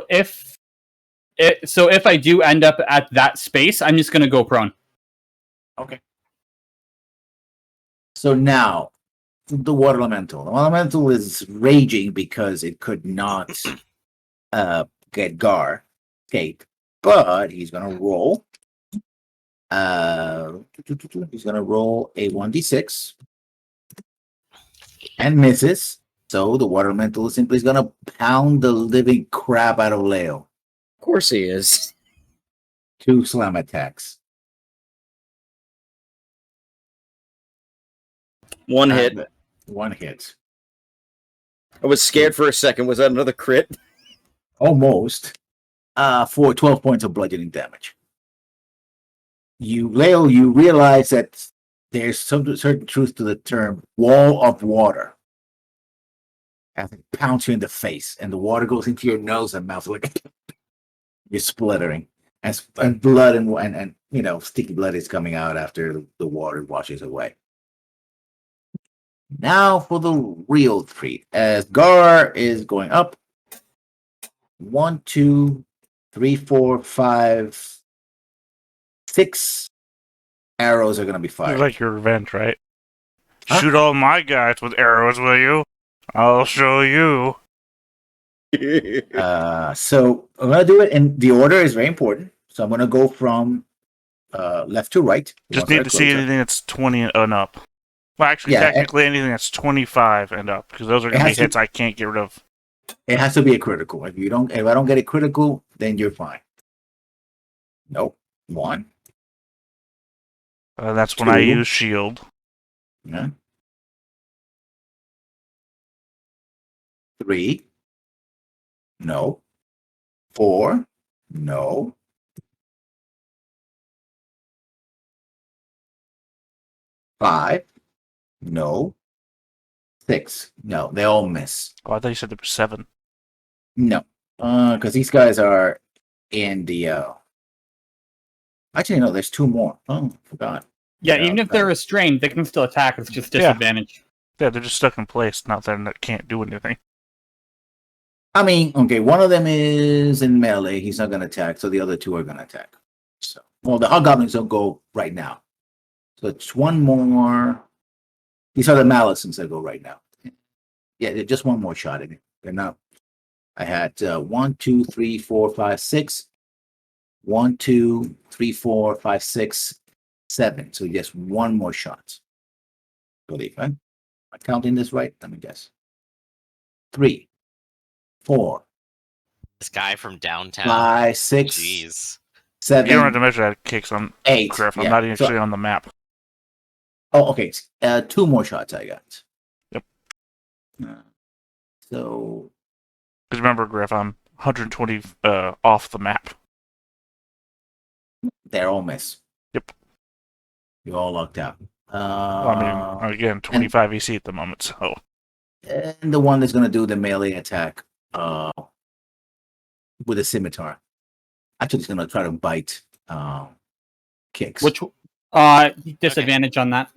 if I do end up at that space, I'm just going to go prone. Okay. So now, the water elemental. The water elemental is raging because it could not get Gar escape, but he's gonna roll. He's gonna roll a 1d6 and misses. So the water elemental is simply gonna pound the living crap out of Leo. Of course he is. 2 slam attacks. One hit. 1 hit. I was scared for a second. Was that another crit? Almost. For 12 points of bludgeoning damage. Leo, you realize that there's some certain truth to the term wall of water. As it pounds you in the face, and the water goes into your nose and mouth like you're splattering. And blood and sticky blood is coming out after the water washes away. Now for the real treat. As Gar is going up. 1, 2, 3, 4, 5, 6 arrows are going to be fired. Like your revenge, right? Huh? Shoot all my guys with arrows, will you? I'll show you. So I'm going to do it, and the order is very important. So I'm going to go from left to right. Just need to see anything that's 20 and up. Well, actually, technically anything that's 25 and up, because those are going to be hits I can't get rid of. It has to be a critical. If I don't get a critical, then you're fine. Nope. 1. That's 2. when I use shield. Yeah. 3. No. 4. No. 5. No. 6. No. They all miss. Oh, I thought you said there were 7. No. Because these guys are in the... Actually, no, there's 2 more. Oh, forgot. Yeah, even if they're restrained, they can still attack. It's just disadvantage. Yeah, they're just stuck in place. Not that they can't do anything. I mean, okay, one of them is in melee. He's not going to attack, so the other 2 are going to attack. So, well, the hobgoblins don't go right now. So it's 1 more. These are the Malisons that go right now. Yeah, they're just 1 more shot in it. They're not. I had 1, 2, 3, 4, 5, 6. 1, 2, 3, 4, 5, 6, 7. So just 1 more shot. I believe, right? Am I counting this right? Let me guess. 3, 4. This guy from downtown. 5, 6. Jeez. 7. You don't have to measure that kicks on 8. Griff. I'm Yeah. not actually on the map. Oh, okay. 2 more shots I got. Yep. So. Because remember, Griff, I'm 120 off the map. They're all miss. Yep. You're all locked out. I mean, again, 25 EC at the moment, so. And the one that's going to do the melee attack with a scimitar. Actually, it's going to try to bite kicks. Which disadvantage on that?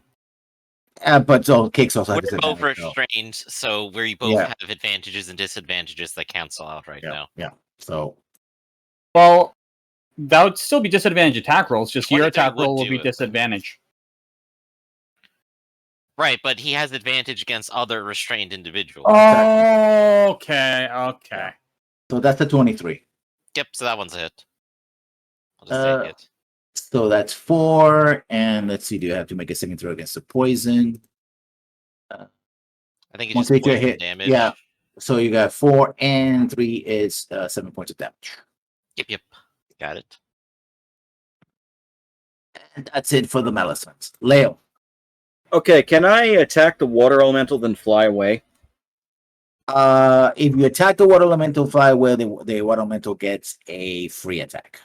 But so kicks also have We're both disadvantage. restrained, so we both have advantages and disadvantages that cancel out now. Yeah. So. Well, that would still be disadvantage attack rolls. Just your attack roll will be disadvantage. Right, but he has advantage against other restrained individuals. Oh, okay. So that's a 23. Yep, so that one's a hit. I'll just take it. So that's 4, and let's see, do you have to make a saving throw against the poison? I think it's just poison damage. Yeah, so you got 4 and 3 is 7 points of damage. Yep, got it. And that's it for the Malisons. Leo. Okay, can I attack the water elemental then fly away? If you attack the water elemental, fly away, the water elemental gets a free attack.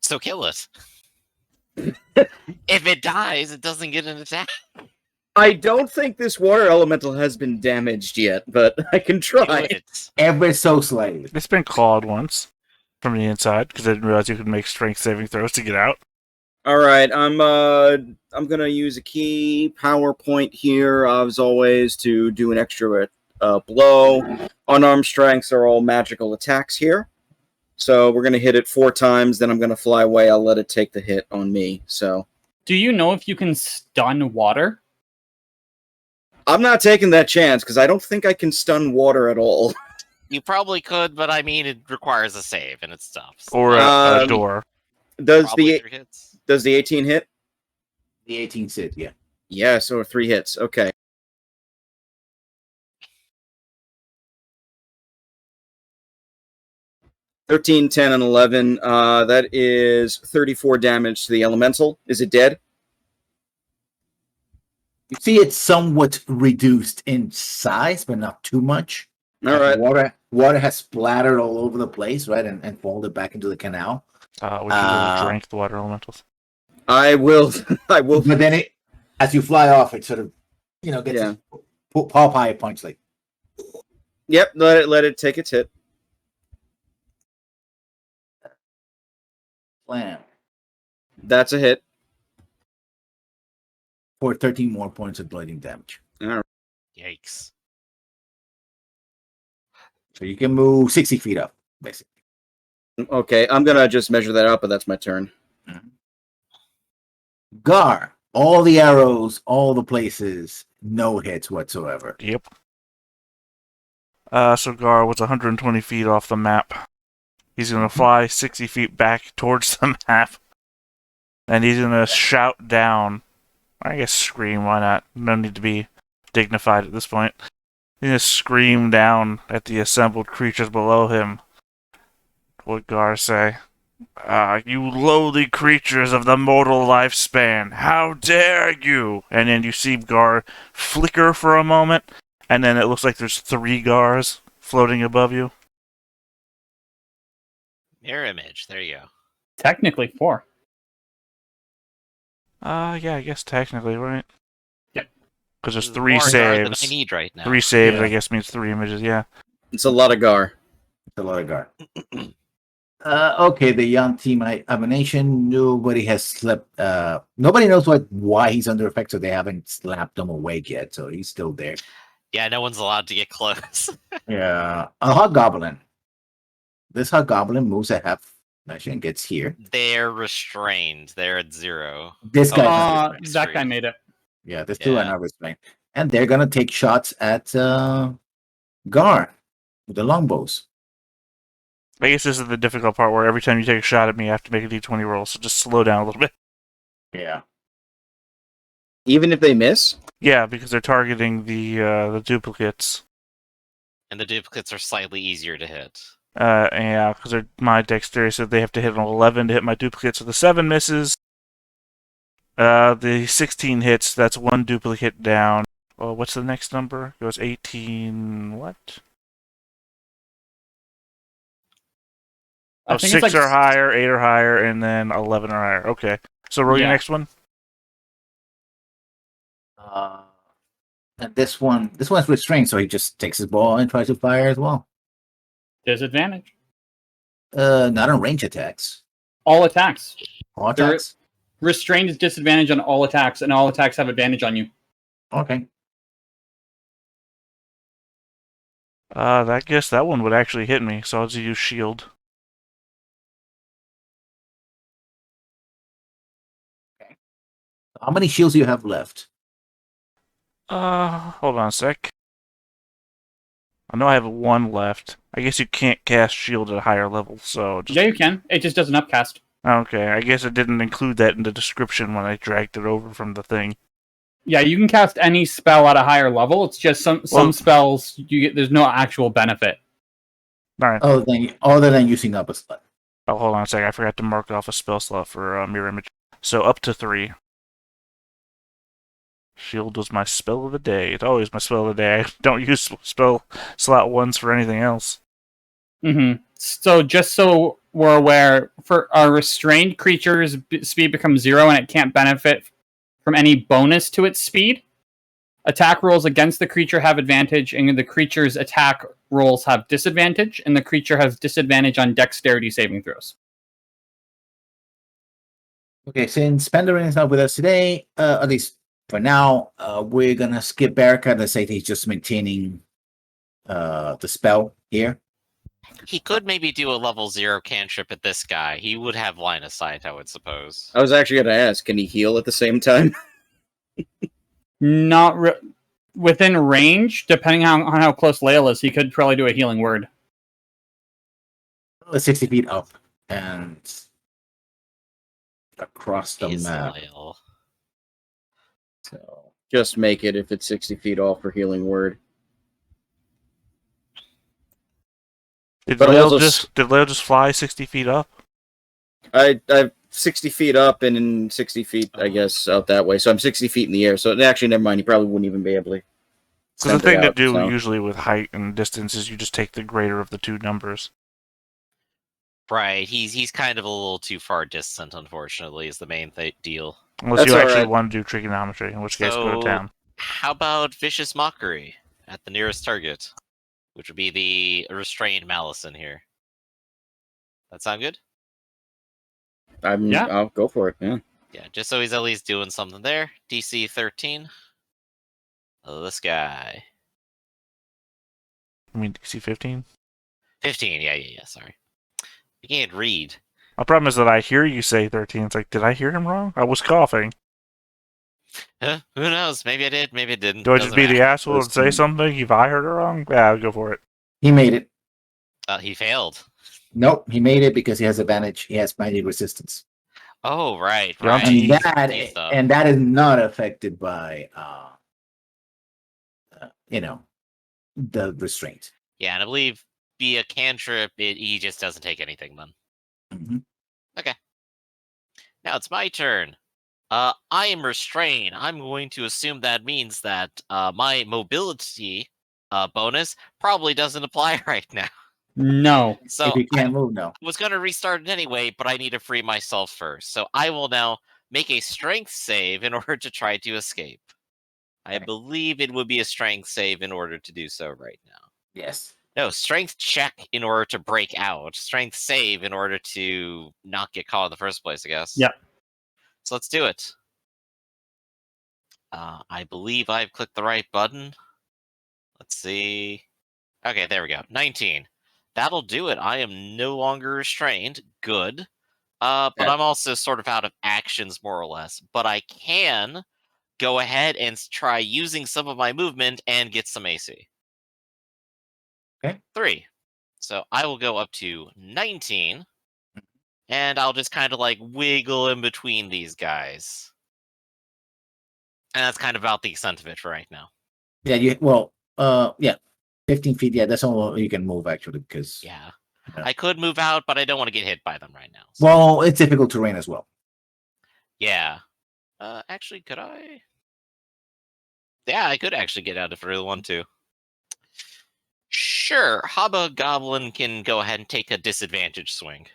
So kill it. If it dies, it doesn't get an attack. I don't think this water elemental has been damaged yet, but I can try. Ever so slightly. It's been clawed once from the inside because I didn't realize you could make strength saving throws to get out. All right, I'm gonna use a key power point here, as always, to do an extra blow. Unarmed strikes are all magical attacks here. So we're going to hit it 4 times, then I'm going to fly away. I'll let it take the hit on me. So, do you know if you can stun water? I'm not taking that chance because I don't think I can stun water at all. You probably could, but I mean, it requires a save and it stops. Or a door. Does Probably 3 hits. the 18 hit? The 18 hit, yeah. Yeah, so 3 hits. Okay. $13, 10, and 11. That is 34 damage to the elemental. Is it dead? You see it's somewhat reduced in size, but not too much. All right. Water has splattered all over the place, right, and folded back into the canal. We should have drank the water elementals. I will. I will. But then as you fly off, it sort of, gets paw pie punch like. Yep. Let it take its hit. Slam. That's a hit. For 13 more points of bleeding damage. All right. Yikes. So you can move 60 feet up, basically. Okay, I'm gonna just measure that out, but that's my turn. Gar, all the arrows, all the places, no hits whatsoever. Yep. So Gar was 120 feet off the map. He's going to fly 60 feet back towards the map. And he's going to shout down. I guess scream, why not? No need to be dignified at this point. He's going to scream down at the assembled creatures below him. What Gar say? You lowly creatures of the mortal lifespan, how dare you? And then you see Gar flicker for a moment, and then it looks like there's 3 Gars floating above you. Mirror image. There you go. Technically 4. Yeah, I guess technically, right? Yep. Because there's This is 3 more Gar than saves. I need right now. 3 saves, Yeah. I guess, means 3 images, yeah. It's a lot of Gar. It's a lot of Gar. Okay, the young team Abomination. Nobody has slept. Nobody knows why he's under effect, so they haven't slapped him awake yet. So he's still there. Yeah, no one's allowed to get close. Yeah, a Hobgoblin. This Hobgoblin moves a half measure and gets here. They're restrained. They're at 0. This guy, That guy made it. yeah, there's 2 are not restrained, and they're gonna take shots at Gar with the longbows. I guess this is the difficult part where every time you take a shot at me, I have to make a d20 roll, so just slow down a little bit. Yeah. Even if they miss? Yeah, because they're targeting the duplicates. And the duplicates are slightly easier to hit. Yeah, because my dexterity said they have to hit an 11 to hit my duplicates, so the 7 misses. The 16 hits, that's 1 duplicate down. Well, what's the next number? It was 18, what? I Oh, think 6 it's like are higher, 8 are higher, and then 11 are higher. Okay. So roll your Yeah. next one. And this one's restrained, so he just takes his ball and tries to fire as well. Disadvantage. Not on range attacks. All attacks. All There- attacks. Restrained is disadvantage on all attacks, and all attacks have advantage on you. Okay. I guess that one would actually hit me, so I'll just use shield. How many shields do you have left? Hold on a sec. I know I have 1 left. I guess you can't cast shield at a higher level, so just... Yeah, you can. It just doesn't upcast. Okay, I guess it didn't include that in the description when I dragged it over from the thing. Yeah, you can cast any spell at a higher level. It's just some Well- spells you get. There's no actual benefit. Alright. Other than using up a slot. Oh, hold on a sec. I forgot to mark off a spell slot for mirror image. So up to 3. Shield was my spell of the day. It's always my spell of the day. I don't use spell slot 1s for anything else. Mm-hmm. So just so we're aware, for our restrained creature's speed becomes 0 and it can't benefit from any bonus to its speed. Attack rolls against the creature have advantage, and the creature's attack rolls have disadvantage, and the creature has disadvantage on dexterity saving throws. Okay, since Penderin is not with us today, at least for now, we're gonna skip Barricade and say that he's just maintaining the spell here. He could maybe do a level 0 cantrip at this guy. He would have line of sight, I would suppose. I was actually going to ask, can he heal at the same time? Not within range, depending on how close Lael is, he could probably do a healing word. 60 feet up and across the Is map. Lael. So Just make it if it's 60 feet off for healing word. Did But Lael also just fly 60 feet up? I'm 60 feet up and in 60 feet, I guess, out that way. So I'm 60 feet in the air. So actually, never mind. He probably wouldn't even be able to. So the send it thing to out, do so. usually with height and distance is you just take the greater of the two numbers. Right, he's kind of a little too far distant, unfortunately, is the main deal. Unless That's you all actually right. want to do trigonometry, in which case go to So- town. How about Vicious Mockery at the nearest target? Which would be the restrained Malison here. That sound good? Yeah. I'll go for it. Yeah. Yeah, just so he's at least doing something there. DC 13. Oh, this guy. I mean, DC 15? 15, yeah, sorry. You can't read. My problem is that I hear you say 13. It's like, did I hear him wrong? I was coughing. Huh? Who knows? Maybe I did, maybe I didn't. Do I just Doesn't be the matter. asshole and say something if I heard it wrong? Yeah, I'll go for it. he made it. He failed. Nope, he made it because he has advantage. He has magic resistance. Oh, right, Yeah, right. And that Jeez, though. and that is not affected by the restraint. Yeah, and I believe be a cantrip, he just doesn't take anything then. Mhm. Now it's my turn. I am restrained. I'm going to assume that means that my mobility bonus probably doesn't apply right now. No. So If you I can't move, no. was going to restart it anyway, but I need to free myself first. So I will now make a strength save in order to try to escape. I Okay. believe it would be a strength save in order to do so right now. Yes. No, strength check in order to break out. Strength save in order to not get caught in the first place, I guess. Yep. So let's do it. I believe I've clicked the right button. Let's see. Okay, there we go. 19. That'll do it. I am no longer restrained. Good. But Yeah. I'm also sort of out of actions, more or less. But I can go ahead and try using some of my movement and get some AC. Okay. 3. So I will go up to 19. And I'll just kind of like wiggle in between these guys. And that's kind of about the extent of it for right now. Yeah, 15 feet. Yeah, that's all you can move actually because Yeah. Yeah. I could move out, but I don't want to get hit by them right now. So. well, it's difficult terrain as well. Yeah. Actually, could I? Yeah, I could actually get out if I really want to. Sure, Hobgoblin can go ahead and take a disadvantage swing.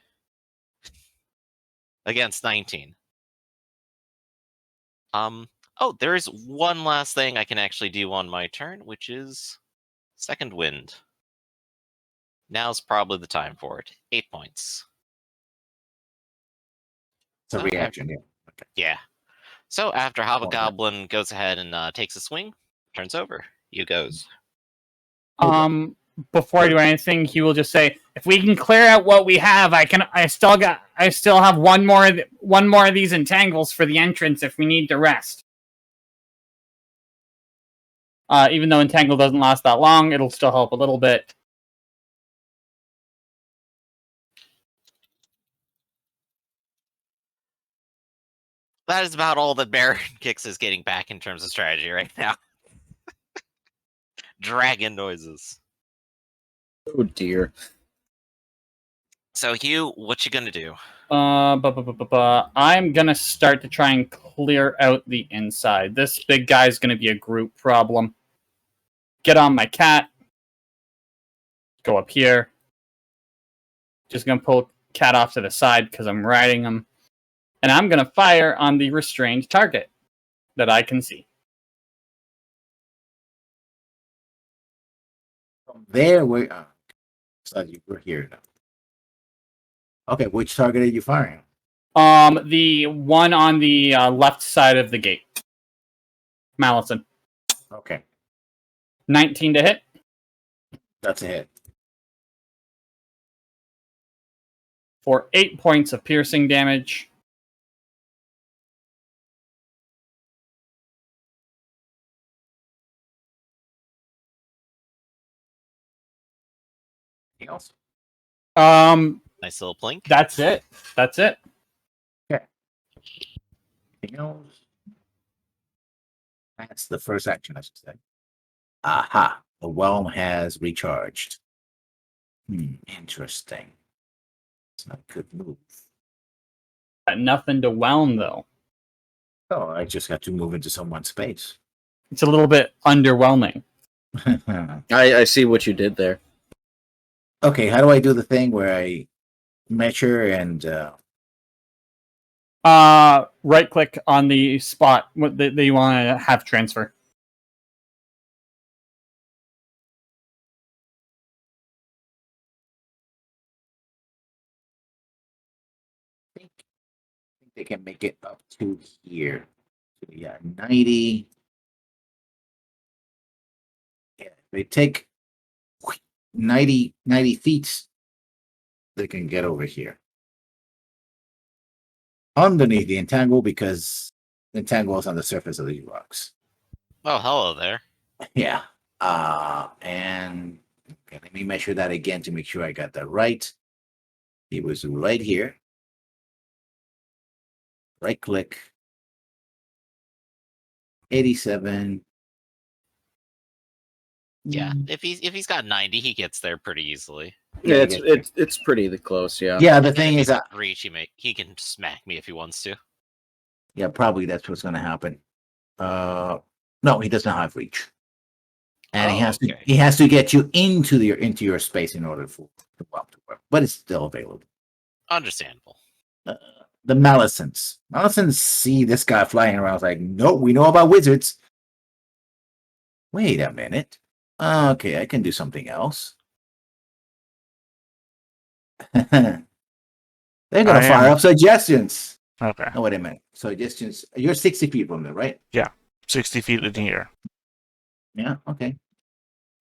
Against 19. Oh, there is one last thing I can actually do on my turn, which is Second Wind. Now's probably the time for it. 8 points. It's a Okay. reaction. Yeah. Yeah. So after Hobgoblin goes ahead and takes a swing, turns over. You goes. Before I do anything, he will just say, "If we can clear out what we have, I still have one more of these entangles for the entrance if we need to rest." Even though entangle doesn't last that long, it'll still help a little bit. That is about all that Baron Kix is getting back in terms of strategy right now. Dragon noises. Oh dear. So Hugh, what you gonna do? I'm gonna start to try and clear out the inside. This big guy's gonna be a group problem. Get on my cat. Go up here. Just gonna pull cat off to the side because I'm riding him. And I'm gonna fire on the restrained target that I can see. From there, so you were here now. Okay, which target are you firing? The one on the left side of the gate. Malison. Okay. 19 to hit. That's a hit. For 8 points of piercing damage. Anything else? Nice little plink. That's it. That's it. Anything else? That's the first action, I should say. Aha! The whelm has recharged. Interesting. It's not a good move. Got nothing to whelm though. Oh, I just got to move into someone's space. It's a little bit underwhelming. I see what you did there. Okay, how do I do the thing where I measure and Right click on the spot that you want to have transfer. I think they can make it up to here. So yeah, 90. Yeah, they take 90 feet, they can get over here. Underneath the entangle, because the entangle is on the surface of these rocks. Oh, hello there. Yeah. And okay, let me measure that again to make sure I got that right. It was right here. Right click. 87. Yeah, if he's got 90, he gets there pretty easily. Yeah, I get you. it's pretty close. Yeah. Yeah, the And thing if is, he's got reach, he can smack me if he wants to. yeah, probably that's what's going to happen. No, he does not have reach, and Oh, okay. he has to get you into your space in order for the bomb to work. But it's still available. Understandable. The Malicents see this guy flying around. It's like, nope, we know about wizards. Wait a minute. Okay, I can do something else. They're gonna fire up suggestions. Okay. No, wait a minute. Suggestions. You're 60 feet from there, right? 60 feet in the air. Yeah. Okay.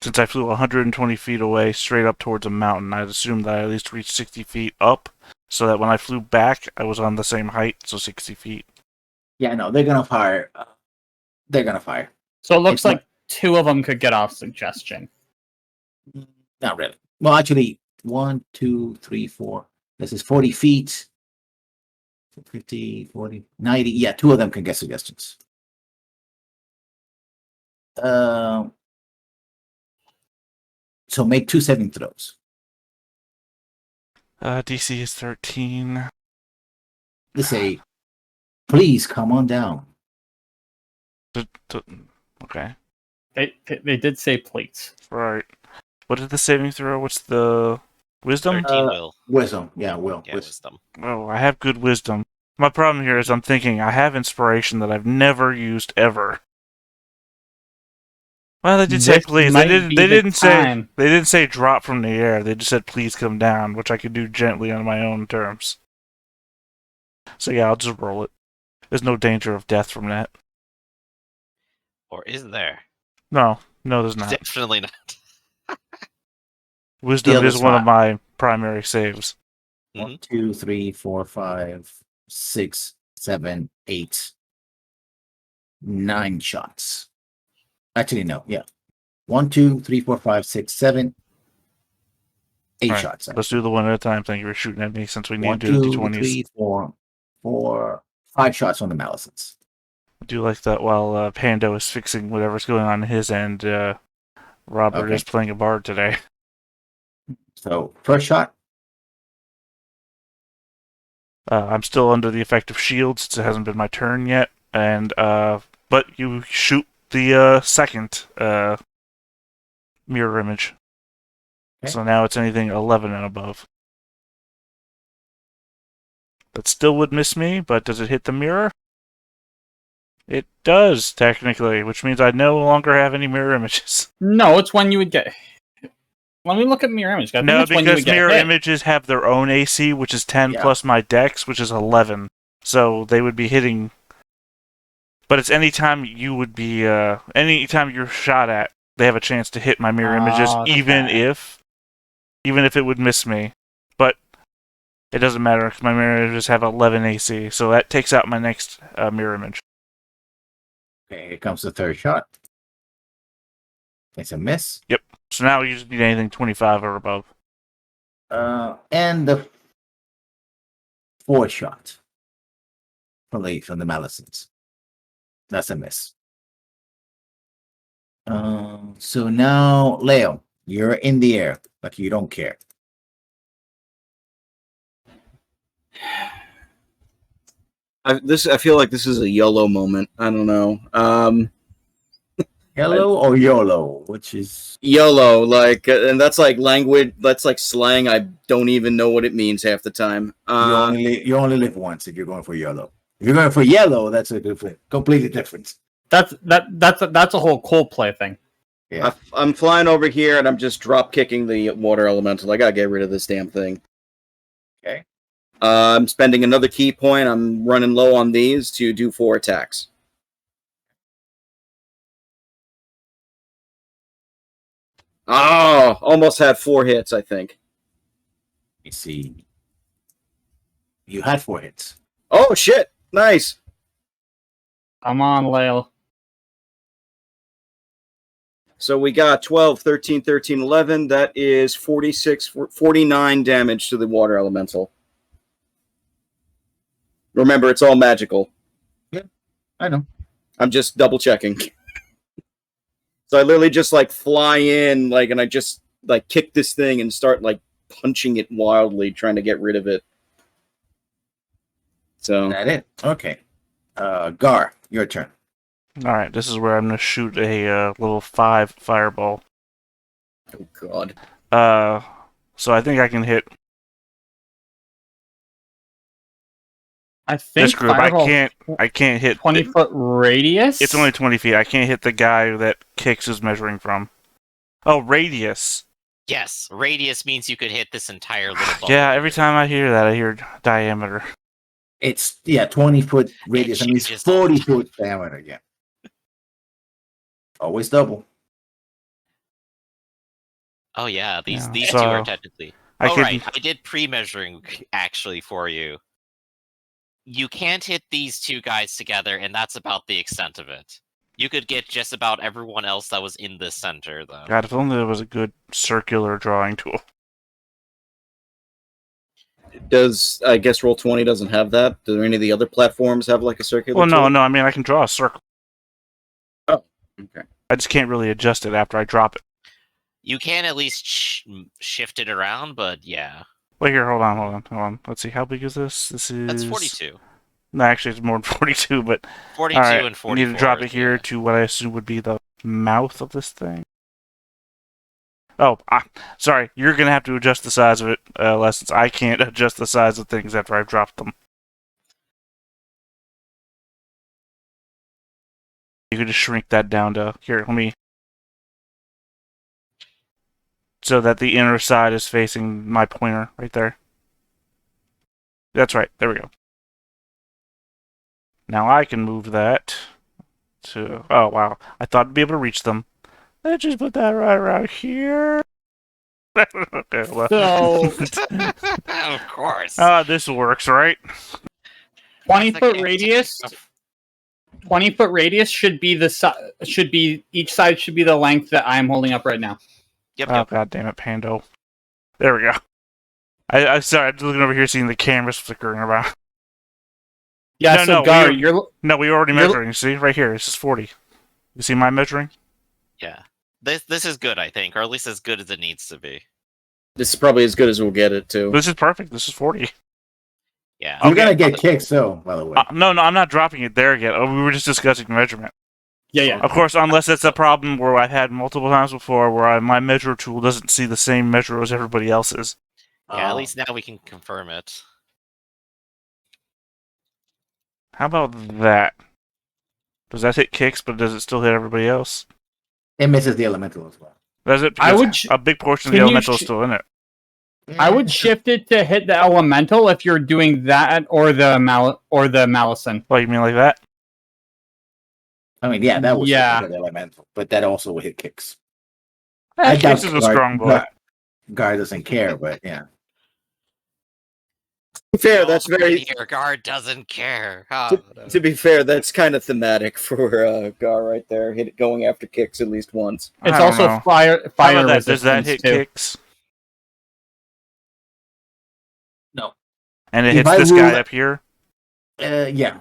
Since I flew 120 feet away straight up towards a mountain, I'd assumed that I at least reached 60 feet up, so that when I flew back, I was on the same height, so 60 feet. Yeah. No, they're gonna fire. They're gonna fire. So it looks It's like 2 of them could get off suggestion. Not really. Well, actually, 1, 2, 3, 4. This is 40 feet. 50, 40, 90. Yeah, 2 of them can get suggestions. So make 2 saving throws. DC is 13. They say, please come on down. Okay. They did say please. Right. What is the saving throw? What's the wisdom? 13 will. Wisdom. Yeah, will. Yeah, Wisdom. wisdom. Oh, I have good wisdom. My problem here is I'm thinking I have inspiration that I've never used ever. Well, they did say This please. might They didn't. be They the didn't say. time. They didn't say drop from the air. They just said please come down, which I could do gently on my own terms. So yeah, I'll just roll it. There's no danger of death from that. Or is there? No, there's not. Definitely not. Wisdom other is one of spot. my primary saves. 1, 2, 3, 4, 5, 6, 7, 8, 9 shots. Actually, no. Yeah. 1, 2, 3, 4, 5, 6, 7, 8 Alright, shots. Let's do the one at a time. Thank you for shooting at me since we need 1, to do the 2, D20s. 3, 4, 5 shots on the Malicents. I do like that while Pando is fixing whatever's going on his end, Robert Okay. is playing a bard today. So, first shot. I'm still under the effect of shield since it hasn't been my turn yet, and but you shoot the second mirror image. Okay. So now it's anything 11 and above. That still would miss me, but does it hit the mirror? It does, technically, which means I no longer have any mirror images. No, it's when you would get. Let me look at mirror image. I think No, it's when you because would get mirror hit. images have their own AC, which is 10 Yeah. plus my dex, which is 11. So they would be hitting. But it's anytime you would be, anytime you're shot at, they have a chance to hit my mirror images, even if it would miss me. But it doesn't matter because my mirror images have 11 AC, so that takes out my next mirror image. Okay, here comes the third shot. It's a miss. Yep. So now you just need anything 25 or above. And the fourth shot from the Malisons. That's a miss. So now, Leo, you're in the air, like you don't care. I feel like this is a YOLO moment. I don't know. Hello or YOLO, which is YOLO, like, and that's like language. That's like slang. I don't even know what it means half the time. you only live once if you're going for YOLO. If you're going for yellow, that's a completely different. That's a whole Coldplay thing. Yeah. I'm flying over here and I'm just drop kicking the water elemental. I gotta get rid of this damn thing. Okay. I'm spending another key point. I'm running low on these to do 4 attacks. Oh, almost had 4 hits, I think. Let me see. You had 4 hits. Oh, shit. Nice. I'm on, Lale. So we got 12, 13, 13, 11. That is 49 damage to the water elemental. Remember, it's all magical. I know. I'm just double checking. So I literally just like fly in, like, and I just like kick this thing and start like punching it wildly, trying to get rid of it. So That it. Okay. Gar, your turn. All right, this is where I'm gonna shoot a level 5 fireball. oh god. So I think I can hit I think this group. I can't hit 20-foot radius. It's only 20 feet. I can't hit the guy that Kix is measuring from. Oh, radius. Yes, radius means you could hit this entire little ball. Yeah, every time I hear that, I hear diameter. It's 20-foot radius. I mean, it's changes all the 40-foot diameter. Yeah. Always double. Oh yeah, these Yeah, two are technically. I Right, I did pre-measuring actually for you. You can't hit these two guys together, and that's about the extent of it. You could get just about everyone else that was in this center, though. God, if only there was a good circular drawing tool. Does I guess Roll20 doesn't have that? Do any of the other platforms have like a circular? Well, tool? no. I mean, I can draw a circle. Oh, okay. I just can't really adjust it after I drop it. You can at least shift it around, but yeah. Wait here, hold on. Let's see, how big is this? This is... That's 42. No, actually, it's more than 42, but... 42 right, and 44. I need to drop it here yeah. to what I assume would be the mouth of this thing. Oh, sorry. You're going to have to adjust the size of it, Lessons. I can't adjust the size of things after I've dropped them. You could just shrink that down to... Here, let me... So that the inner side is facing my pointer right there. That's right. There we go. Now I can move that to... Oh, wow. I thought I'd be able to reach them. Let's just put that right around here. Okay, well. So Of course. This works, right? 20-foot radius. 20-foot radius should be each side should be the length that I'm holding up right now. Yep. Oh, god damn it, Pando. There we go. I'm sorry, I'm looking over here seeing the cameras flickering around. Yeah, No, Gar, we were already measuring. You see, right here. This is 40. You see my measuring? Yeah. This is good, I think, or at least as good as it needs to be. This is probably as good as we'll get it too. This is perfect. This is 40. Yeah. You're going to get kicked, so, by the way. No, I'm not dropping it there yet. We were just discussing measurement. Yeah. Of course, unless it's a problem where I've had multiple times before where my measure tool doesn't see the same measure as everybody else's. Yeah, at least now we can confirm it. How about that? Does that hit Kicks, but does it still hit everybody else? It misses the elemental as well. Does it? I would Because a big portion of the can you elemental is still in it. I would shift it to hit the elemental if you're doing that or the Malison. Oh, you mean like that? I mean, yeah, that was Yeah. the elemental, but that also would hit kicks. I doubt Kix is a strong boy. Guard doesn't care, but yeah. Fair, that's very. Here, guard doesn't care. To be fair, that's kind of thematic for Gar right there. Going after kicks at least once. It's I don't also know. fire How about that? Does resistance that hit too. Kix? No. And it If hits I this rule guy it- up here? Yeah.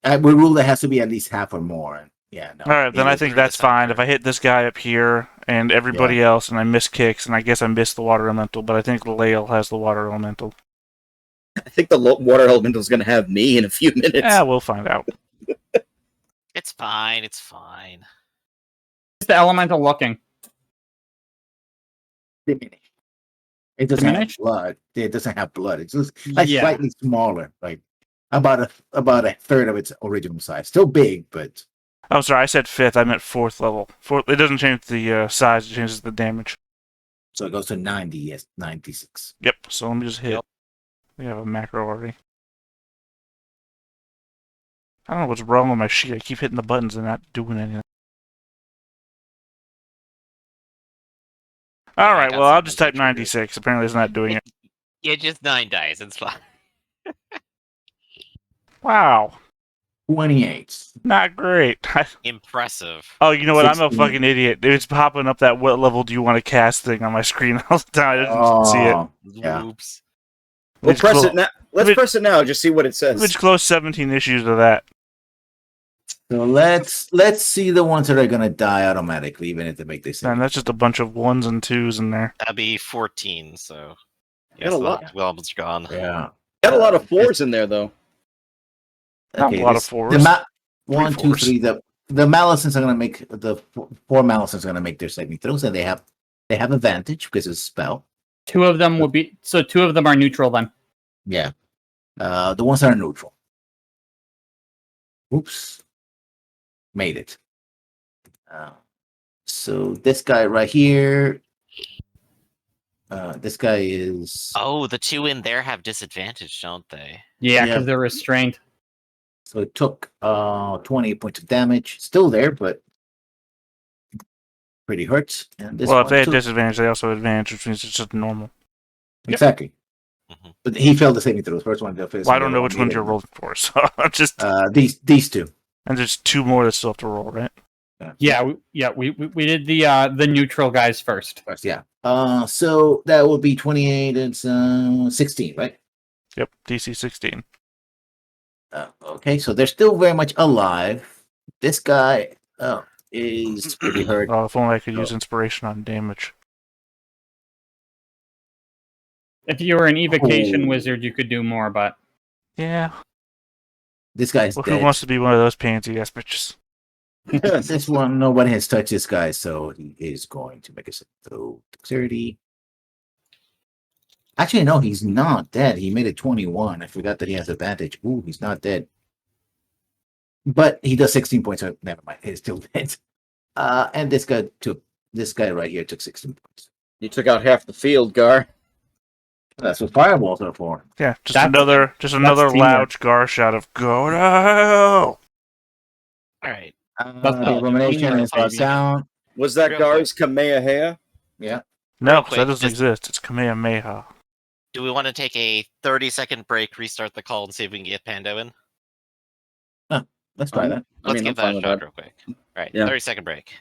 We rule that has to be at least half or more. Yeah, no. Alright, then I think that's fine. If I hit this guy up here and everybody else and I miss Kix, and I guess I missed the water elemental, but I think Lael has the water elemental. I think the water elemental is going to have me in a few minutes. Yeah, we'll find out. It's fine. It's fine. It's the elemental looking. Diminished. It doesn't have Diminished? blood. It doesn't have blood. It's just like Yeah. slightly smaller, like about a third of its original size. Still big, but Oh, sorry, I said 5th. I meant 4th level. It doesn't change the size, it changes the damage. so it goes to 90. Yes, 96. Yep, so let me just hit. Yep. We have a macro already. I don't know what's wrong with my sheet. I keep hitting the buttons and not doing anything. Alright, I got well, I'll some just type triggers. 96. Apparently it's not doing it. Yeah, just 9 dice. It's fine. Wow. 28. Not great. Impressive. Oh, you know what? I'm a 16. fucking idiot. It's popping up that what level do you want to cast thing on my screen all the time. I didn't see it. Oh, yeah. Oops. We'll It's press clo- it now. Let's press it now. Just see what it says. Which close 17 issues of that. So let's see the ones that are gonna die automatically, even if they make this. Man, that's just a bunch of 1s and 2s in there. That'd be 14, so. Got a lot. The goblins are gone. Yeah. Got a lot of 4s in there, though. Not a lot of The 4s. 1, 2, 4s. 3. The Malicens are gonna make the 4 Malicens are gonna make their saving throws, and they have advantage because it's a spell. Two of them would be so. Two of them are neutral then. Yeah. The ones that are neutral. Oops. Made it. So this guy right here. This guy is. Oh, the 2 in there have disadvantage, don't they? Yeah, Yeah. because they're restrained. So it took 28 points of damage. Still there, but pretty hurts. And this Well, if one they had took- disadvantage, they also have advantage, which means it's just normal. exactly. Mhm. But he failed the saving throw. The first one. Well, I don't know which ones you're rolling for, so I'm just. These two. And there's 2 more that still have to roll, right? Yeah, we did the neutral guys first. First, yeah. So that would be 28 and 16, right? Yep, DC 16. Okay, so they're still very much alive. This guy is pretty hurt. Oh, if only I could use inspiration on damage. If you were an evocation Oh. wizard, you could do more, but Yeah. This guy's Well, dead. who wants to be one of those pansy ass bitches? This one, nobody has touched this guy, so he is going to make a throw dexterity. Actually, no, he's not dead. He made it 21. I forgot that he has advantage. Ooh, he's not dead. But he does 16 points. So never mind. He's still dead. And this guy right here took 16 points. You took out half the field, Gar. That's what fireballs are for. Yeah, just That's- another teamwork. loud gar shot of go to hell. Alright. The abomination is baby. sound. Was that Real Gar's Kamehameha? Yeah. No, Real 'cause quick, that doesn't just- exist. It's Kamehameha. Do we want to take a 30-second break, restart the call, and see if we can get Pando in? Let's try that. I Let's mean, give I'm that fine a with shot that. real quick. Alright, Yeah. 30-second break.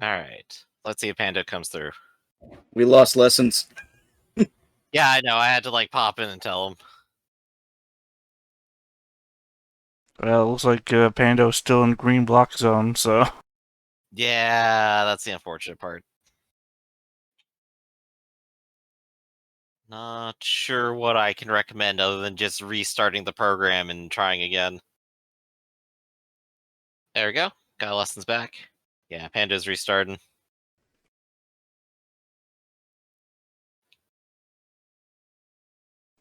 Alright. Let's see if Panda comes through. We lost lessons. Yeah, I know. I had to like pop in and tell him. Well, it looks like Pando's still in green block zone, so Yeah, that's the unfortunate part. Not sure what I can recommend other than just restarting the program and trying again. There we go. Got lessons back. Yeah, Panda's restarting.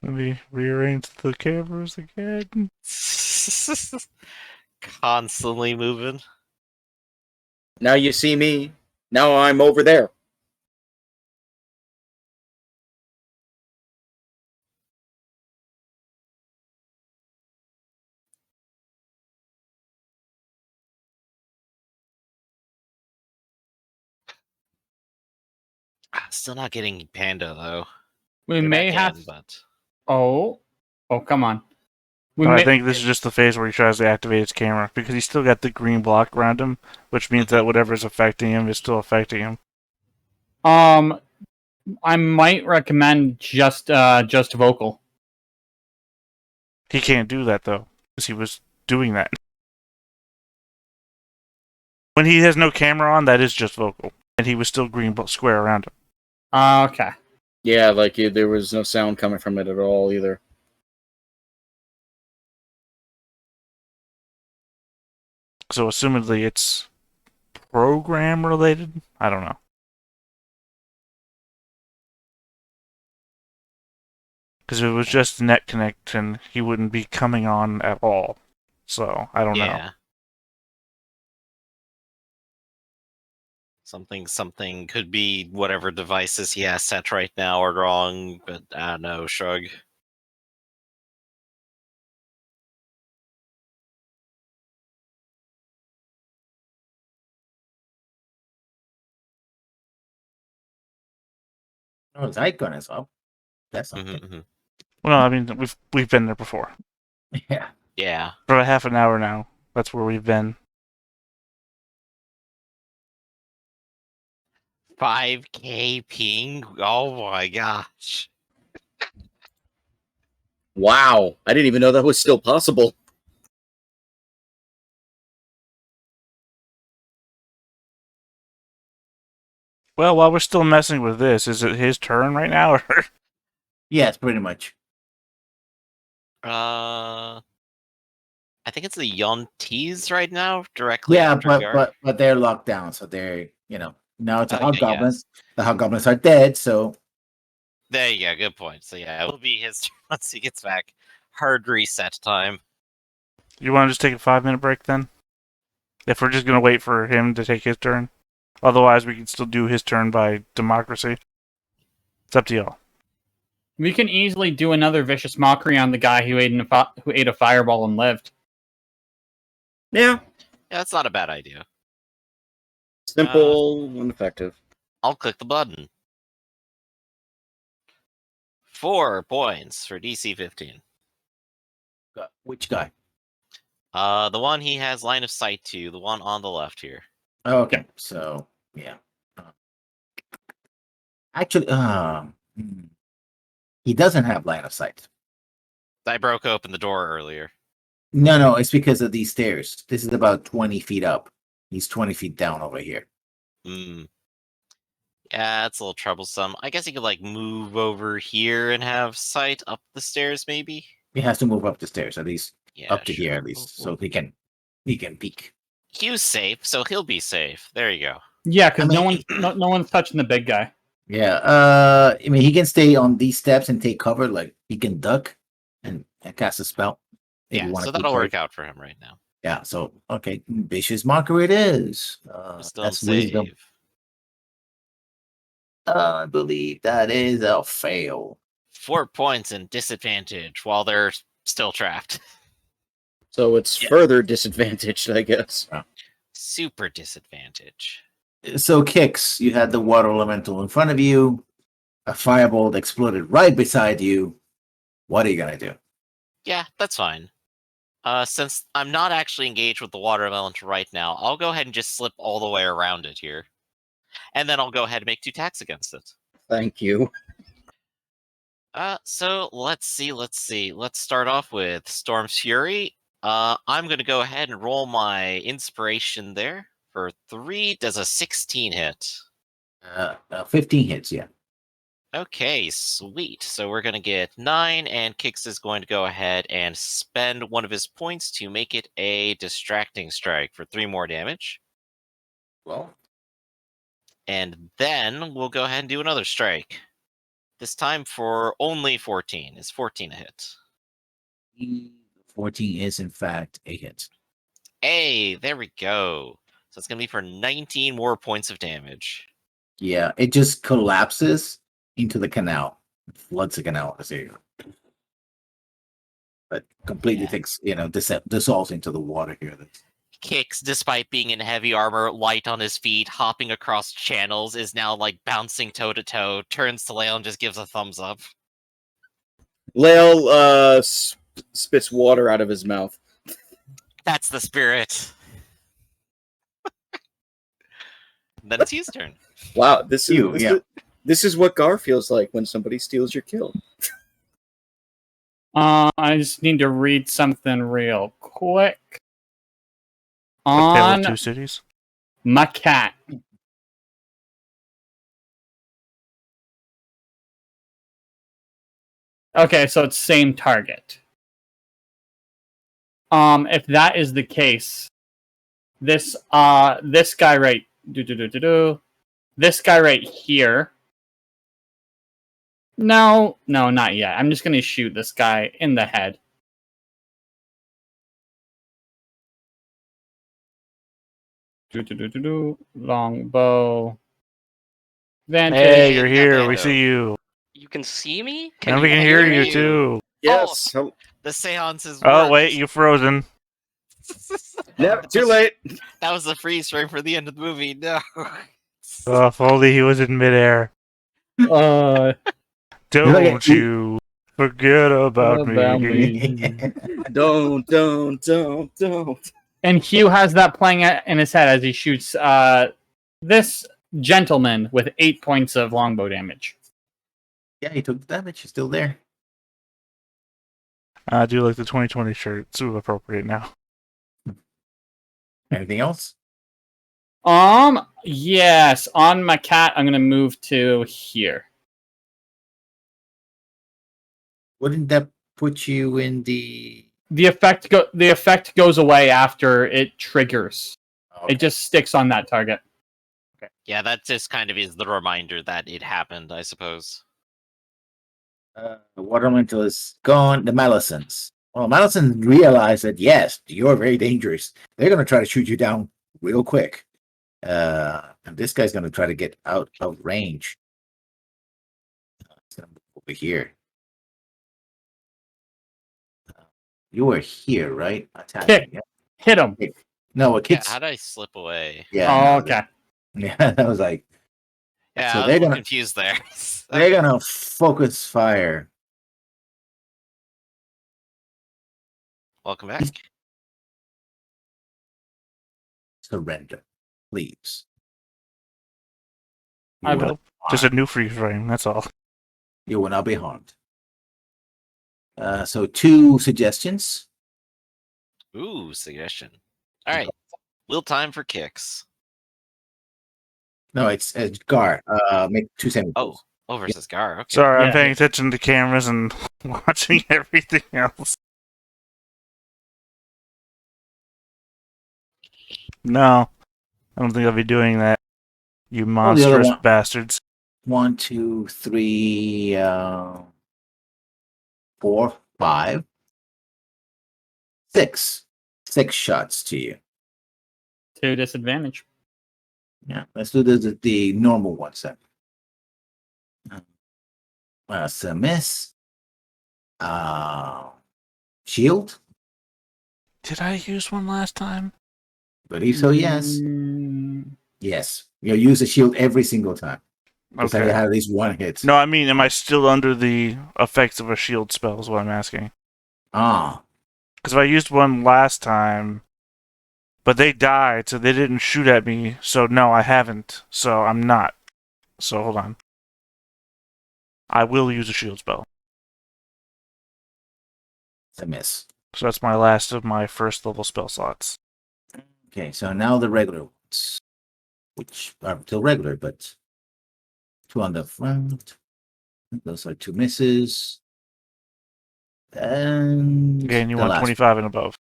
let me rearrange the cameras again. Constantly moving. Now you see me. Now I'm over there. Still not getting Panda though. We They're may back have. in, but Oh, come on. We I may... think this is just the phase where he tries to activate his camera because he's still got the green block around him, which means that whatever's affecting him is still affecting him. I might recommend just vocal. He can't do that though because he was doing that. When he has no camera on, that is just vocal, and he was still green square around him. Okay. Yeah, like there was no sound coming from it at all either. So assumedly it's program related. I don't know. Because if it was just net connection, he wouldn't be coming on at all. So I don't know. yeah. Something could be whatever devices he has set right now are wrong, but I don't know, shrug. Oh, his icon is up. That's something. Mm-hmm. Well, no, I mean we've been there before Yeah. Yeah. for about half an hour now. That's where we've been. 5K ping? Oh my gosh. Wow, I didn't even know that was still possible. Well, while we're still messing with this, is it his turn right now? Or Yes, pretty much. I think it's the Yontees right now, directly Yeah, after Gar. but they're locked down, so they're now it's a Okay, hobgoblins. yes. The hobgoblins are dead, so There you go, good point. So yeah, it will be his turn once he gets back. Hard reset time. you want to just take a 5-minute break then? If we're just gonna wait for him to take his turn, otherwise we can still do his turn by democracy. It's up to y'all. We can easily do another vicious mockery on the guy who ate a fireball and lived. Yeah, Yeah, that's not a bad idea. simple and effective. I'll click the button. 4 points for DC 15. which guy? The one he has line of sight to, the one on the left here. Oh, okay, so yeah. Actually, he doesn't have line of sight. I broke open the door earlier. No, it's because of these stairs. This is about 20 feet up. He's 20 feet down over here. Hmm. Yeah, it's a little troublesome. I guess he could like move over here and have sight up the stairs, maybe. He has to move up the stairs at least, Yeah, up to here sure. at least, so he can peek. Hugh's safe, so he'll be safe. There you go. Yeah, because I mean- no one's touching the big guy. Yeah, I mean, he can stay on these steps and take cover. Like he can duck and cast a spell. if you Yeah, wanna so keep that'll work track. out for him right now. Yeah, so okay, vicious mockery it is. Still That's save. wisdom. I believe that is a fail. 4 points and disadvantage while they're still trapped. So it's Yeah. further disadvantaged, I guess. Super disadvantage. So Kix, you had the water elemental in front of you. A firebolt exploded right beside you. What are you gonna do? Yeah, that's fine. Since I'm not actually engaged with the water element right now, I'll go ahead and just slip all the way around it here. And then I'll go ahead and make 2 attacks against it. Thank you. So let's see. Let's start off with Storm's Fury. I'm gonna go ahead and roll my inspiration there for 3. Does a 16 hit? 15 hits, yeah. Okay, sweet. So we're gonna get 9, and Kix is going to go ahead and spend one of his points to make it a distracting strike for 3 more damage. Well, And then we'll go ahead and do another strike. This time for only 14. Is 14 a hit? 14 is in fact a hit. Hey, there we go. So it's going to be for 19 more points of damage. Yeah, it just collapses into the canal. Floods the canal. But completely takes, dissolves into the water here. Kix, despite being in heavy armor, light on his feet, hopping across channels, is now like bouncing toe to toe, turns to Lael and just gives a thumbs up. Lael spits water out of his mouth. That's the spirit. Then it's his turn. Wow, this is what Gar feels like when somebody steals your kill. I just need to read something real quick. A Tale of On Two Cities. my cat. Okay, so it's same target. If that is the case, this guy right, this guy right here. No, not yet. I'm just gonna shoot this guy in the head. Longbow. Vantage. Hey, you're here. We Nintendo. see you. You can see me? And we can hear you too. Yes. The seance is. Oh, wait, you're frozen. No, too late. That was the freeze frame for the end of the movie. No. Oh, if only he was in midair. Don't you forget about me. Don't. And Hugh has that playing in his head as he shoots this gentleman with 8 points of longbow damage. Yeah, he took the damage. He's still there. I do like the 2020 shirt. It's super appropriate now. Anything else? Yes. On my cat, I'm gonna move to here. Wouldn't that put you in the... The effect goes away after it triggers. Okay. It just sticks on that target. Yeah, that just kind of is the reminder that it happened, I suppose. The water elemental is gone. The Malisons. Well, Malisons realize that, yes, you're very dangerous. They're going to try to shoot you down real quick. And this guy's going to try to get out of range. He's going to move over here. You were here, right? Attacking. Yeah. Hit him. No, a Yeah, kid's... how did I slip away? Yeah. Oh, okay. Yeah, that was like... Yeah, So I was they're a little gonna- confused there. They're going to focus fire. Welcome back. Surrender, please. I You will will. not be Just a harmed. new free frame, that's all. You will not be harmed. So 2 suggestions. Ooh, suggestion. All right, little time for kicks. No, it's Gar. Make 2 semi. Oh, versus Gar. Okay. Sorry, I'm Yeah. paying attention to cameras and watching everything else. No, I don't think I'll be doing that. You other monstrous one. bastards. 1, 2, 3, 4, 5, 6. 6 shots to you. 2 disadvantage. Yeah, let's do the normal ones then. That's a miss. Shield. Did I use one last time? Believe so. Yes. Yes. You use a shield every single time. Because I Okay. had at least 1 hit. No, I mean, am I still under the effects of a shield spell is what I'm asking. Ah. Because if I used one last time, But they died, so they didn't shoot at me. So no, I haven't. So I'm not. So hold on. I will use a shield spell. It's a miss. So that's my last of my first level spell slots. Okay, so now the regular ones, which are still regular, but 2 on the front. Those are 2 misses. And Again, you the want last 25 and above.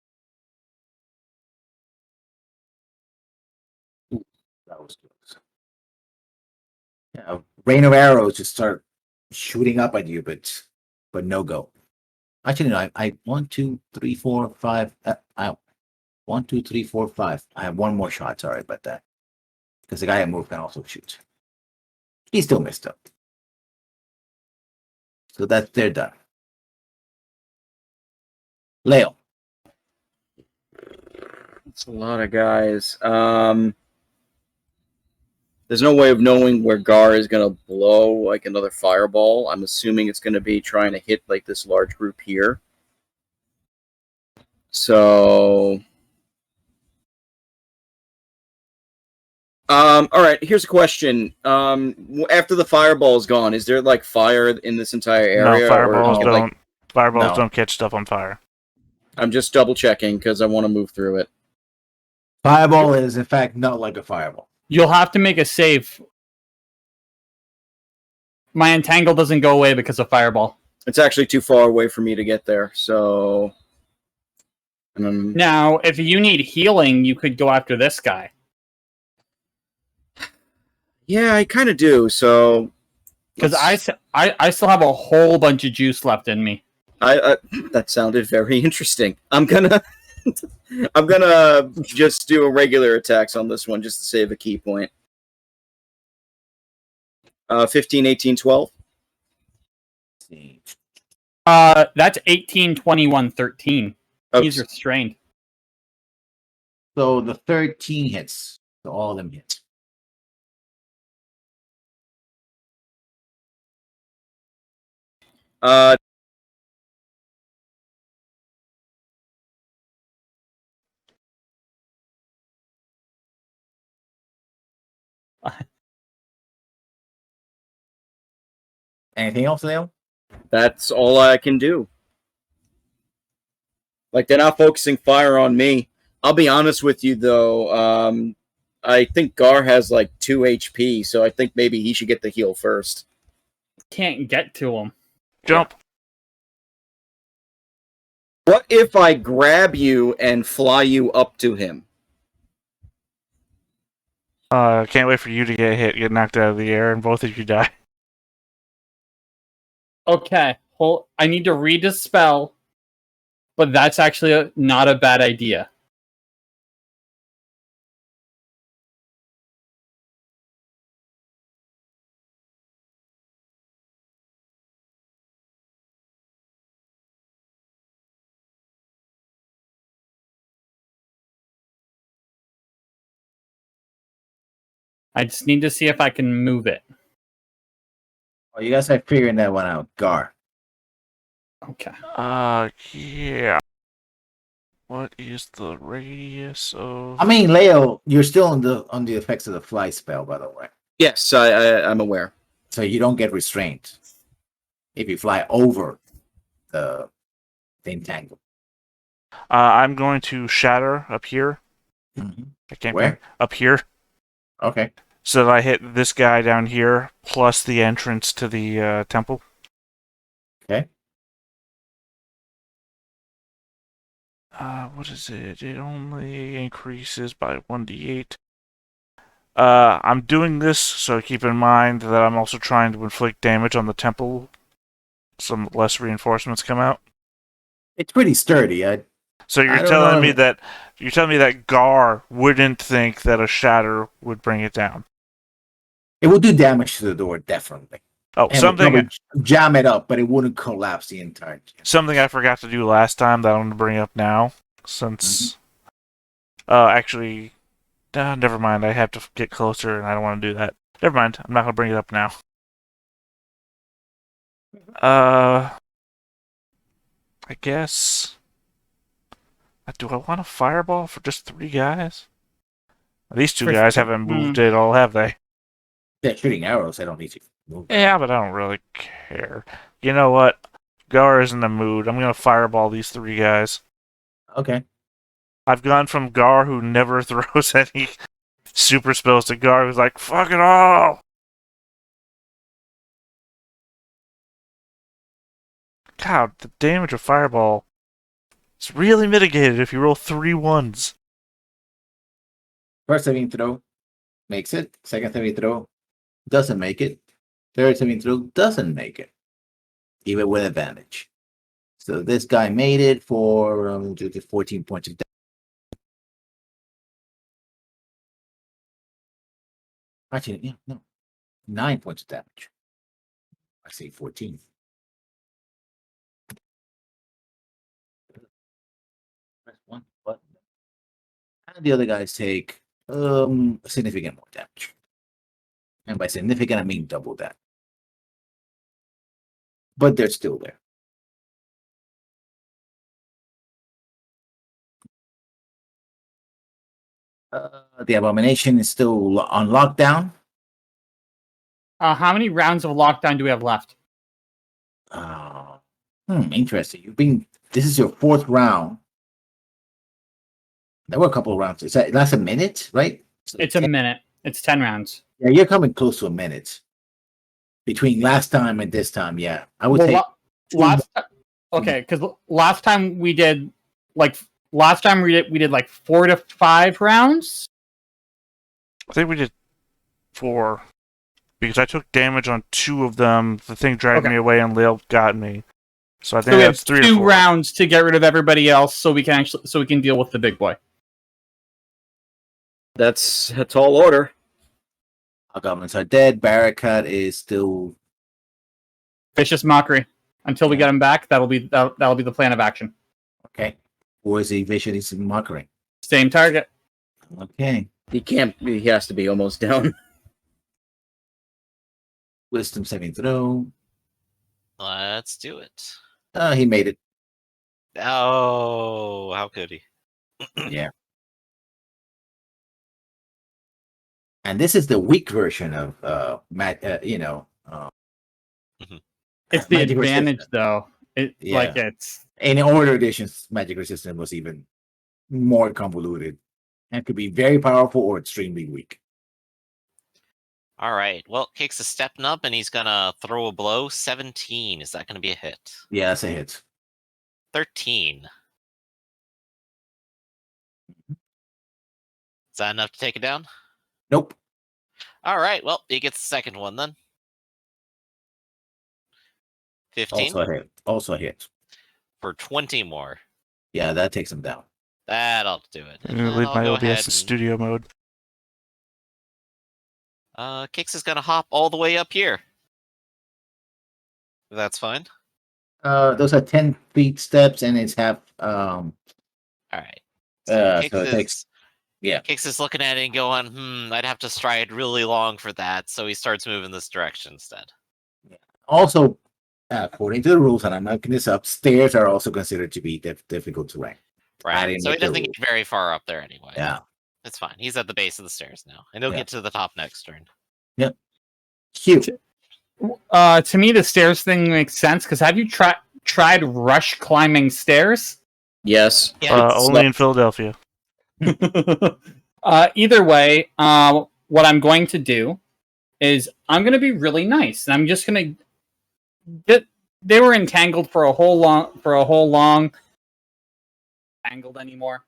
one. That was close. Yeah, rain of arrows just start shooting up at you, but no go. Actually, no. I 1, 2, 3, 4, 5. I 1, 2, 3, 4, 5. I have one more shot. Sorry about that. Because the guy at move can also shoot. He still missed up. So they're done. Leo. It's a lot of guys. There's no way of knowing where Gar is going to blow like another fireball. I'm assuming it's going to be trying to hit like this large group here. So, all right. Here's a question. After the fireball is gone, is there like fire in this entire area? No, fireballs or, don't. Fireballs No. don't catch stuff on fire. I'm just double checking because I want to move through it. Fireball is, in fact, not like a fireball. You'll have to make a save. My entangle doesn't go away because of fireball. It's actually too far away for me to get there. So, Now, if you need healing, you could go after this guy. yeah, I kind of do. So, Because I still have a whole bunch of juice left in me. that sounded very interesting. I'm gonna just do a regular attacks on this one just to save a key point. 15, 18, 12. That's 18, 21, 13. Oops. He's restrained. So the 13 hits. So all of them hit. Anything else, Leo? That's all I can do. Like, they're not focusing fire on me. I'll be honest with you, though. I think Gar has, like, 2 HP, so I think maybe he should get the heal first. Can't get to him. Jump. What if I grab you and fly you up to him? Can't wait for you to get hit, get knocked out of the air, and both of you die. Okay, I need to read a spell, but that's actually not a bad idea. I just need to see if I can move it. Oh, you guys are figuring that one out. Gar. Okay. Yeah. What is the radius of... I mean, Leo, you're still on the effects of the fly spell, by the way. Yes, I'm aware. So you don't get restrained if you fly over the entangle. I'm going to shatter up here. Mm-hmm. I can't Where? Up here. Okay. So that I hit this guy down here, plus the entrance to the temple. Okay. What is it? It only increases by 1d8. I'm doing this, so keep in mind that I'm also trying to inflict damage on the temple. Some less reinforcements come out. It's pretty sturdy. So I you're don't telling know. me that Gar wouldn't think that a shatter would bring it down. It will do damage to the door, definitely. Oh, And it would something probably jam it up, but it wouldn't collapse the entire. I forgot to do last time that I'm going to bring up now, since... actually, never mind. I have to get closer, and I don't want to do that. Never mind. I'm not going to bring it up now. I guess Do I want a fireball for just 3 guys? These 2 For- guys haven't moved at all, have they? They're shooting arrows. I don't need to move. Yeah, but I don't really care. You know what? Gar is in the mood. I'm gonna fireball these 3 guys. Okay. I've gone from Gar, who never throws any super spells, to Gar, who's like, fuck it all! God, the damage of fireball is really mitigated if you roll 3 1s. First saving throw makes it. Second saving throw doesn't make it. Third saving throw doesn't make it, even with advantage. So this guy made it for 14 points of damage. Actually, yeah, no, 9 points of damage. I say 14. Press one button. And the other guys take significant more damage. And by significant, I mean double that. But they're still there. The abomination is still on lockdown. How many rounds of lockdown do we have left? Interesting. This is your 4th round. There were a couple of rounds. That's a minute, right? So It's a minute. It's 10 rounds. Yeah, you're coming close to a minute between last time and this time. Yeah, I would say. Okay, because last time we did like 4 to 5 rounds. I think we did 4. Because I took damage on 2 of them. The thing dragged me away and Lil got me. So I think we that's have 3 or 2 4 rounds to get rid of everybody else, so we can deal with the big boy. That's a tall order. Our goblins are dead. Barricade is still. Vicious mockery. Until we get him back, that'll be the plan of action. Okay. Or is he vicious mockery? Same target. Okay. He has to be almost down. Wisdom saving throw. Let's do it. He made it. Oh, how could he? Yeah. And this is the weak version of It's the Magic advantage, resistance. though. Yeah. It's In older editions, magic resistance was even more convoluted and could be very powerful or extremely weak. All right. Well, Kix is stepping up and he's gonna throw a blow. 17. Is that gonna be a hit? Yeah, that's a hit. 13. Is that enough to take it down? Nope. All right. Well, he gets the second one then. 15 Also a hit. Also a hit. for 20 more. Yeah, that takes him down. That'll do it. I'm gonna leave I'll my go OBS ahead in and- studio mode. Kix is gonna hop all the way up here. That's fine. Those are 10 feet steps, and it's half. All right. So it takes. Yeah. Kix is looking at it and going, I'd have to stride really long for that. So he starts moving this direction instead. Also, according to the rules, and I'm looking this up, stairs are also considered to be difficult terrain. I Right. didn't So he make the doesn't rule. get very far up there anyway. Yeah. It's fine. He's at the base of the stairs now. And he'll Yeah. get to the top next turn. Cute. to me the stairs thing makes sense because have you tried rush climbing stairs? Yes. Yeah. Only in Philadelphia. Either way, what I'm going to do is I'm going to be really nice, and I'm just going to. They were entangled for a whole long. Tangled anymore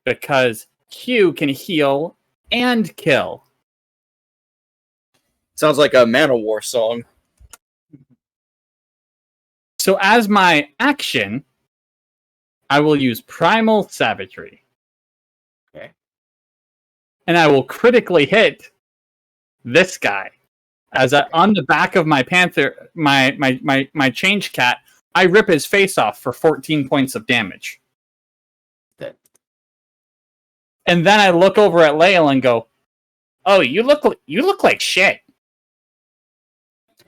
because Q can heal and kill. Sounds like a Man-O-War song. So as my action, I will use Primal Savagery. Okay. And I will critically hit this guy. As on the back of my panther, my change cat, I rip his face off for 14 points of damage. That- And then I look over at Lael and go, "Oh, you look like shit."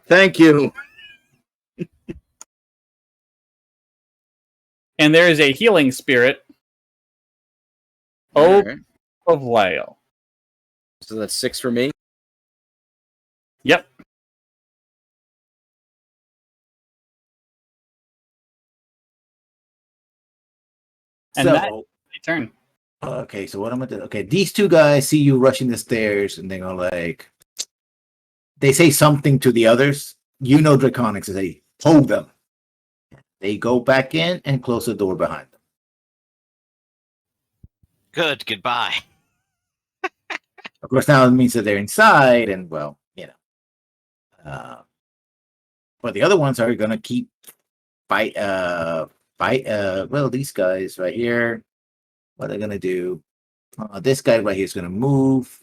Thank you. And there is a healing spirit All right. of Lyle. So that's 6 for me. Yep. And So, that's my turn. okay, so what I'm gonna do? Okay, these two guys see you rushing the stairs, and they go like, they say something to the others. You know, Draconics say, "Hold them." They go back in and close the door behind them. Good. Goodbye. Of course, now it means that they're inside, and well, but the other ones are gonna keep fight. Well, these guys right here, what are they gonna do? This guy right here is gonna move,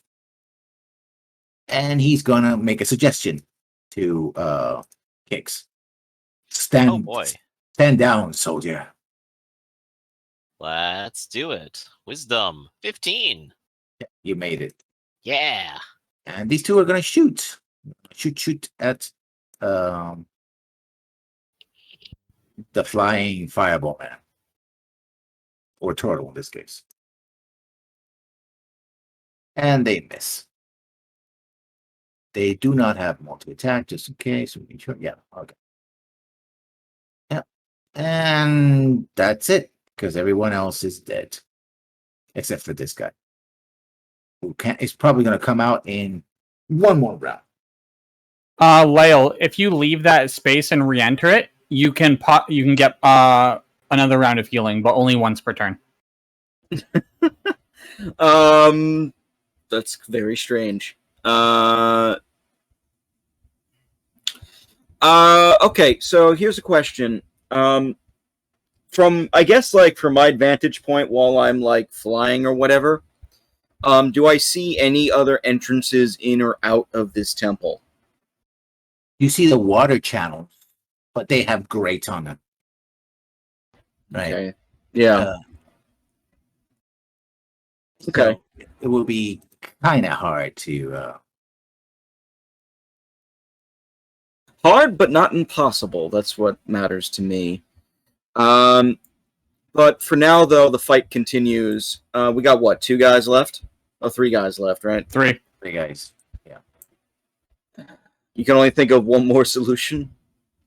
and he's gonna make a suggestion to Kicks. Oh boy. Stand down, soldier. Let's do it. Wisdom 15. You made it. Yeah. And these two are gonna shoot at the flying fireball man, or turtle in this case, and they miss. They do not have multi-attack, just in case. Yeah, okay. Yeah, and that's it, because everyone else is dead, except for this guy, who is probably going to come out in one more round. Lyle, if you leave that space and re-enter it, you can get another round of healing, but only once per turn. That's very strange. Okay, so here's a question. From I guess like from my vantage point while I'm like flying or whatever, do I see any other entrances in or out of this temple? You see the water channels, but they have grates on them. Right. Okay. Yeah. Okay. So it will be kind of hard to. Hard, but not impossible. That's what matters to me. But for now, though, the fight continues. We got what? 2 guys left? Oh, 3 guys left, right? 3. 3 guys. You can only think of one more solution.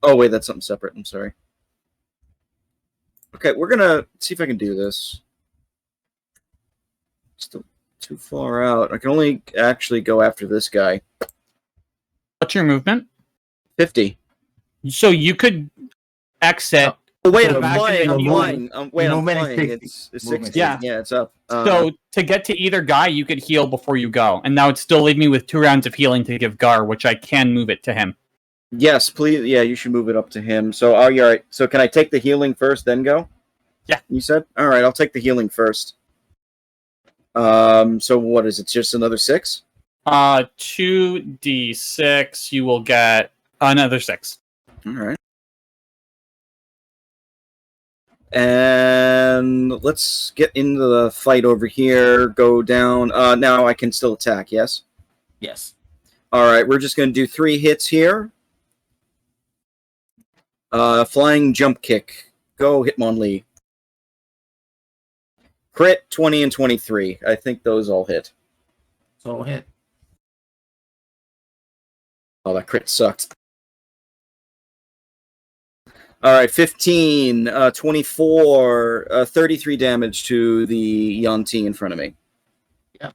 Oh, wait, that's something separate. I'm sorry. Okay, we're gonna see if I can do this. Still too far out. I can only actually go after this guy. What's your movement? 50. So you could exit. Oh, wait, So I'm back flying. in I'm the flying. Wait, I'm movement is flying. 60. It's Movement 60. Yeah. Yeah, it's up. So to get to either guy, you could heal before you go, and that would still leave me with 2 rounds of healing to give Gar, which I can move it to him. Yes, please. Yeah, you should move it up to him. So, oh, you're right. So, can I take the healing first, then go? Yeah. You said? All right, I'll take the healing first. So what is it? Just another 6? 2d6. You will get another 6. All right. And let's get into the fight over here. Go down. Now I can still attack. Yes. Yes. All right. We're just going to do 3 hits here. Flying jump kick. Go, Hitmonlee. Crit 20 and 23. I think those all hit. So hit. Oh, that crit sucked. All right, 15, 24, 33 damage to the Yanti in front of me. Yeah.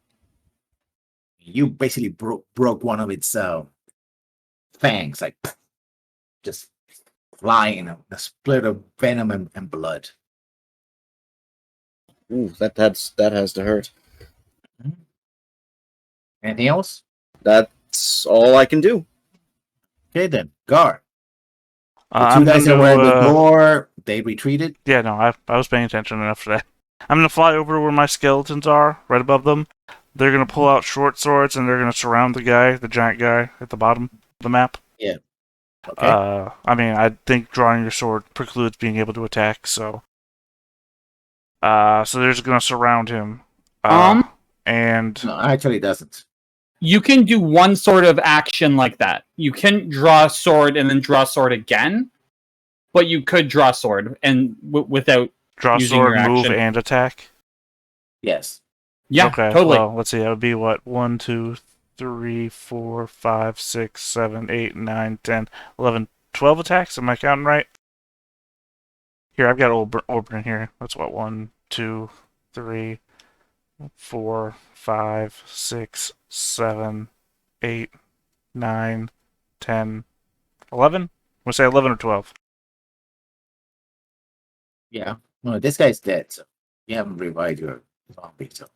You basically broke one of its fangs, like just flying, a split of venom and blood. Ooh, that has to hurt. Anything else? That's all I can do. Okay, then. Guard. The I'm 2 guys that gonna, were at the door, they retreated. Yeah, no, I was paying attention enough to that. I'm going to fly over to where my skeletons are, right above them. They're going to pull out short swords, and they're going to surround the giant guy at the bottom of the map. Yeah. Okay. I mean, I think drawing your sword precludes being able to attack, so... so they're just going to surround him. And... No, actually, it doesn't. You can do one sort of action like that. You can draw a sword and then draw a sword again, but you could draw a sword and without Draw using sword, your move, action. and attack. Yes. Yeah, Okay. totally. Well, let's see. That would be what? 1, 2, 3, 4, 5, 6, 7, 8, 9, 10, 11, 12 attacks. Am I counting right? Here, I've got Oberon here. That's what? 1, 2, 3, 4, 5, 6, 7, 8, 9, 10, 11? We'll say 11 or 12. Yeah. No, this guy's dead, so you haven't revived your zombie, so.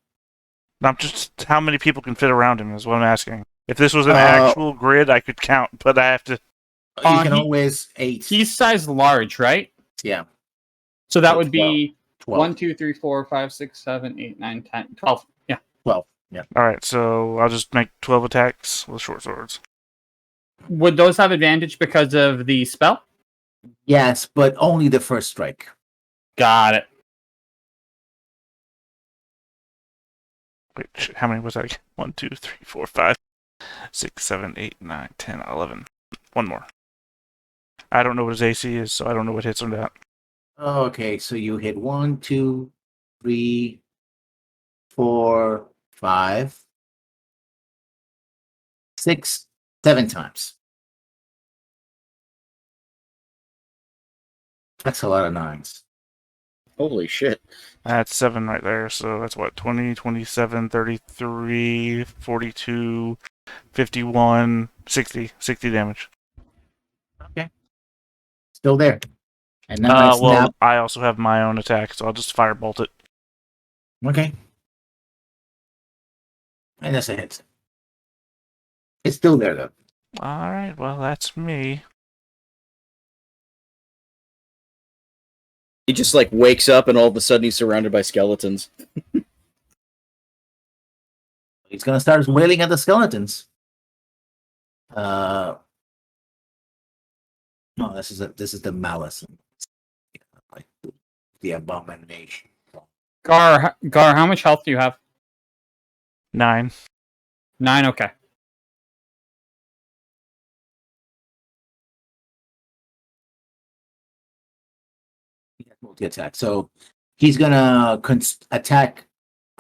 Not just how many people can fit around him is what I'm asking. If this was an Uh, actual grid, I could count, but I have to. You can he- always 8. He's size large, right? Yeah. So that So would be 12. 1, 2, 3, 4, 5, 6, 7, 8, 9, 10, 12. Yeah. 12. Yeah. Alright, so I'll just make 12 attacks with short swords. Would those have advantage because of the spell? Yes, but only the first strike. Got it. Wait, shit, how many was that? 1, 2, 3, 4, 5, 6, 7, 8, 9, 10, 11. One more. I don't know what his AC is, so I don't know what hits on that. Okay, so you hit 1, 2, 3, 4, 5, 6, 7 times. That's a lot of 9s. Holy shit. That's 7 right there, so that's what? 20, 27, 33, 42, 51, 60. 60 damage. Okay. Still there. And now I snap. Well, I also have my own attack, so I'll just firebolt it. Okay. And that's a hit. It's still there, though. Alright, well, that's me. He just like wakes up and all of a sudden he's surrounded by skeletons. He's gonna start wailing at the skeletons. No, this is the malice, like the abomination. Gar, how much health do you have? 9. 9, okay. Multi-attack. So he's gonna attack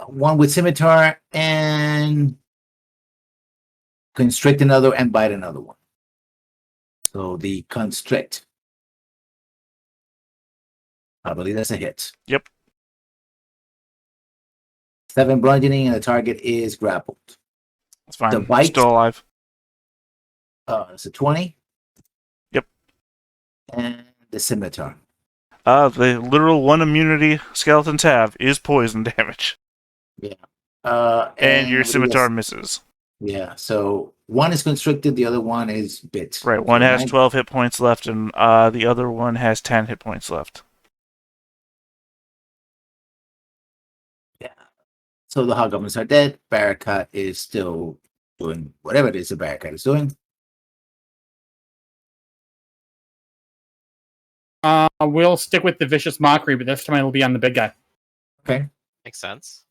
one with scimitar and constrict another and bite another one. So the constrict. I believe that's a hit. Yep. 7 bludgeoning and the target is grappled. That's fine. The bite? Still alive. It's a 20. Yep. And the scimitar. The literal one immunity skeletons have is poison damage. And your scimitar misses. Yeah, so one is constricted, the other one is bit. Right, one So has 12 hit points left, and the other one has 10 hit points left. Yeah. So the hobgoblins are dead. Barakat is still doing whatever it is the Barakat is doing. We'll stick with the vicious mockery, but this time it'll be on the big guy. Okay. Makes sense.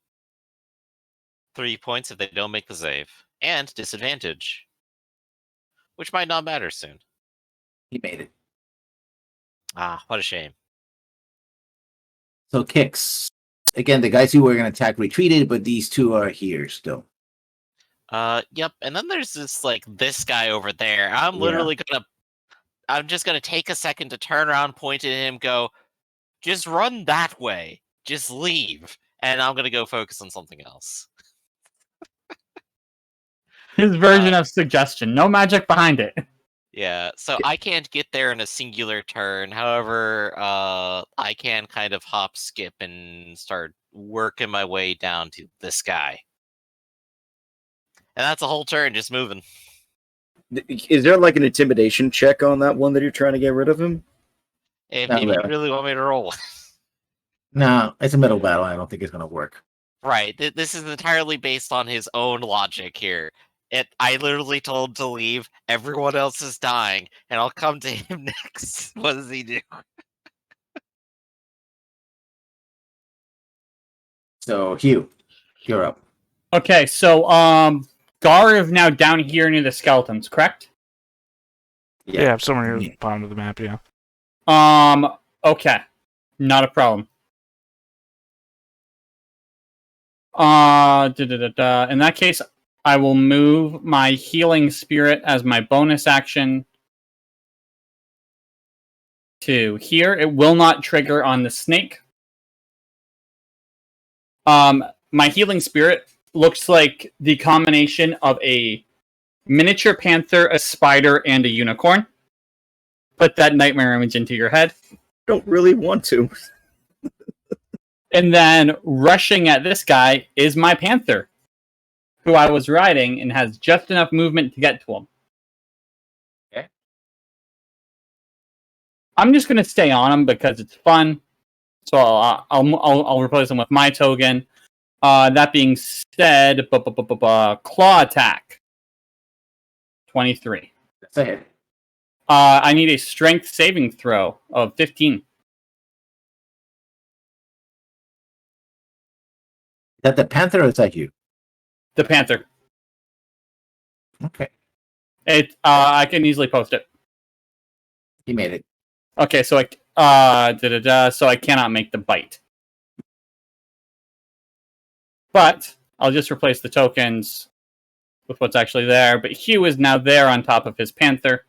3 points if they don't make the save. And disadvantage. Which might not matter soon. He made it. Ah, what a shame. So kicks. Again, the guys who were going to attack retreated, but these two are here still. Yep. And then there's this guy over there. I'm just gonna take a second to turn around, point at him, go, just run that way. Just leave. And I'm gonna go focus on something else. His version of suggestion. No magic behind it. Yeah, so I can't get there in a singular turn. However, I can kind of hop, skip, and start working my way down to this guy. And that's a whole turn, just moving. Is there like an intimidation check on that one that you're trying to get rid of him? If Not you really. really want me to roll. No, it's a middle battle. I don't think it's going to work. Right, this is entirely based on his own logic here. I literally told him to leave, everyone else is dying, and I'll come to him next. What does he do? So Hugh, you're up. Okay, so Gar is now down here near the skeletons, correct? Yeah, somewhere near Yeah. the bottom of the map, yeah. Okay. Not a problem. In that case, I will move my healing spirit as my bonus action to here. It will not trigger on the snake. My healing spirit looks like the combination of a miniature panther, a spider, and a unicorn. Put that nightmare image into your head. Don't really want to. And then rushing at this guy is my panther, who I was riding and has just enough movement to get to him. Okay. I'm just going to stay on him because it's fun. So I'll replace him with my token. That being said, claw attack. 23. That's a hit. I need a strength saving throw of 15. Is that the panther or is that you? The panther. Okay. I can easily post it. He made it. Okay, so so I cannot make the bite. But I'll just replace the tokens with what's actually there. But Hugh is now there on top of his panther.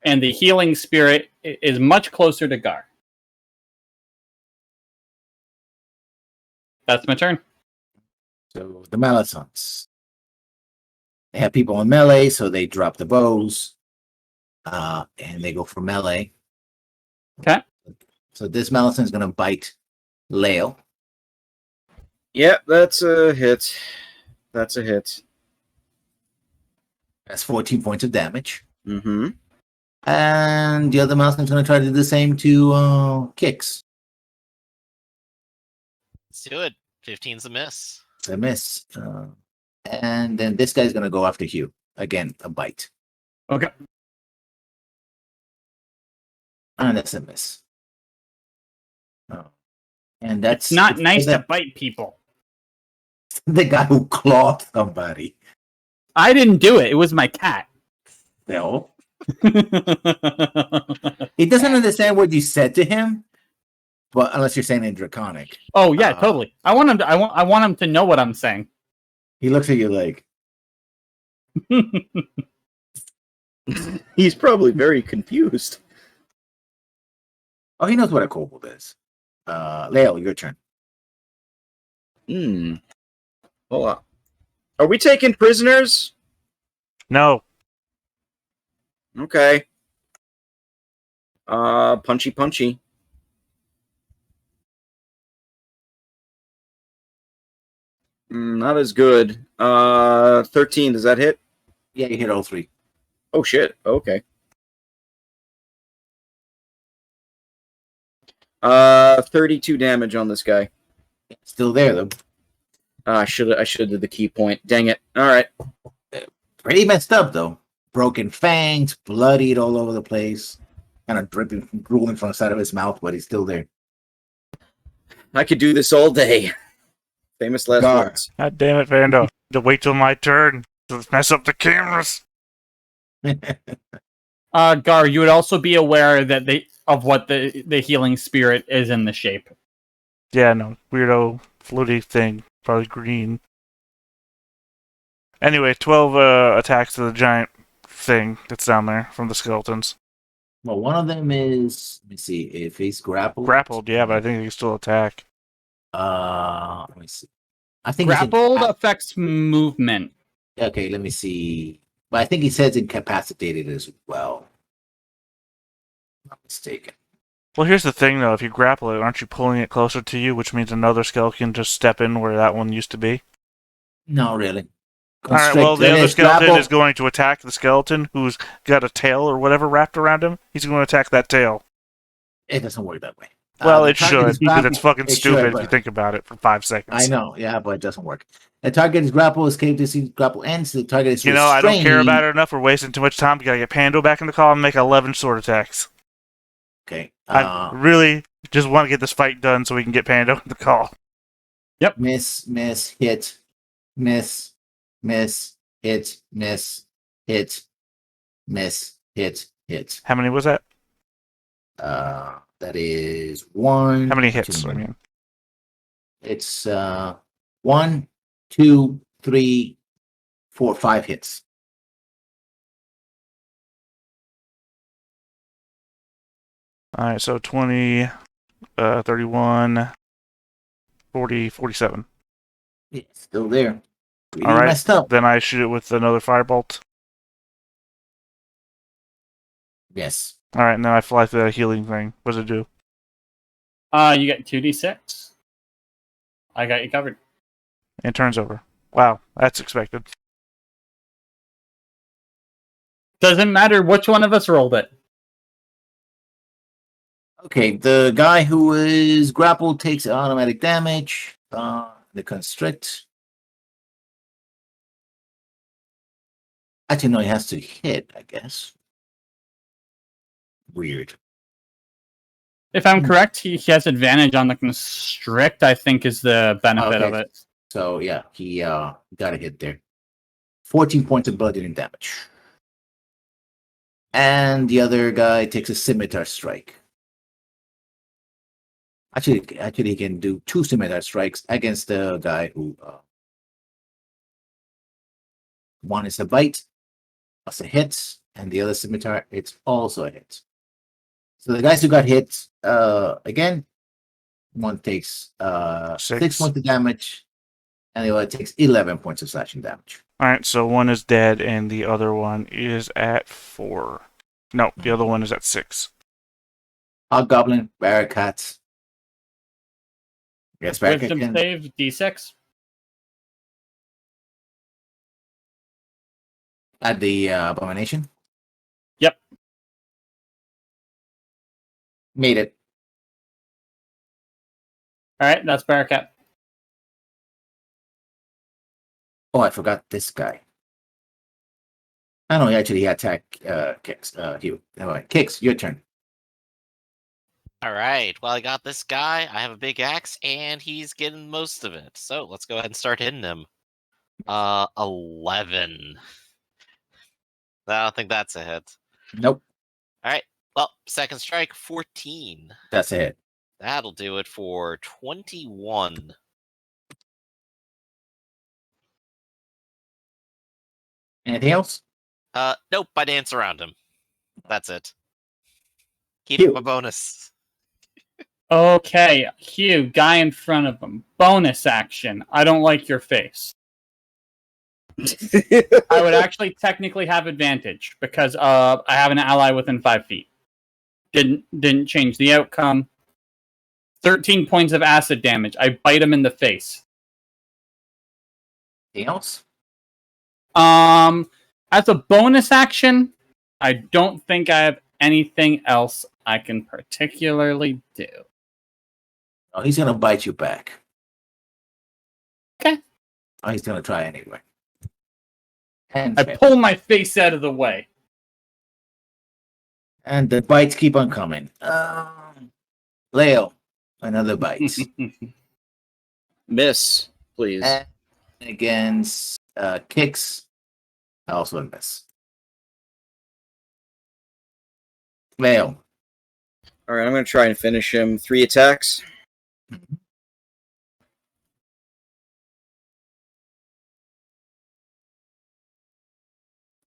And the healing spirit is much closer to Gar. That's my turn. So the Malisons. They have people in melee, so they drop the bows. And they go for melee. Okay. So this Malison is going to bite Lael. Yep, that's a hit. That's a hit. That's 14 points of damage. Mm-hmm. And the other Malison is going to try to do the same to Kix. Let's do it. 15's a miss. It's a miss. And then this guy's going to go after Hugh. Again, a bite. Okay. And that's a miss. Oh. And that's It's not nice the, to bite people. the guy who clawed somebody. I didn't do it. It was my cat. No. He doesn't understand what you said to him, but unless you're saying in Draconic. Oh yeah, totally. I want him to. I want him to know what I'm saying. He looks at you like, He's probably very confused. oh, he knows what a kobold is. Lael, your turn. Hold on. Are we taking prisoners? No. Okay. Punchy. Not as good. 13, does that hit? Yeah, you hit all three. Oh shit. Okay. 32 damage on this guy. Still there, though. I should have did the key point. Dang it. All right. Pretty messed up, though. Broken fangs, bloodied all over the place. Kind of dripping, drooling from the side of his mouth, but he's still there. I could do this all day. Famous last Gar. words. God damn it, Vando. To wait till my turn to mess up the cameras. Gar, you would also be aware that of what the healing spirit is in the shape. Yeah, no. Weirdo, floaty thing. Probably green. Anyway, 12 attacks to the giant thing that's down there from the skeletons. Well, one of them is, let me see, if he's grappled. Grappled, yeah, but I think he can still attack. Let me see. I think Grappled affects movement. Okay, let me see. But I think he says incapacitated as well. Not mistaken. Well, here's the thing, though. If you grapple it, aren't you pulling it closer to you, which means another skeleton can just step in where that one used to be? No, really. All right, well, the other Constrict- skeleton grapple- is going to attack the skeleton who's got a tail or whatever wrapped around him. He's going to attack that tail. It doesn't work that way. Well, The it target should, is because grapple- it's fucking it should, stupid if but- you think about it for 5 seconds. I know, yeah, but it doesn't work. The target is grapple, escape to grapple ends. The target is You know, I don't care restrained. about it enough. We're wasting too much time. We gotta get Pando back in the call and make 11 sword attacks. Okay. I really just want to get this fight done so we can get Pando in the call. Miss, hit, miss, hit, miss, hit. How many was that? That is 1. How many hits? 2, I mean, It's 1, 2, 3, 4, 5 hits. Alright, so 20, 31, 40, 47. Yeah, still there. Pretty All right. messed up. Then I shoot it with another firebolt. Yes. Alright, and then I fly through that healing thing. What does it do? You get 2d6. I got you covered. And it turns over. Wow, that's expected. Doesn't matter which one of us rolled it. Okay, the guy who is grappled takes automatic damage. The constrict. Actually, no, he has to hit, I guess. Weird. If I'm correct, he has advantage on the constrict, I think is the benefit of Okay. it. So, yeah, he got a hit there. 14 points of bludgeoning damage. And the other guy takes a scimitar strike. Actually, he can do 2 scimitar strikes against the guy who... one is a bite, that's a hit, and the other scimitar, it's also a hit. So the guys who got hit, again, one takes 6 points of damage, and the other takes 11 points of slashing damage. Alright, so one is dead and the other one is at 4. No, the other one is at 6. Hobgoblin, Barricats. Yes, Barricat Wisdom can... save, d6. At the abomination. Yep. Made it. Alright, that's Barracat. Oh, I forgot this guy. I know, actually, he attacked Kix. Hugh. All right, Kix, your turn. All right. Well, I got this guy. I have a big axe, and he's getting most of it. So let's go ahead and start hitting him. 11. I don't think that's a hit. Nope, All right. Well, second strike, 14. that's a hit. That'll do it for 21. Anything else? Nope. I dance around him. That's it. Keep Cute. up a bonus. Okay, Hugh, guy in front of him. Bonus action. I don't like your face. I would actually technically have advantage because I have an ally within 5 feet. Didn't change the outcome. 13 points of acid damage. I bite him in the face. Anything else? As a bonus action, I don't think I have anything else I can particularly do. Oh, he's gonna bite you back. Okay. Oh, he's gonna try anyway. And I fail. pull my face out of the way. And the bites keep on coming. Leo, another bite. Miss, please. And against Kix, also a miss. Leo. All right, I'm going to try and finish him. 3 attacks.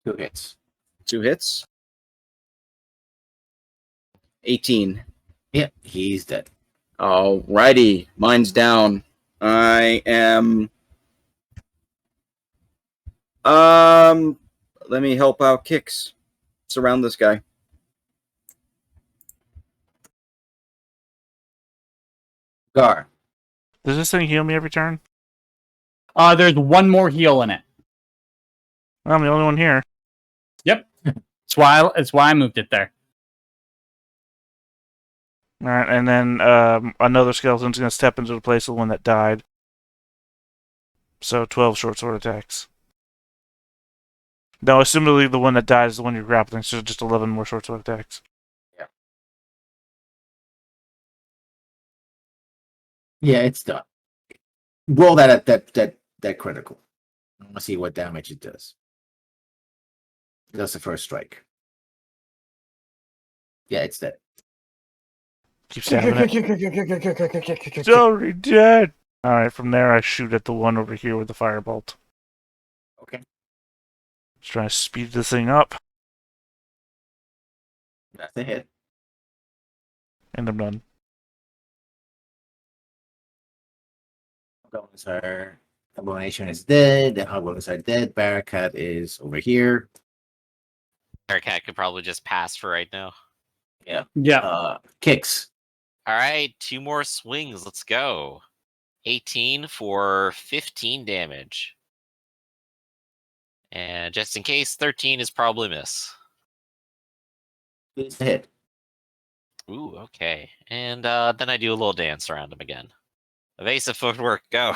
Two hits. 2 hits. 18. Yep, he's dead. Alrighty, mine's down. I am. Let me help out Kix. Surround this guy. Gar. Does this thing heal me every turn? There's one more heal in it. Well, I'm the only one here. Yep. That's why I moved it there. Alright, and then another skeleton's going to step into the place of the one that died. So 12 short sword attacks. No, assumably the one that died is the one you're grappling, so just 11 more short sword attacks. Yeah, it's done. Roll that at that critical. I want to see what damage it does. That's the first strike. Yeah, it's dead. Keep stabbing it. It's already dead. Alright, from there I shoot at the one over here with the firebolt. Okay. Just trying to speed this thing up, That's a hit. and I'm done. Goblins are Abomination is dead. The Hobgoblins are dead. Barracat is over here. Bearcat could probably just pass for right now. Yeah. Kicks. All right, 2 more swings. Let's go. 18 for 15 damage. And just in case, 13 is probably miss. It's a hit. Ooh, okay. And then I do a little dance around him again. Evasive footwork, go.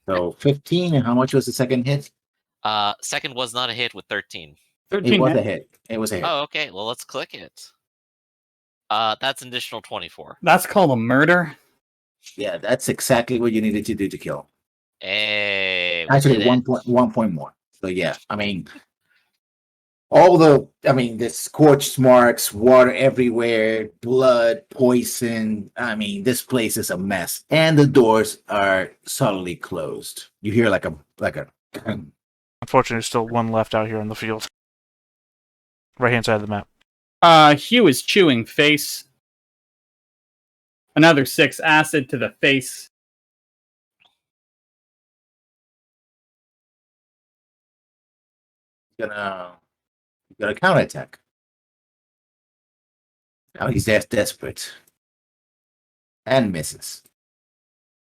So 15, and how much was the second hit? Second was not a hit with 13. 13 It was hit. a hit. It was a hit. Oh, okay. Well, let's click it. That's an additional 24. That's called a murder. Yeah, that's exactly what you needed to do to kill. Hey, we Actually, did it. 1 point more. So yeah, I mean, the scorched marks, water everywhere, blood, poison. I mean, this place is a mess, and the doors are solidly closed. You hear like a. Unfortunately, there's still one left out here in the field. Right-hand side of the map. Hugh is chewing face. Another 6 acid to the face. Gonna counterattack. Now he's desperate. And misses.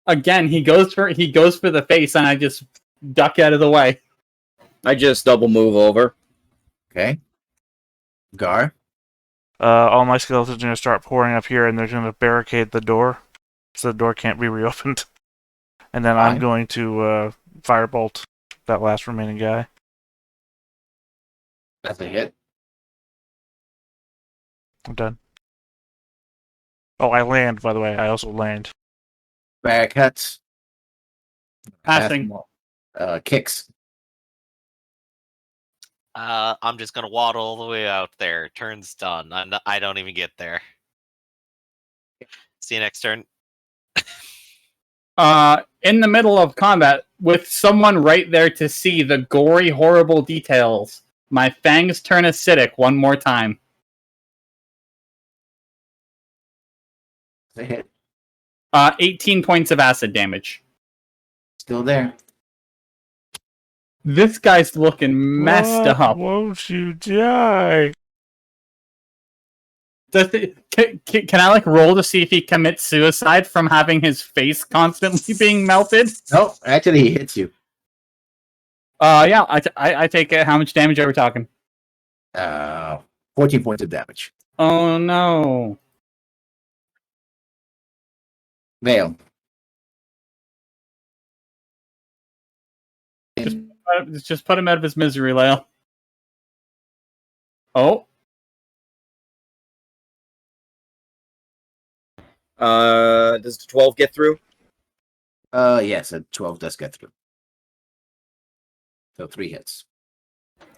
Again, he goes for the face, and I just duck out of the way. I just double move over. Okay. Gar. All my skeletons are going to start pouring up here, and they're going to barricade the door, so the door can't be reopened. And then I'm Fine. going to firebolt that last remaining guy. That's a hit. I'm done. Oh, I land, by the way. I also land. Barricades. Passing. Kicks. I'm just gonna waddle all the way out there. Turn's done. I don't even get there. See you next turn. In the middle of combat, with someone right there to see the gory, horrible details, my fangs turn acidic one more time. That's a hit. 18 points of acid damage. Still there. This guy's looking messed up. Won't you die? Can I roll to see if he commits suicide from having his face constantly being melted? No, actually, he hits you. Yeah, I take it. How much damage are we talking? 14 points of damage. Oh no. Veil. Just put him out of his misery, Lyle. Oh. Does the 12 get through? Yes, a 12 does get through. So 3 hits.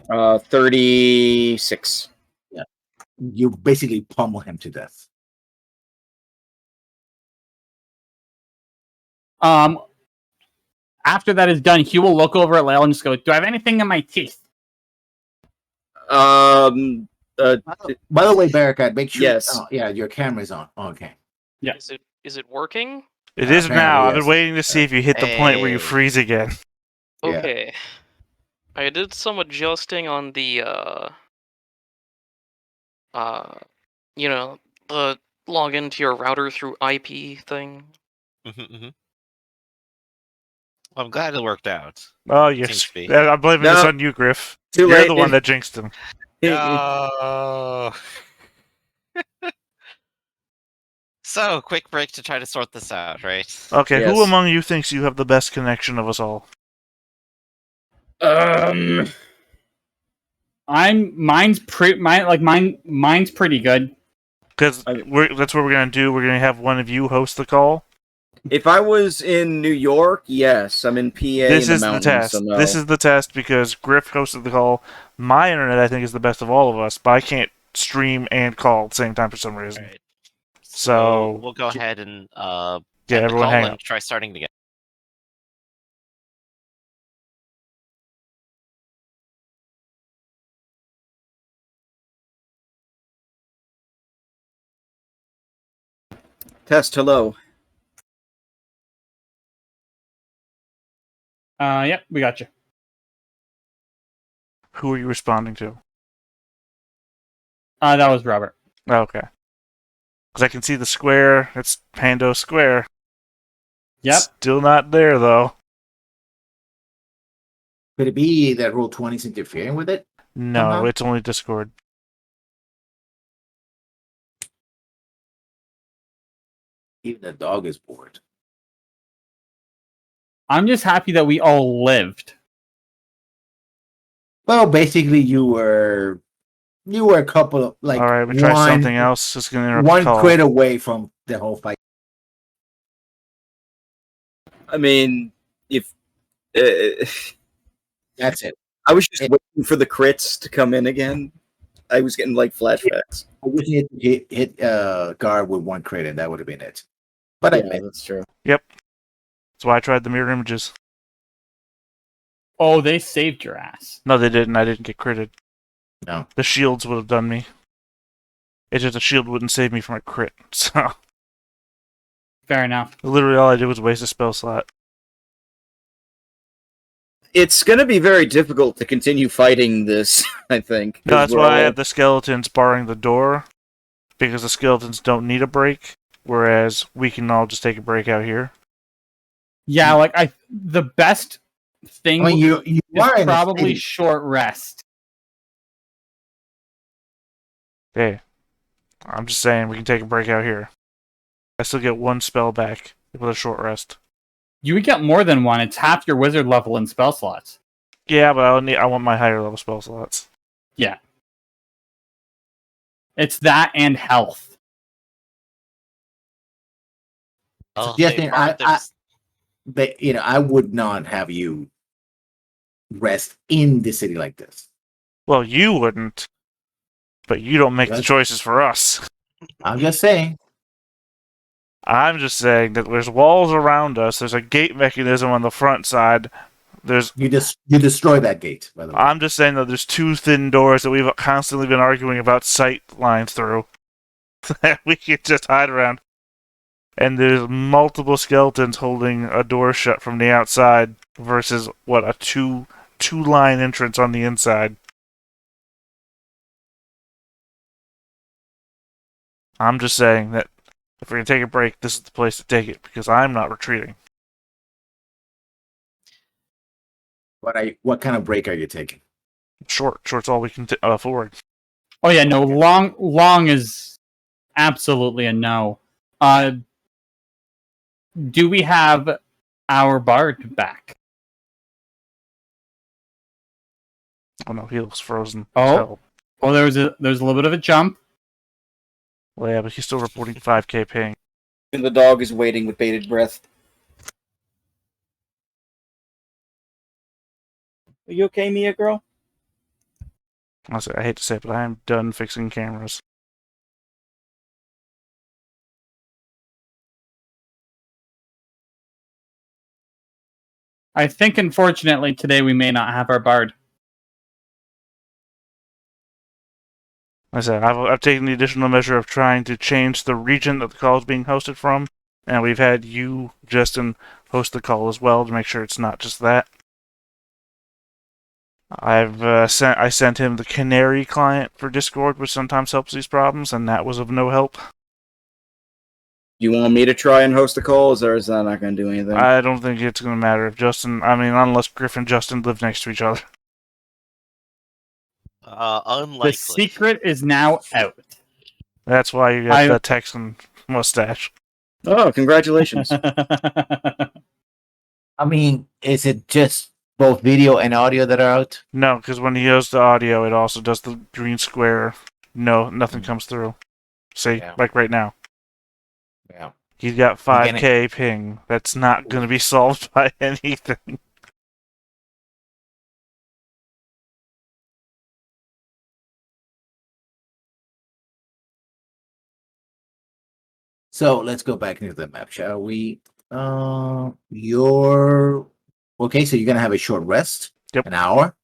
36. You basically pummel him to death. After that is done, Hugh will look over at Lyle and just go, "Do I have anything in my teeth?" By the way, Barricade, make sure. Yes. Oh, yeah, your camera's on. Okay. Yeah. Is it working? It is Apparently, now. I've yes. been waiting to see if you hit the point where you Hey. freeze again. Yeah. Okay. I did some adjusting on the the log into your router through IP thing. I'm glad it worked out. Oh, Seems yes. to be. I'm blaming this No. on you, Griff. Too You're late. the one that jinxed him. No. So, quick break to try to sort this out, right? Okay, who Yes. among you thinks you have the best connection of us all? Mine's pretty good. Because that's what we're going to do. We're going to have one of you host the call. If I was in New York, yes. I'm in PA. This in is the mountains, test. So no. This is the test because Griff hosted the call. My internet, I think, is the best of all of us, but I can't stream and call at the same time for some reason. Right. So we'll go ahead and yeah, end the everyone call hang and up. try starting again. Test, hello. Yep, we got you. Who are you responding to? That was Robert. Okay. Because I can see the square. It's Pando Square. Yep. Still not there, though. Could it be that Roll 20 is interfering with it? No, Uh-huh. it's only Discord. Even the dog is bored. I'm just happy that we all lived. Well, basically, you were a couple of All right, we try something else. It's going to interrupt the one call. crit away from the whole fight. I mean, if That's it. I was just waiting for the crits to come in again. I was getting like flashbacks. I wish you hit guard with one crit, and that would have been it. But I missed. That's true. Yep. That's why I tried the mirror images. Oh, they saved your ass. No, they didn't. I didn't get critted. No. The shields would have done me. It's just a shield wouldn't save me from a crit. So Fair enough. literally all I did was waste a spell slot. It's going to be very difficult to continue fighting this, I think. No, that's why I have the skeletons barring the door. Because the skeletons don't need a break. Whereas we can all just take a break out here. Yeah, like the best thing I mean, you is are in a probably city. short rest. Hey, I'm just saying we can take a break out here. I still get one spell back with a short rest. You would get more than one. It's half your wizard level in spell slots. Yeah, but I want my higher level spell slots. Yeah. It's that and health. Oh, Suggesting they brought their- But I would not have you rest in the city like this. Well, you wouldn't, but you don't make the Yes. choices for us. I'm just saying. I'm just saying that there's walls around us. There's a gate mechanism on the front side. You destroy that gate, by the way. I'm just saying that there's two thin doors that we've constantly been arguing about sight lines through. That we could just hide around. And there's multiple skeletons holding a door shut from the outside versus a two-line entrance on the inside. I'm just saying that if we're gonna take a break, this is the place to take it because I'm not retreating. What kind of break are you taking? Short's all we can afford. Oh yeah, no, long is absolutely a no. Do we have our bard back? Oh no, he looks frozen. Oh. as hell. Well, there's a little bit of a jump. Well, yeah, but he's still reporting 5k ping. And the dog is waiting with bated breath. Are you okay, Mia girl? Honestly, I hate to say it, but I am done fixing cameras. I think, unfortunately, today we may not have our bard. Like I said, I've taken the additional measure of trying to change the region that the call is being hosted from, and we've had you, Justin, host the call as well to make sure it's not just that. I sent him the Canary client for Discord, which sometimes helps these problems, and that was of no help. You want me to try and host the calls, or is that not going to do anything? I don't think it's going to matter if unless Griff and Justin live next to each other. Unlikely. The secret is now out. That's why you got the Texan mustache. Oh, congratulations. I mean, is it just both video and audio that are out? No, because when he does the audio, it also does the green square. No, nothing comes through. See, Yeah. like right now. Yeah. He's got 5k ping. That's not going to be solved by anything. So let's go back into the map, shall we? You're okay. So you're gonna have a short rest, Yep. an hour,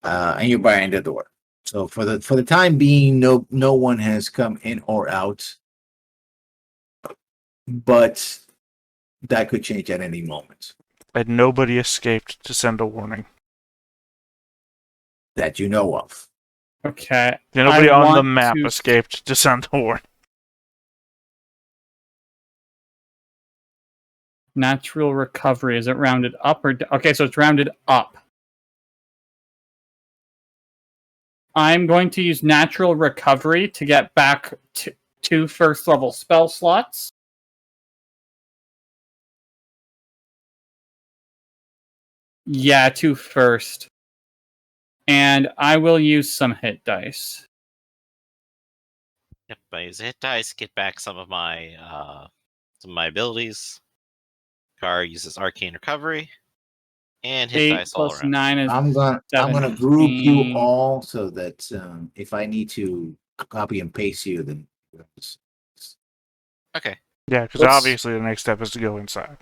and you're barring the door. So for the time being, no one has come in or out. but that could change at any moment And nobody escaped to send a warning. that you know of. Okay. Nobody I on the want map to- escaped to send a warning. Natural recovery. Is it rounded up or okay? So it's rounded up. I'm going to use natural recovery to get back to 2 first level spell slots. Yeah, 2 first. And I will use some hit dice. Yep, I use a hit dice, get back some of my abilities. Gar uses arcane recovery. And hit 8 dice all plus around. 9 is I'm gonna group you 17. all so that if I need to copy and paste you, then Okay. Yeah, because Let's- obviously the next step is to go inside.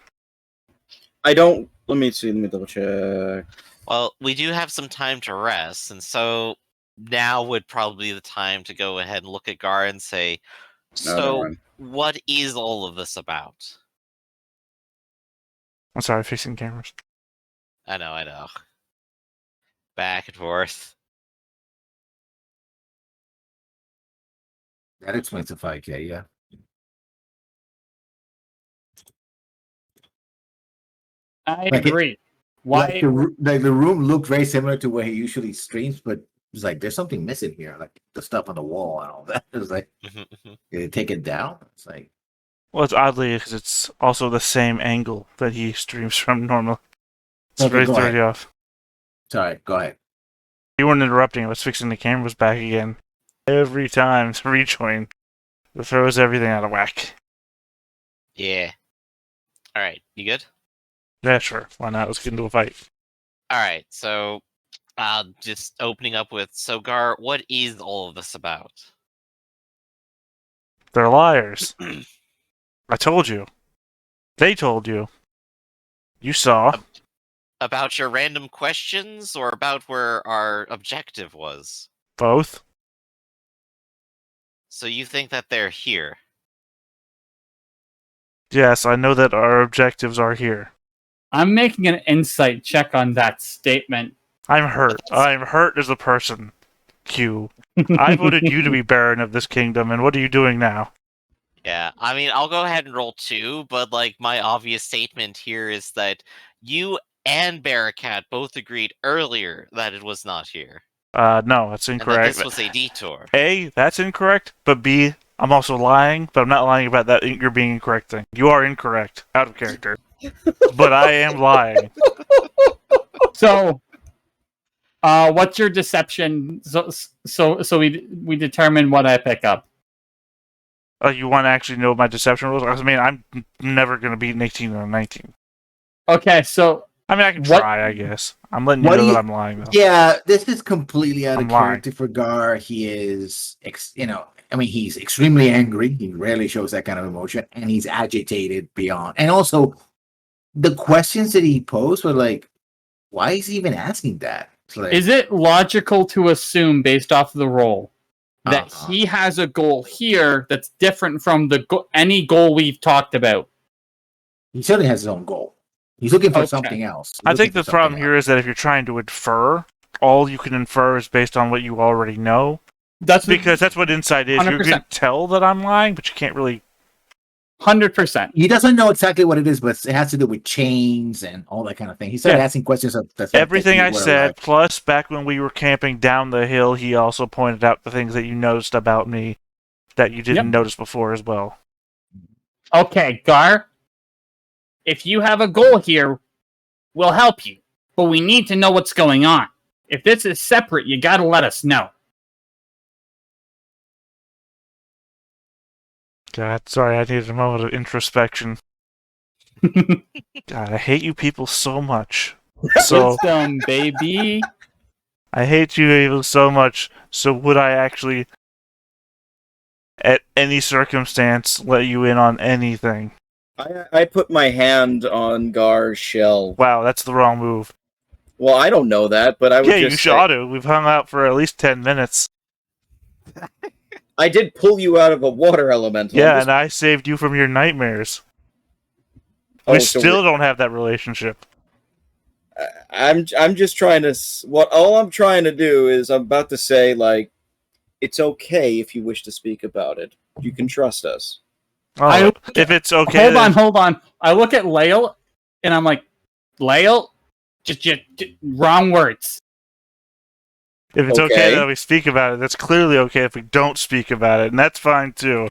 I don't. Let me see. Let me double check. Well, we do have some time to rest, and so now would probably be the time to go ahead and look at Gar and say, No, never so mind. what is all of this about? I'm sorry, fixing cameras. I know. Back and forth. that explains the 5K. Yeah. I Like it- agree. Why? Like the room looked very similar to where he usually streams, but it's like there's something missing here, like the stuff on the wall and all that. It's like, did they take it down? It's like, Well, it's oddly because it's also the same angle that he streams from normally. It's Okay, very go thrown you ahead. off. sorry, go ahead. You weren't interrupting. I was fixing the cameras back again. Every time to rejoin, it throws everything out of whack. Yeah. Alright, you good? Yeah, sure. Why not? Let's get into a fight. Alright, so just opening up with, so Gar, what is all of this about? They're liars. I told you. They told you. You saw. About your random questions, or about where our objective was? Both. So you think that they're here? Yes, I know that our objectives are here. I'm making an insight check on that statement. I'm hurt. I'm hurt as a person. Q. I voted you to be Baron of this kingdom, and what are you doing now? Yeah, I mean, I'll go ahead and roll 2, but like my obvious statement here is that you and Barracat both agreed earlier that it was not here, No, that's and that incorrect. this was a detour. A, that's incorrect, but B, I'm also lying, but I'm not lying about that you're being incorrect thing. You are incorrect, out of character. But I am lying. So, what's your deception? So we determine what I pick up. You want to actually know my deception rules? I mean, I'm never going to beat an 18 or a 19. Okay, so I mean, I can What- try, I guess. I'm letting you What know do that you- I'm lying, though. Yeah, this is completely out of I'm lying. character for Gar. He is, I mean, he's extremely angry. He rarely shows that kind of emotion, and he's agitated beyond. And also, the questions that he posed were like, why is he even asking that? It's like, is it logical to assume, based off the roll, that Uh-huh. he has a goal here that's different from any goal we've talked about? he certainly has his own goal. He's looking for Okay. something else. He's I think looking the for problem something here is that if you're trying to infer, all you can infer is based on what you already know. That's Because that's what insight is. You 100%. can tell that I'm lying, but you can't really... 100%. He doesn't know exactly what it is, but it has to do with chains and all that kind of thing. He started Yeah. asking questions of the Everything I said, plus back when we were camping down the hill, he also pointed out the things that you noticed about me that you didn't Yep. notice before as well. Okay, Gar, if you have a goal here, we'll help you. But we need to know what's going on. If this is separate, you gotta let us know. God, sorry, I needed a moment of introspection. God, I hate you people so much. So, Wisdom, baby. I hate you people so much, so would I actually, at any circumstance, let you in on anything? I put my hand on Gar's shell. Wow, that's the wrong move. Well, I don't know that, but I would Yeah, you just ought to. We've hung out for at least 10 minutes. I did pull you out of a water elemental. Yeah, and I saved you from your nightmares. Oh, We so still don't have that relationship. I'm just trying to. All I'm trying to do is I'm about to say like, it's okay if you wish to speak about it. You can trust us. Oh, if it's okay, Hold on. I look at Lael, and I'm like, Lael, just wrong words. If it's okay Okay. that we speak about it, that's clearly okay if we don't speak about it, and that's fine too.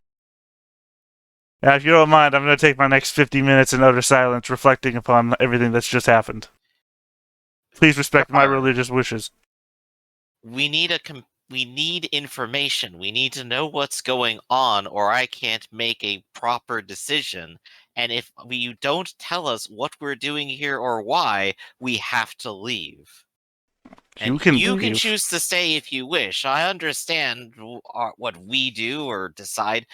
Now, if you don't mind, I'm going to take my next 50 minutes in utter silence, reflecting upon everything that's just happened. Please respect my religious wishes. We need information. We need to know what's going on, or I can't make a proper decision. And if you don't tell us what we're doing here or why, we have to leave. And You can can leave. choose to stay if you wish. I understand what we do or decide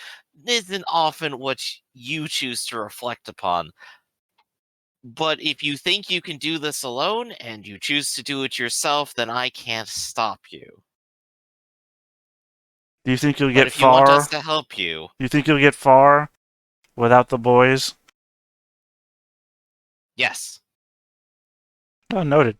isn't often what you choose to reflect upon. But if you think you can do this alone and you choose to do it yourself, then I can't stop you. Do you think you'll But get if you want far? us to help you, Do you think you'll get far without the boys? yes. Oh, noted.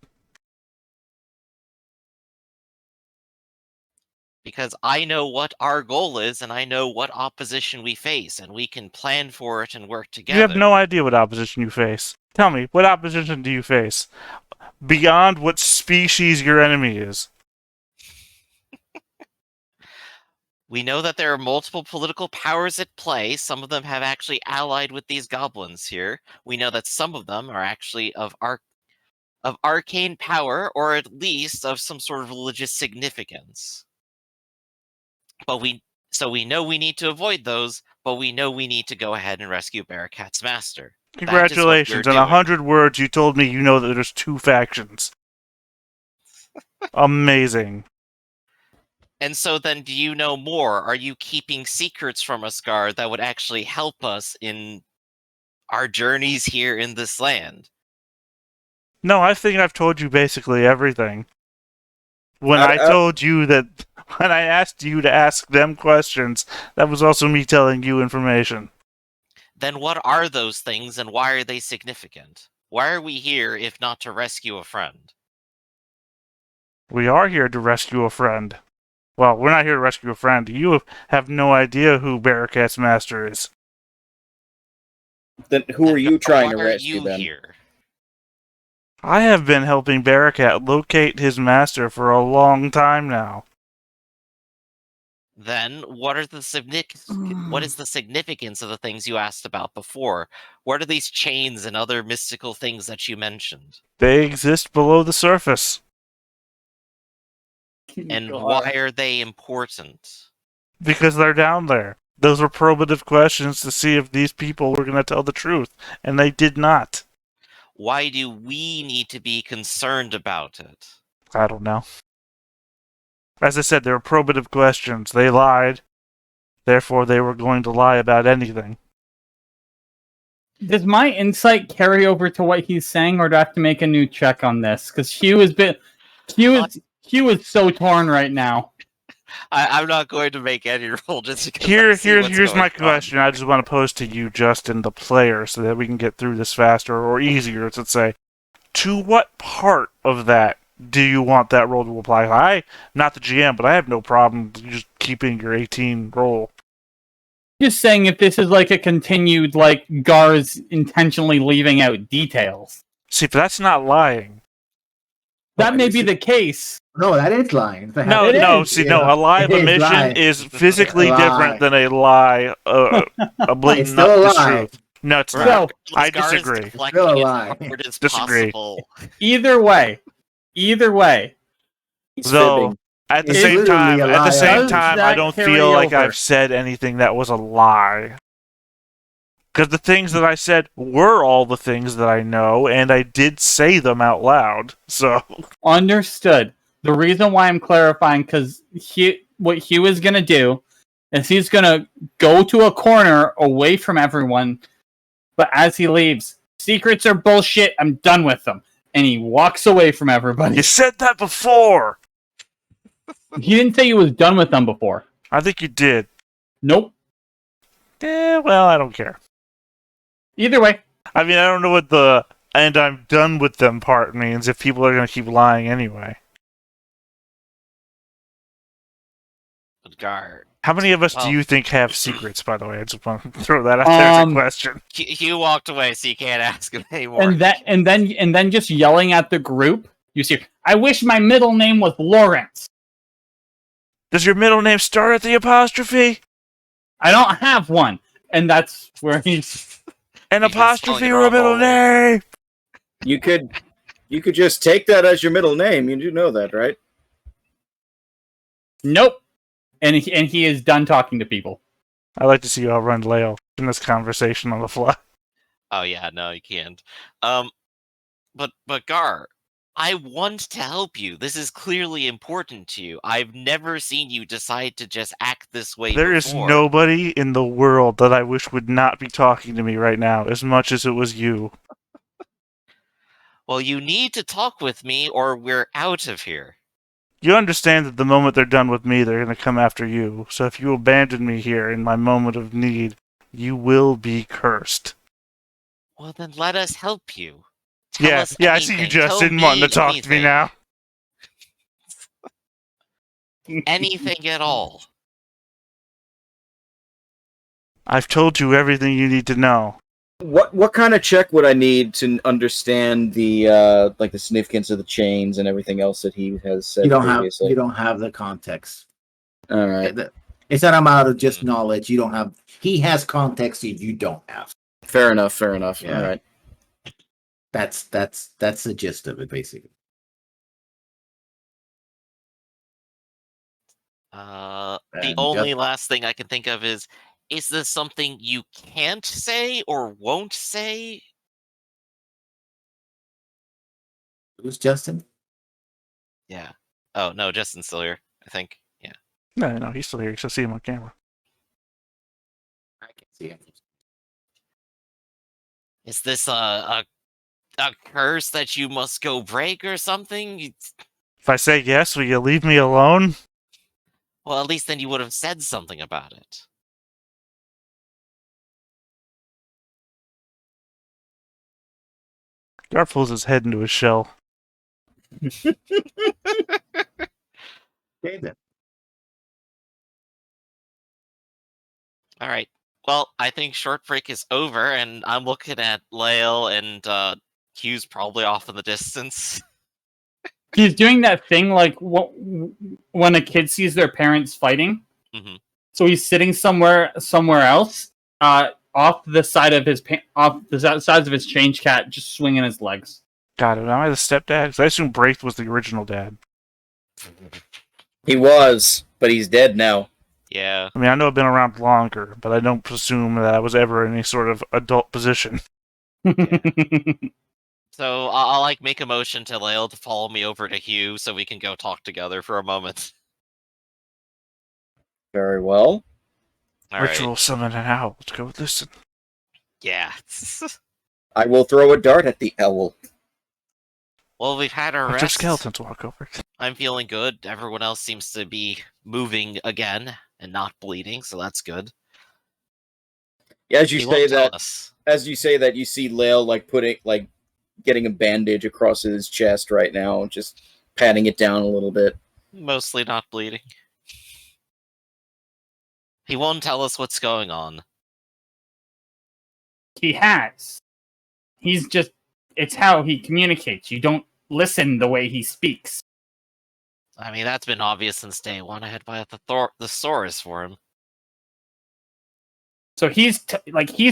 Because I know what our goal is, and I know what opposition we face, and we can plan for it and work together. You have no idea what opposition you face. Tell me, what opposition do you face? Beyond what species your enemy is. We know that there are multiple political powers at play. Some of them have actually allied with these goblins here. We know that some of them are actually of arcane power, or at least of some sort of religious significance. But we know we need to avoid those, but we know we need to go ahead and rescue Barricat's master. Congratulations. In 100 words, you told me you know that there's 2 factions. Amazing. And so then, do you know more? Are you keeping secrets from us, Guard, that would actually help us in our journeys here in this land? No, I think I've told you basically everything. When I told you that, when I asked you to ask them questions, that was also me telling you information. Then what are those things, and why are they significant? Why are we here if not to rescue a friend? We are here to rescue a friend. Well, we're not here to rescue a friend. You have no idea who Barricat's master is. Then who are you trying to Why are rescue you then? here? I have been helping Barricat locate his master for a long time now. Then what is the significance of the things you asked about before? What are these chains and other mystical things that you mentioned? They exist below the surface. And why are they important? Because they're down there. Those were probative questions to see if these people were going to tell the truth, and they did not. Why do we need to be concerned about it? I don't know. As I said, they were probative questions. They lied. Therefore, they were going to lie about anything. Does my insight carry over to what he's saying, or do I have to make a new check on this? Because Hugh is so torn right now. I'm not going to make any roll just because Here's my question. I just want to pose to you, Justin, the player, so that we can get through this faster or easier. Let's say, to what part of that do you want that roll to apply? I'm not the GM, but I have no problem just keeping your 18 roll. Just saying, if this is like a continued, like Gar's intentionally leaving out details. See, but that's not lying. That may be the case. No, that is lying. No, a lie of omission is physically different than a lie, a blatant It's still a lie. truth. No, it's So, not. I disagree. Still a lie. Disagree. Either way, He's Though, fibbing. at the It's same literally a lie. time, Does I that don't carry feel like over? I've said anything that was a lie. Because the things that I said were all the things that I know, and I did say them out loud. So understood. The reason why I'm clarifying, because what Hugh is going to do is he's going to go to a corner away from everyone, but as he leaves, secrets are bullshit, I'm done with them. And he walks away from everybody. you said that before. He didn't say he was done with them before. I think you did. Nope. Well, I don't care. Either way. I mean, I don't know what the "and I'm done with them" part means if people are going to keep lying anyway. Gar. How many of us do Well- you think have secrets, by the way? I just want to throw that out there as a question. Hugh walked away, so you can't ask him anymore. And then just yelling at the group. You see, I wish my middle name was Lawrence. Does your middle name start at the apostrophe? I don't have one. And that's where he's... An He's been apostrophe spelling it or a wrong middle all name? You could just take that as your middle name. You do know that, right? Nope. And he is done talking to people. I like to see you outrun Leo in this conversation on the fly. Oh yeah, no, you can't. But Gar, I want to help you. This is clearly important to you. I've never seen you decide to just act this way There is before. nobody in the world that I wish would not be talking to me right now as much as it was you. Well, you need to talk with me or we're out of here. You understand that the moment they're done with me, they're going to come after you. So if you abandon me here in my moment of need, you will be cursed. Well, then let us help you. Tell Yeah, us I see you, anything. Tell Justin, wanting to talk to me anything. now. Anything at all. I've told you everything you need to know. What kind of check would I need to understand the the significance of the chains and everything else that he has said You don't previously? have the context. All right, It's not a matter of just knowledge. You don't have. He has context that you don't have. fair enough. Yeah. All right. That's the gist of it, basically. The And only last thing I can think of is this something you can't say or won't say? Who's Justin? Yeah. Oh, no, Justin's still here, I think. Yeah. No, he's still here. You should see him on camera. I can see him. Is this a curse that you must go break or something? If I say yes, will you leave me alone? Well, at least then you would have said something about it. Gar pulls his head into his shell. Okay, then. All right. Well, I think short break is over, and I'm looking at Lael, and Hugh's probably off in the distance. He's doing that thing like when a kid sees their parents fighting. Mhm. So he's sitting somewhere else, off the side of his sides of his change cat, just swinging his legs. God, am I the stepdad? Because I assume Braith was the original dad. He was, but he's dead now. Yeah. I mean, I know I've been around longer, but I don't presume that I was ever in any sort of adult position. So I'll like make a motion to Lael to follow me over to Hugh so we can go talk together for a moment. Very well. All right. Ritual summon an owl. Let's go listen. Yeah. I will throw a dart at the owl. Well, we've had our Watch your rest. skeletons walk over. I'm feeling good. Everyone else seems to be moving again and not bleeding, so that's good. As you He say won't tell that, us. you see Lael getting a bandage across his chest right now, just patting it down a little bit. Mostly not bleeding. He won't tell us what's going on. He has. He's just. It's how he communicates. You don't listen the way he speaks. I mean, that's been obvious since day one. I had to buy the thesaurus for him. So he's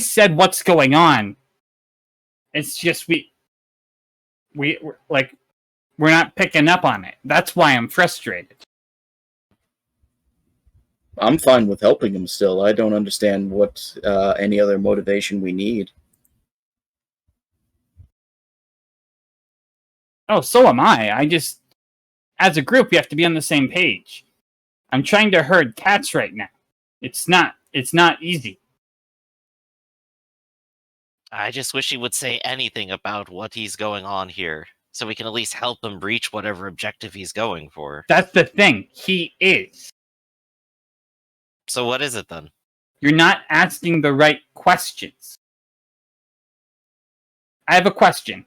said what's going on. It's just we're not picking up on it. That's why I'm frustrated. I'm fine with helping him still. I don't understand what any other motivation we need. Oh, so am I. As a group, we have to be on the same page. I'm trying to herd cats right now. It's not easy. I just wish he would say anything about what he's going on here, so we can at least help him reach whatever objective he's going for. That's the thing. He is. So what is it then? You're not asking the right questions. I have a question.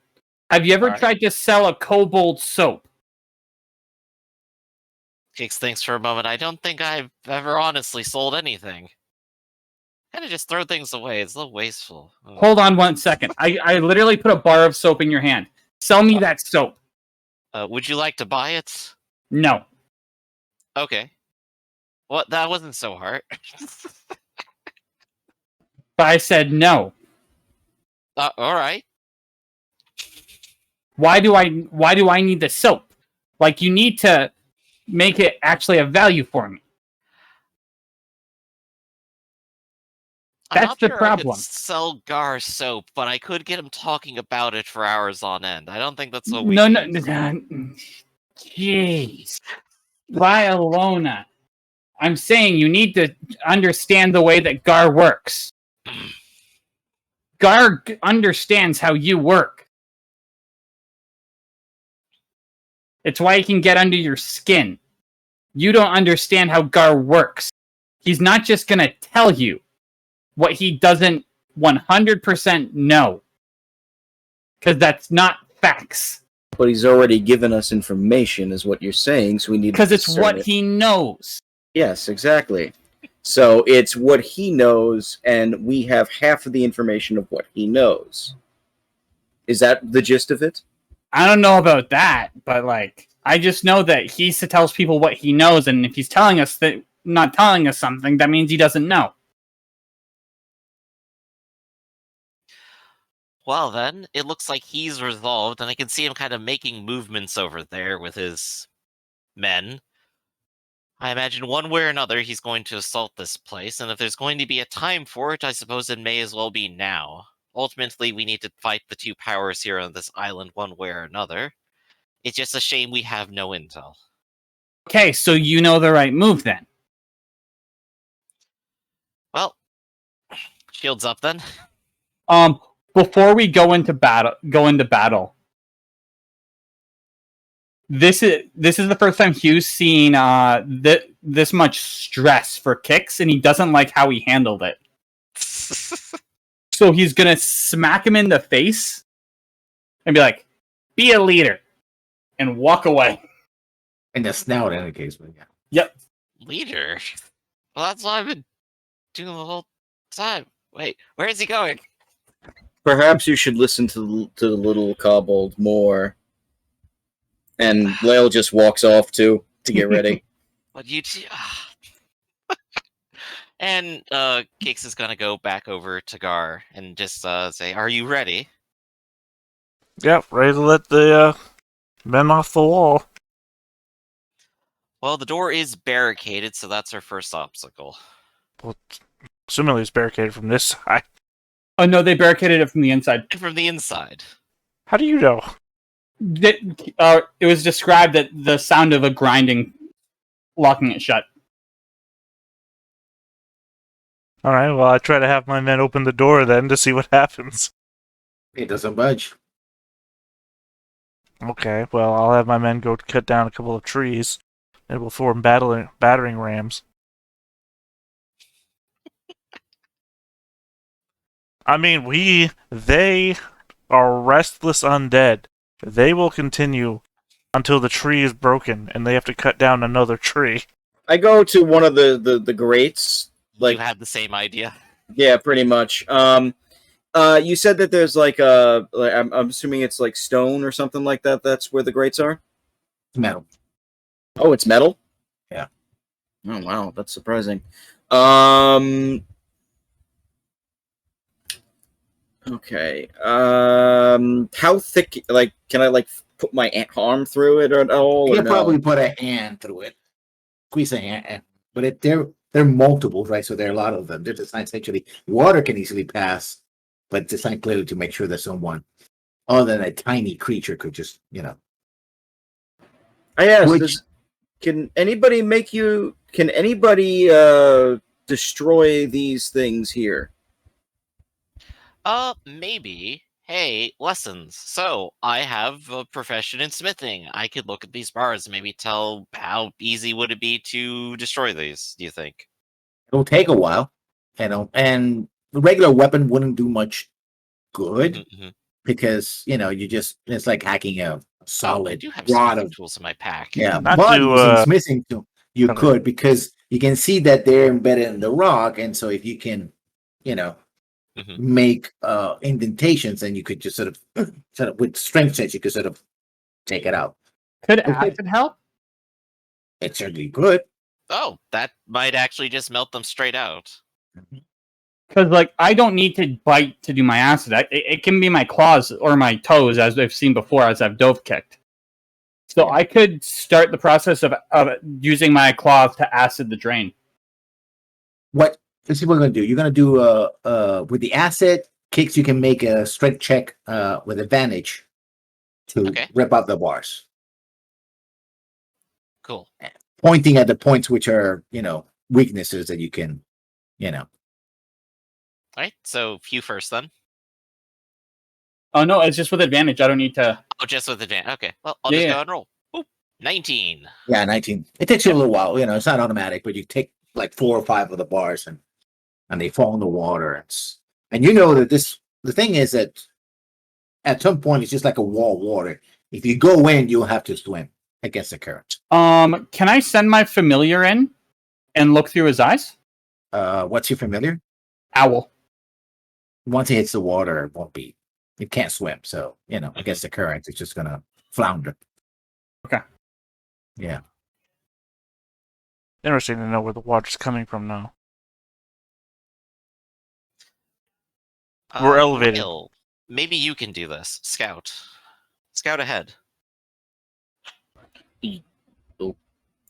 Have you ever Alright. tried to sell a kobold soap? Kix thinks for a moment. I don't think I've ever honestly sold anything. Kind of just throw things away. It's a little wasteful. Ugh. Hold on 1 second. I literally put a bar of soap in your hand. Sell me that soap. Would you like to buy it? No. Okay. Well, that wasn't so hard. But I said no. All right. Why do I need the soap? Like, you need to make it actually a value for me. I'm That's not the sure I problem. could sell Gar soap, but I could get him talking about it for hours on end. I don't think that's what we No, need. jeez. Violona. I'm saying you need to understand the way that Gar works. Gar understands how you work. It's why he can get under your skin. You don't understand how Gar works. He's not just going to tell you what he doesn't 100% know. Because that's not facts. But he's already given us information, is what you're saying, so we need to Because it's discern what it. he knows. Yes, exactly. So it's what he knows, and we have half of the information of what he knows. Is that the gist of it? I don't know about that, but like, I just know that he tells people what he knows, and if he's telling us that not telling us something, that means he doesn't know. Well, then, it looks like he's resolved, and I can see him kind of making movements over there with his men. I imagine one way or another he's going to assault this place, and if there's going to be a time for it, I suppose it may as well be now. Ultimately, we need to fight the two powers here on this island one way or another. It's just a shame we have no intel. Okay, so you know the right move then. Well, shields up then. Before we go into battle, this is the first time Hugh's seen this much stress for Kix, and he doesn't like how he handled it. So he's gonna smack him in the face and be like, "Be a leader," and walk away. In the snout, in any case, but yeah. Yep. Leader? Well, that's what I've been doing the whole time. Wait, where is he going? Perhaps you should listen to the little kobold more. And Lael just walks off to get ready. What you two? And Kix is gonna go back over to Gar and just say, "Are you ready?" Yep, ready to let the men off the wall. Well, the door is barricaded, so that's our first obstacle. Well, assuming it's barricaded from this side. Oh no, they barricaded it from the inside. From the inside. How do you know? It was described that the sound of a grinding, locking it shut. Alright, well, I try to have my men open the door then to see what happens. It doesn't budge. Okay, well, I'll have my men go cut down a couple of trees, and we'll form battering rams. I mean, they are restless undead. They will continue until the tree is broken, and they have to cut down another tree. I go to one of the grates. You had the same idea. Yeah, pretty much. You said that there's I'm assuming it's like stone or something like that. That's where the grates are. It's metal. Oh, it's metal. Yeah. Oh wow, that's surprising. Okay. How thick? Like, can I put my arm through it at all? You Or can no? probably put a hand through it. Squeeze a hand. But they're multiples, right? So there are a lot of them. They're designed essentially. Water can easily pass, but it's designed clearly to make sure that someone, other than a tiny creature, could just, I asked, Which- can anybody destroy these things here? Maybe. Hey, lessons. So, I have a profession in smithing. I could look at these bars and maybe tell how easy would it be to destroy these, do you think? It'll take a while, and the regular weapon wouldn't do much good Mhm. because it's like hacking a I solid do have rod smithing of tools in my pack. Not but to, using smithing tool, you okay. could because you can see that they're embedded in the rock, and so if you can, Mhm. make indentations, and you could just sort of with strength checks, you could sort of take it out. Could Okay. acid help? It certainly could. Oh, that might actually just melt them straight out. Because like I don't need to bite to do my acid. It can be my claws or my toes, as I've seen before, as I've dove kicked. So Yeah. I could start the process of using my claws to acid the drain. Let's see what we're gonna do. You're gonna do with the acid kicks. You can make a strength check with advantage to Okay. rip out the bars, Cool. pointing at the points which are weaknesses that you can All right. So you first then. Oh no, it's just with advantage. I don't need to. Oh, just with advantage. Okay. Well, I'll Yeah, just yeah. go and roll. Boop. 19. Yeah, 19. It takes you a little while. It's not automatic, but you take like 4 or 5 of the bars and they fall in the water. And you know that the thing is that at some point it's just like a wall of water. If you go in, you'll have to swim against the current. Can I send my familiar in and look through his eyes? What's your familiar? Owl. Once it hits the water, it can't swim. So, against the current, it's just gonna flounder. Okay. Yeah. Interesting to know where the water's coming from now. We're elevated. Will, maybe you can do this. Scout. Scout ahead.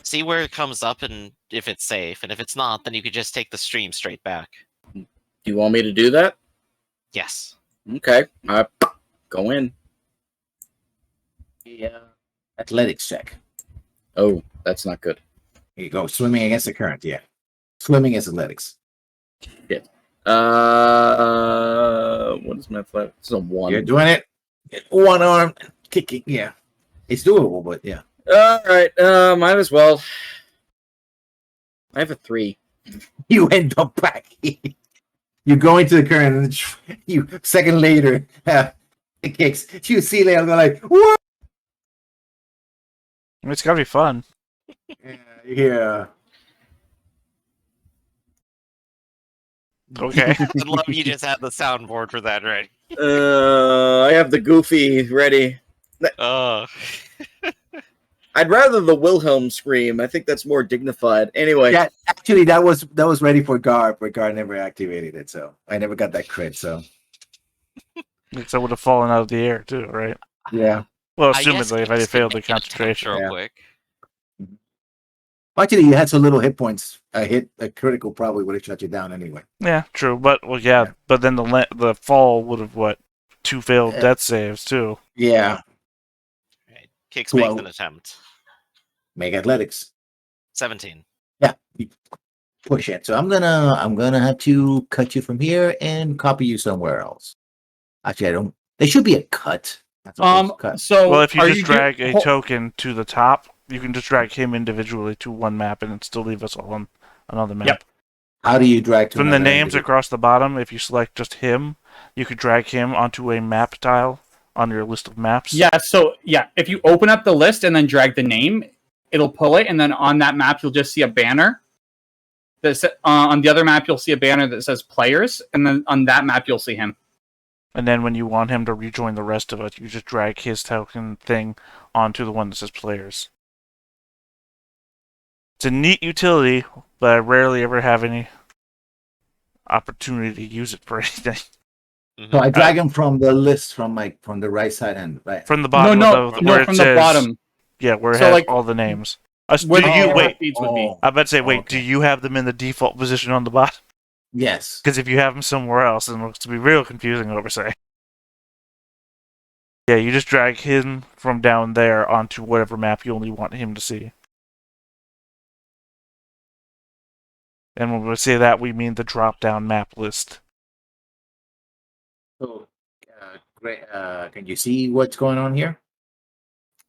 See where it comes up and if it's safe. And if it's not, then you could just take the stream straight back. Do you want me to do that? Yes. Okay. Go in. Yeah. Athletics check. Oh, that's not good. Here you go. Swimming against the current. Yeah. Swimming is athletics. What is my flat? It's a 1. You're doing it. One arm kicking. Yeah. It's doable, but yeah. All right. Might as well. I have a 3. You end up back. You go into the current, and you second later, it kicks. You see Leo go like, what? It's gotta be fun. Yeah. Okay. I love you just had the soundboard for that ready. I have the Goofy ready. I'd rather the Wilhelm scream. I think that's more dignified. Anyway. Yeah, actually, that was ready for Gar, but Gar never activated it, so I never got that crit. So So it would have fallen out of the air too, right? yeah. Well, I guess assumedly, if I Geeks had failed can the make an attempt concentration. real Yeah. quick. Actually, you had so little hit points. A critical probably would have shut you down anyway. Yeah, true. But yeah. But then the fall would have 2 failed Yeah. death saves too. Yeah. Right. Kix Well- makes an attempt. Make athletics. 17. Yeah. You push it. So I'm gonna have to cut you from here and copy you somewhere else. Actually, I don't. There should be a cut. Not supposed to cut. So Well, if you are just drag a ho- token to the top, you can just drag him individually to one map and still leave us all on another map. Yep. How do you drag to From the another names individual? across the bottom, if you select just him, you could drag him onto a map tile on your list of maps. if you open up the list and then drag the name, it'll pull it, and then on that map you'll just see a banner. On the other map you'll see a banner that says players, and then on that map you'll see him. And then when you want him to rejoin the rest of us, you just drag his token thing onto the one that says players. It's a neat utility, but I rarely ever have any opportunity to use it for anything. Mhm. So I drag him from the list from the right side end, right? From the bottom, No, where it from says, the bottom. yeah, where it So, has like, all the names. Where Do the you arrow wait? feeds would be. I bet say, wait. Okay. Do you have them in the default position on the bottom? Yes. Because if you have them somewhere else, then it looks to be real confusing over say. Yeah, you just drag him from down there onto whatever map you only want him to see. And when we say that, we mean the drop-down map list. So, great. Can you see what's going on here?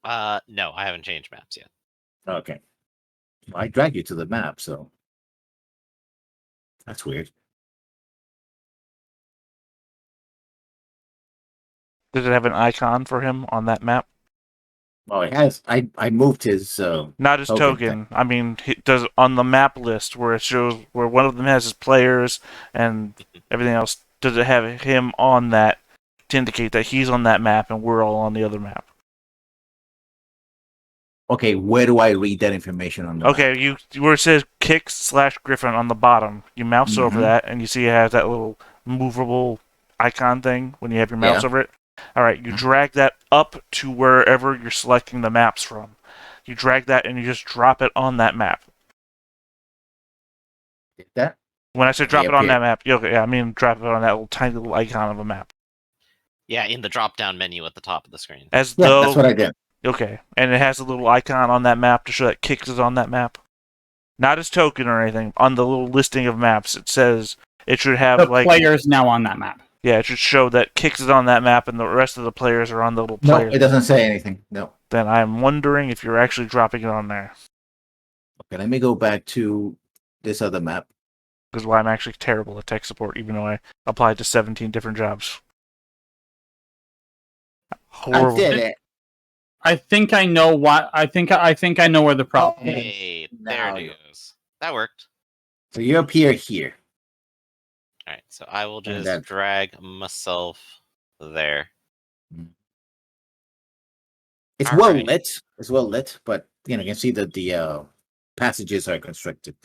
No, I haven't changed maps yet. Okay. Well, I drag you to the map, so That's weird. Does it have an icon for him on that map? Oh, it has. I moved his. Not his token. I mean, does on the map list where it shows where one of them has his players and everything else. Does it have him on that to indicate that he's on that map and we're all on the other map? Okay, where do I read that information on the Okay, map? where it says Kix/Griffin on the bottom, you mouse over Mhm. that and you see it has that little movable icon thing when you have your mouse Yeah. over it. All right, you Mhm. drag that up to wherever you're selecting the maps from. You drag that and you just drop it on that map. Did that? When I say drop Yeah, it on okay. that map, I mean drop it on that little tiny little icon of a map. Yeah, in the drop-down menu at the top of the screen. As Yeah, though that's what I did. okay, and it has a little icon on that map to show that Kix is on that map. Not his token or anything. On the little listing of maps, it says it should have The like player's now on that map. yeah, it should show that Kix is on that map and the rest of the players are on the little No, players. it doesn't say anything. No. Then I'm wondering if you're actually dropping it on there. Okay, let me go back to this other map. Because why I'm actually terrible at tech support, even though I applied to 17 different jobs. Horrible. I did it. I think I know what. I think I know where the problem is. Hey, there Now it you- goes. That worked. So you appear here. All right, so I will And just that- drag myself there. It's well Alright. lit. It's well lit, but you can see that the passages are constricted.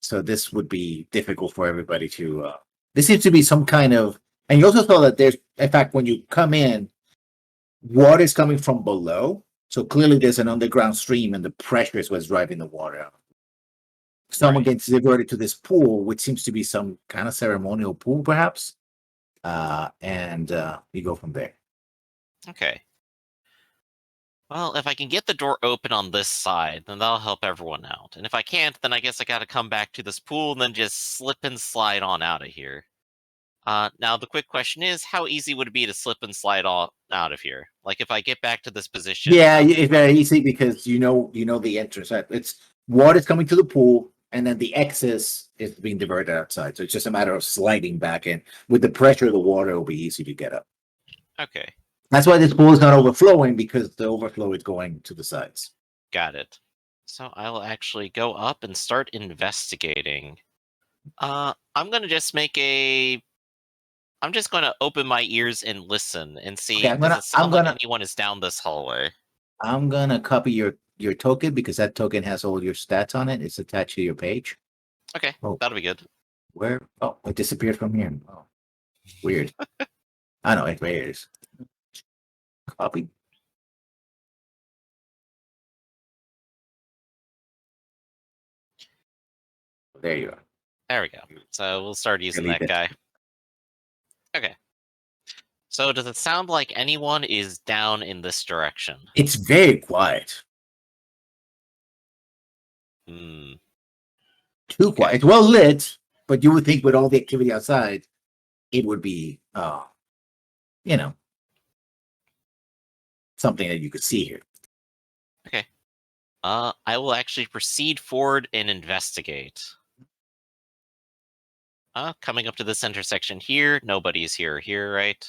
So this would be difficult for everybody to. This seems to be some kind of, and you also saw that there's, in fact, when you come in, water is coming from below. So clearly, there's an underground stream, and the pressure is what's driving the water out. Someone Right. gets diverted to this pool, which seems to be some kind of ceremonial pool, perhaps. And you go from there. Okay. Well, if I can get the door open on this side, then that'll help everyone out. And if I can't, then I guess I gotta come back to this pool and then just slip and slide on out of here. Now, the quick question is, how easy would it be to slip and slide out of here? Like, if I get back to this position... Yeah, it's very easy because you know the entrance. Right? It's water's coming to the pool, and then the excess is being diverted outside. So it's just a matter of sliding back in. With the pressure of the water, it'll be easy to get up. Okay, That's why this pool is not overflowing, because the overflow is going to the sides. got it. So I will actually go up and start investigating. I'm gonna just make a... I'm just gonna open my ears and listen and see Okay, does it sound like anyone is down this hallway. I'm gonna copy your token because that token has all your stats on it. It's attached to your page. Okay, Oh. that'll be good. Where? Oh, it disappeared from here. Oh, weird. I know it. There it is. Copy. There you are. There we go. So we'll start using Delete that it. guy. Okay. So does it sound like anyone is down in this direction? It's very quiet. Hmm. Too quiet. It's well lit, but you would think with all the activity outside, it would be, something that you could see here. I will actually proceed forward and investigate. Coming up to this intersection here, nobody's here, right?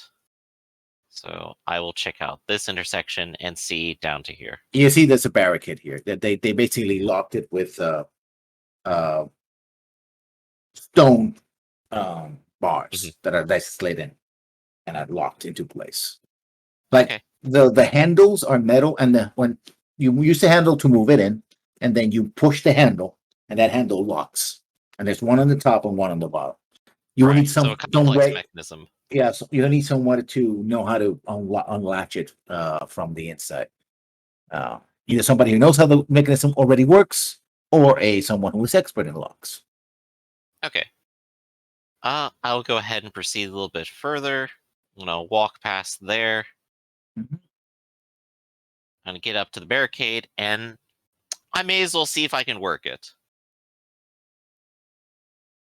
So I will check out this intersection and see down to here. You see, there's a barricade here. That they basically locked it with stone bars that's slid in and are locked into place. Like Okay. the handles are metal, and when you use the handle to move it in, and then you push the handle, and that handle locks. And there's one on the top and one on the bottom. You will Right, need so some a complex way. mechanism. Yeah, so you need someone to know how to unlatch it from the inside. Either somebody who knows how the mechanism already works, or someone who is expert in locks. Okay. I'll go ahead and proceed a little bit further. Walk past there. Mhm. And get up to the barricade, and I may as well see if I can work it.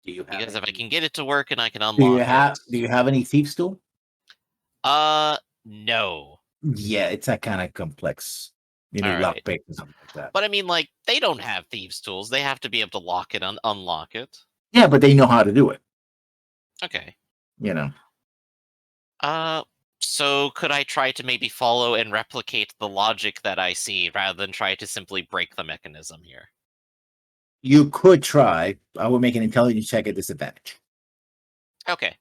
Do you have Because if I any- can get it to work and I can do unlock you have any thieves tool? it. No. Yeah, it's that kind of complex. You need Alright. lockpick or something like that. But I mean, like, they don't have thieves' tools. They have to be able to lock it and unlock it. Yeah, but they know how to do it. Okay. You know. So could I try to maybe follow and replicate the logic that I see rather than try to simply break the mechanism here? You could try. I would make an intelligence check at disadvantage. Okay.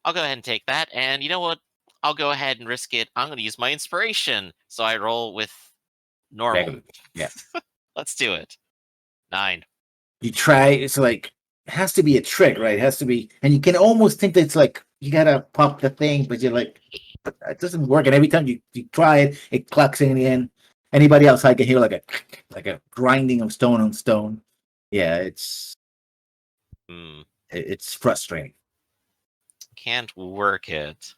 I'll go ahead and take that, and you know what? I'll go ahead and risk it. I'm going to use my inspiration, so I roll with normal. Regular. Yeah. Let's do it. 9. You try. It's like it has to be a trick, right? It has to be, and you can almost think that it's like you gotta pop the thing, but you're like, but it doesn't work. And every time you try it, it clucks in the end. Anybody outside can hear like a grinding of stone on stone. Yeah, it's frustrating. Can't work it.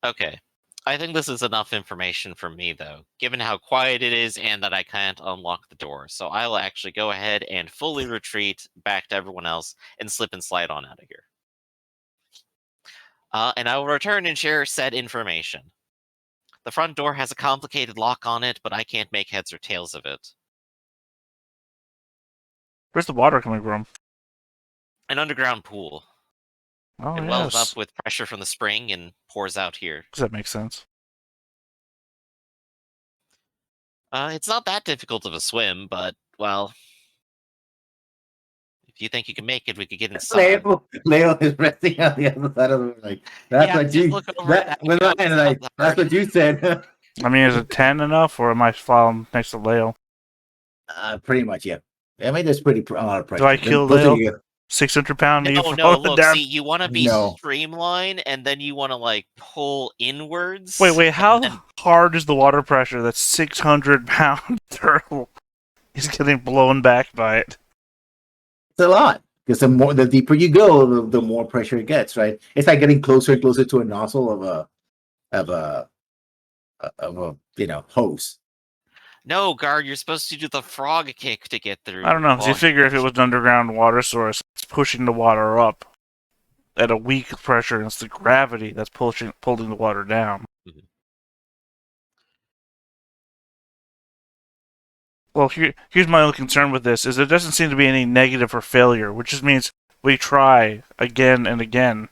Okay. I think this is enough information for me, though, given how quiet it is and that I can't unlock the door. So I'll actually go ahead and fully retreat back to everyone else and slip and slide on out of here. And I will return and share said information. The front door has a complicated lock on it, but I can't make heads or tails of it. Where's the water coming from? An underground pool. Oh, It yes. wells up with pressure from the spring and pours out here. Does that make sense? It's not that difficult of a swim, but, well, if you think you can make it, we could get inside. Leo is resting on the other side of the room. Like, that's Yeah, what just you. look over at that With window, my hand, it's like, not that's hard. what you said. I mean, is a 10 enough, or am I following next to Leo? Pretty much, yeah. I mean, there's pretty a lot of pressure. Do I kill Those are Leo? your- 600-pound me No, falling look, down? see, you want to be No. streamlined, and then you want to, like, pull inwards. Wait, how and then- hard is the water pressure that 600-pound turtle is getting blown back by it? It's a lot because the deeper you go, the more pressure it gets. Right? It's like getting closer and closer to a nozzle of a hose. No, guard, you're supposed to do the frog kick to get through. I don't know, 'cause you figure if it was an underground water source, it's pushing the water up at a weak pressure, and it's the gravity that's pulling the water down. Mhm. Well, here's my only concern with this, is there doesn't seem to be any negative or failure, which just means we try again and again.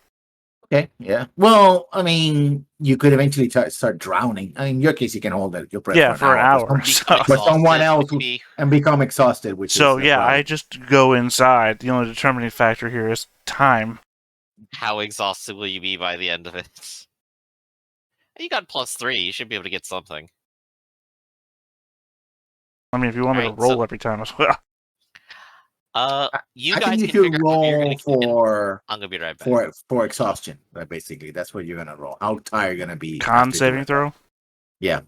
Okay, yeah. Well, I mean, you could eventually start drowning. I mean, in your case, you can hold your breath. Yeah, for an hour. But Become But someone exhausted, else which be- and become exhausted. Which So is the yeah, problem. I just go inside. The only determining factor here is time. How exhausted will you be by the end of it? You got +3. You should be able to get something. I mean, if you want me to Alright, roll so- every time as well. You I guys think you can should figure out what you're roll gonna get. for I'm gonna be right back. for exhaustion. Right, basically, that's what you're gonna roll. How tired you're gonna be? Con after saving doing throw? that.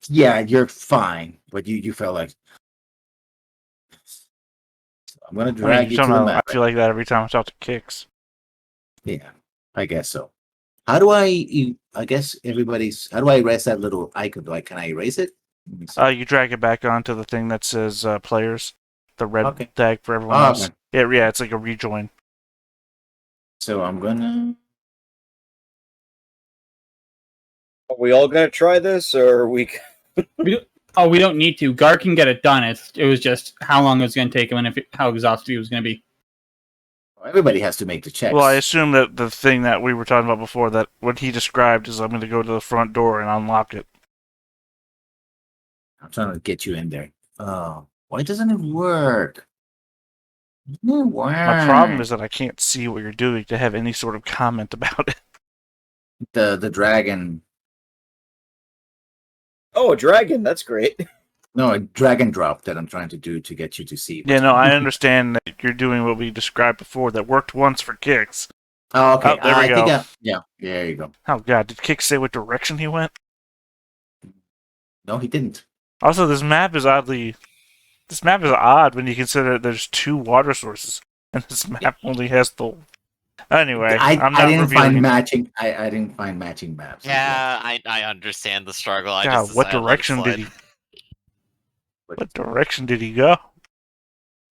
Yeah, you're fine, but you felt like I'm gonna I drag mean, you to the somehow map. I feel like that every time I talk to kicks. Yeah, I guess so. How do I guess everybody's. How do I erase that little icon? Can I erase it? Let me see. You drag it back onto the thing that says players, the red Okay. tag for everyone Oh, else. okay. Yeah, it's like a rejoin. So I'm gonna. Are we all gonna try this, or are we? We don't need to. Gar can get it done. It was just how long it was going to take him and how exhausted he was going to be. Everybody has to make the checks. Well, I assume that the thing that we were talking about before, that what he described is I'm going to go to the front door and unlock it. I'm trying to get you in there. Why doesn't it work? My problem is that I can't see what you're doing to have any sort of comment about it. the dragon. Oh, a dragon! That's great. No, a drag and drop that I'm trying to do to get you to see. Yeah, no, I understand that you're doing what we described before that worked once for Kix. Oh, okay. Oh, there we go. Yeah, there you go. Oh god, did Kix say what direction he went? No, he didn't. Also, this map is odd when you consider that there's 2 water sources, and this map only has the. Anyway, I'm not I didn't revealing find it. matching. I didn't find matching maps. Yeah, I understand the struggle. I God, just what decided to let it direction did slide. he? What direction did he go?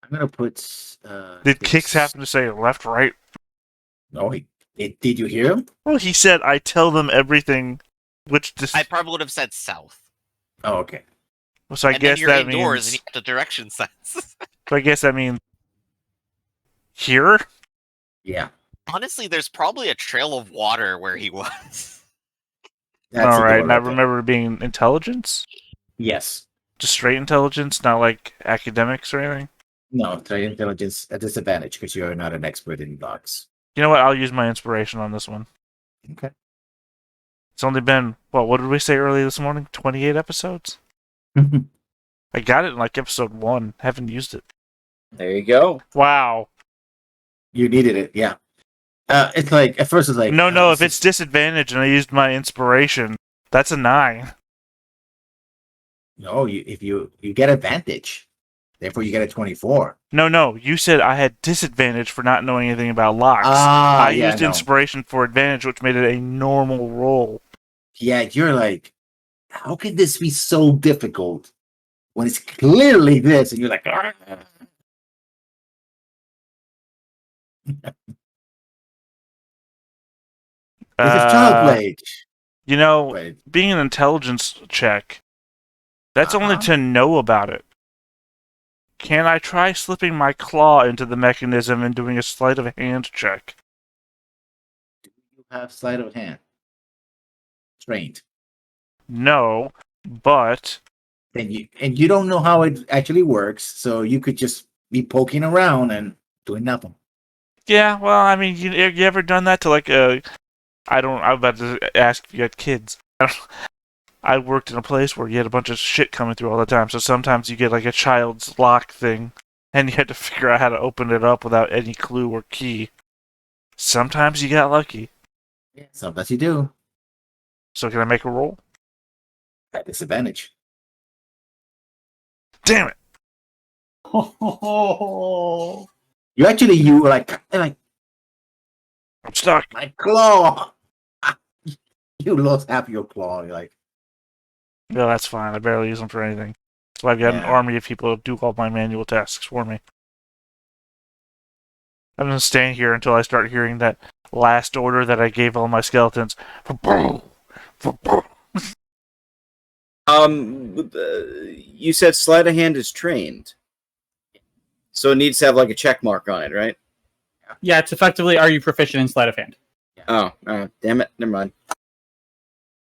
I'm gonna put. Did Kix happen to say left, right? No, did you hear him? Well, he said, "I tell them everything," which I probably would have said south. Oh, okay. so I And guess then you're that indoors and means you have the direction sense. So I guess that means here? Yeah. Honestly, there's probably a trail of water where he was. That's All the right, door and I right there. remember being intelligence? Yes. Just straight intelligence, not like academics or anything? No, try intelligence at disadvantage because you're not an expert in dogs. You know what? I'll use my inspiration on this one. Okay. It's only been, what did we say earlier this morning? 28 episodes? I got it in like episode 1. Haven't used it. There you go. Wow. You needed it, yeah. It's like at first it's like No, if it's disadvantage and I used my inspiration, that's a 9. no, if you get advantage, therefore you get a 24. No, you said I had disadvantage for not knowing anything about locks. I used inspiration for advantage, which made it a normal roll. Yeah, you're like, how can this be so difficult when it's clearly this? And you're like, "Ah." This is child play. You know, Wait, being an intelligence check, that's only Uh-huh. to know about it. Can I try slipping my claw into the mechanism and doing a sleight of hand check? you have sleight of hand. Trained. No, but And you don't know how it actually works, so you could just be poking around and doing nothing. yeah, well, I mean, you ever done that to like a? I'm about to ask if you had kids. I worked in a place where you had a bunch of shit coming through all the time, so sometimes you get like a child's lock thing, and you had to figure out how to open it up without any clue or key. Sometimes you got lucky. Yeah, sometimes you do. So can I make a roll? At disadvantage. Damn it! You were like I'm stuck. my claw. You lost half your claw. You're like, No, that's fine. I barely use them for anything. So I've got an Yeah. army of people to do all my manual tasks for me. I'm gonna stay here until I start hearing that last order that I gave all my skeletons. You said sleight of hand is trained, so it needs to have like a check mark on it, right? Yeah, it's effectively, are you proficient in sleight of hand? Oh, damn it! Never mind.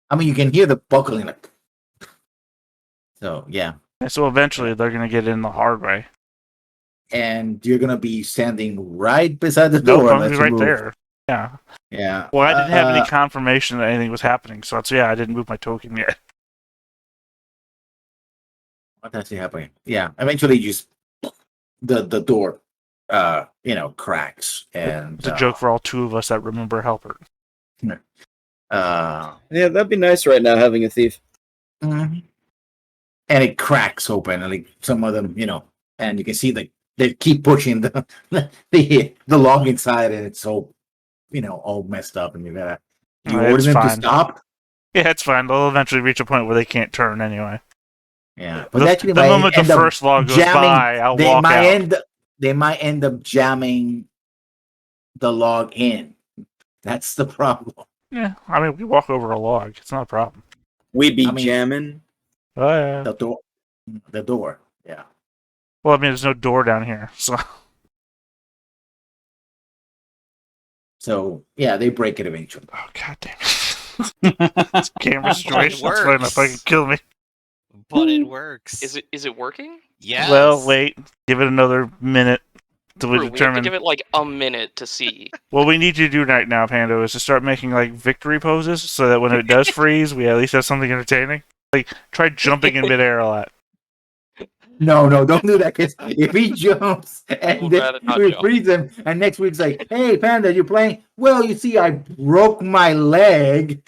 I mean, you can hear the buckling. Like, so yeah, And so eventually they're gonna get in the hard way. and you're gonna be standing right beside the No, door. I'm unless you right move. there. Yeah. Yeah. Well, I didn't have any confirmation that anything was happening, so I didn't move my token yet. What's actually happening? Yeah. Eventually, you just the door, cracks, and It's a joke for all 2 of us that remember Halpert. Uh, Yeah, that'd be nice right now having a thief. and it cracks open, and like some of them, and you can see they keep pushing the log inside, and it's all all messed up, and you gotta you order It's them to fine. stop. Yeah, it's fine. They'll eventually reach a point where they can't turn anyway. Yeah, but The, actually, the might moment the end up first log goes jamming- by, I'll they walk might out. they might end up jamming the log in. That's the problem. Yeah, I mean, we walk over a log. It's not a problem. We be I mean- jamming. Oh, yeah. The door. Yeah. Well, I mean, there's no door down here, so So yeah, they break it eventually. oh god damn it! This camera situation is trying to works. fucking kill me. But it works. Is it working? Yes. Well, wait, give it another minute till we True, we have to determine. give it like a minute to see. What we need you to do right now, Pando, is to start making like victory poses, so that when it does freeze, we at least have something entertaining. Like, try jumping in midair a lot. No, don't do that. Cause if he jumps and We'll then rather not we jump. freeze him, and next week's like, "Hey, Panda, you're playing." Well, you see, I broke my leg.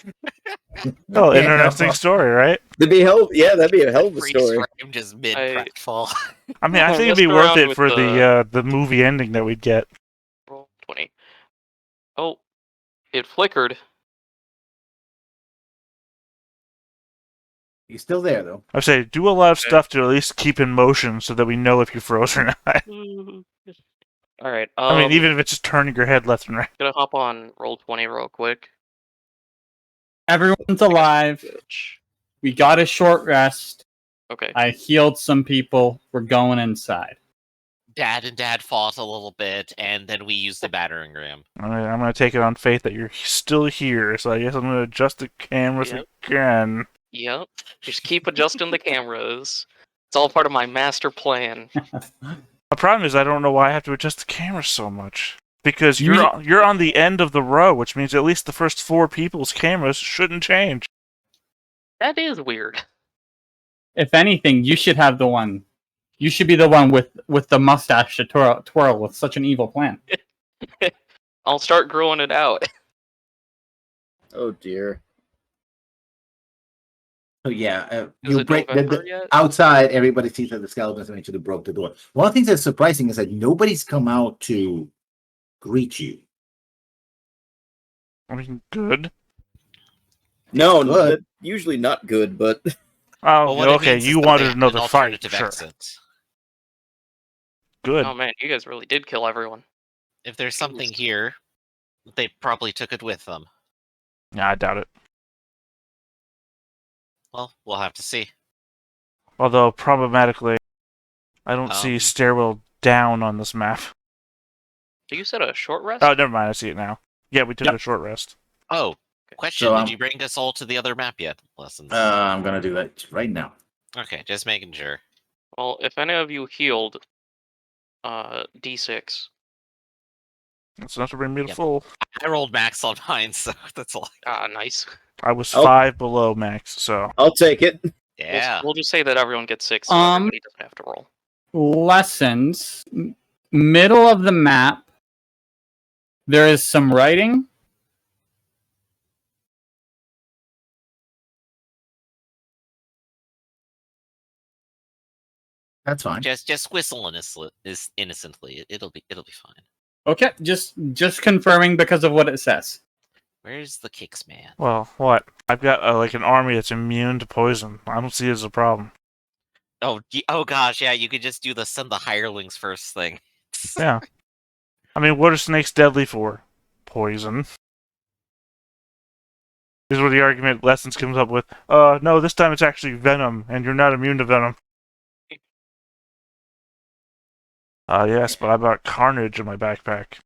Oh, You interesting know? story, right? That'd be that'd be a hell of a Freeze story. frame just mid pratfall. I mean, I think it'd be Messed worth around it with for the movie ending that we'd get. Roll 20. Oh, it flickered. He's still there though. I say, do a lot of stuff to at least keep in motion, so that we know if you froze or not. All right. I mean, even if it's just turning your head left and right. Gonna hop on roll 20 real quick. Everyone's alive. We got a short rest. Okay. I healed some people. We're going inside. Dad and Dad fought a little bit, and then we used the battering ram. Alright, I'm gonna take it on faith that you're still here, so I guess I'm gonna adjust the cameras Yep. again. Yep. Just keep adjusting the cameras. It's all part of my master plan. The problem is I don't know why I have to adjust the cameras so much. Because You you're on the end of the row, which means at least the first 4 people's cameras shouldn't change. That is weird. If anything, you should have the one. You should be the one with the mustache to twirl with such an evil plan. I'll start growing it out. Oh dear. So yeah, Is you it break November yet? outside. Everybody sees that the skeletons eventually broke the door. One of the things that's surprising is that nobody's come out to greet you. I mean, good. No, Good. that's usually not good, but Oh, Well, what it okay, means you is that wanted they have another an fight. alternative Sure. exit. Good. Oh man, you guys really did kill everyone. If there's something Jeez. here, they probably took it with them. Yeah, I doubt it. Well, we'll have to see. Although, problematically, I don't see Um, stairwell down on this map. So you said a short rest? Oh, never mind, I see it now. Yeah, we took Yep. a short rest. Oh, question: So, did you bring us all to the other map yet? Lessons. I'm gonna do that right now. Okay, just making sure. Well, if any of you healed, D6. That's enough to bring me to Yep. full. I rolled max on mine, so that's all. Ah, nice. I was Oh. 5 below max, so... I'll take it. Yeah. We'll just say that everyone gets 6, so Um, everybody doesn't have to roll. Lessons. Middle of the map. There is some writing. That's fine. Just whistle innocently. It'll be fine. Okay, just confirming because of what it says. Where's the kicks man? Well, what? I've got, like, an army that's immune to poison. I don't see it as a problem. Oh, oh gosh, yeah. You could just do the send the hirelings first thing. Yeah. I mean, what are snakes deadly for? Poison. This is where the argument Lessons comes up with. No, this time it's actually venom, and you're not immune to venom. Yes, but I bought Carnage in my backpack.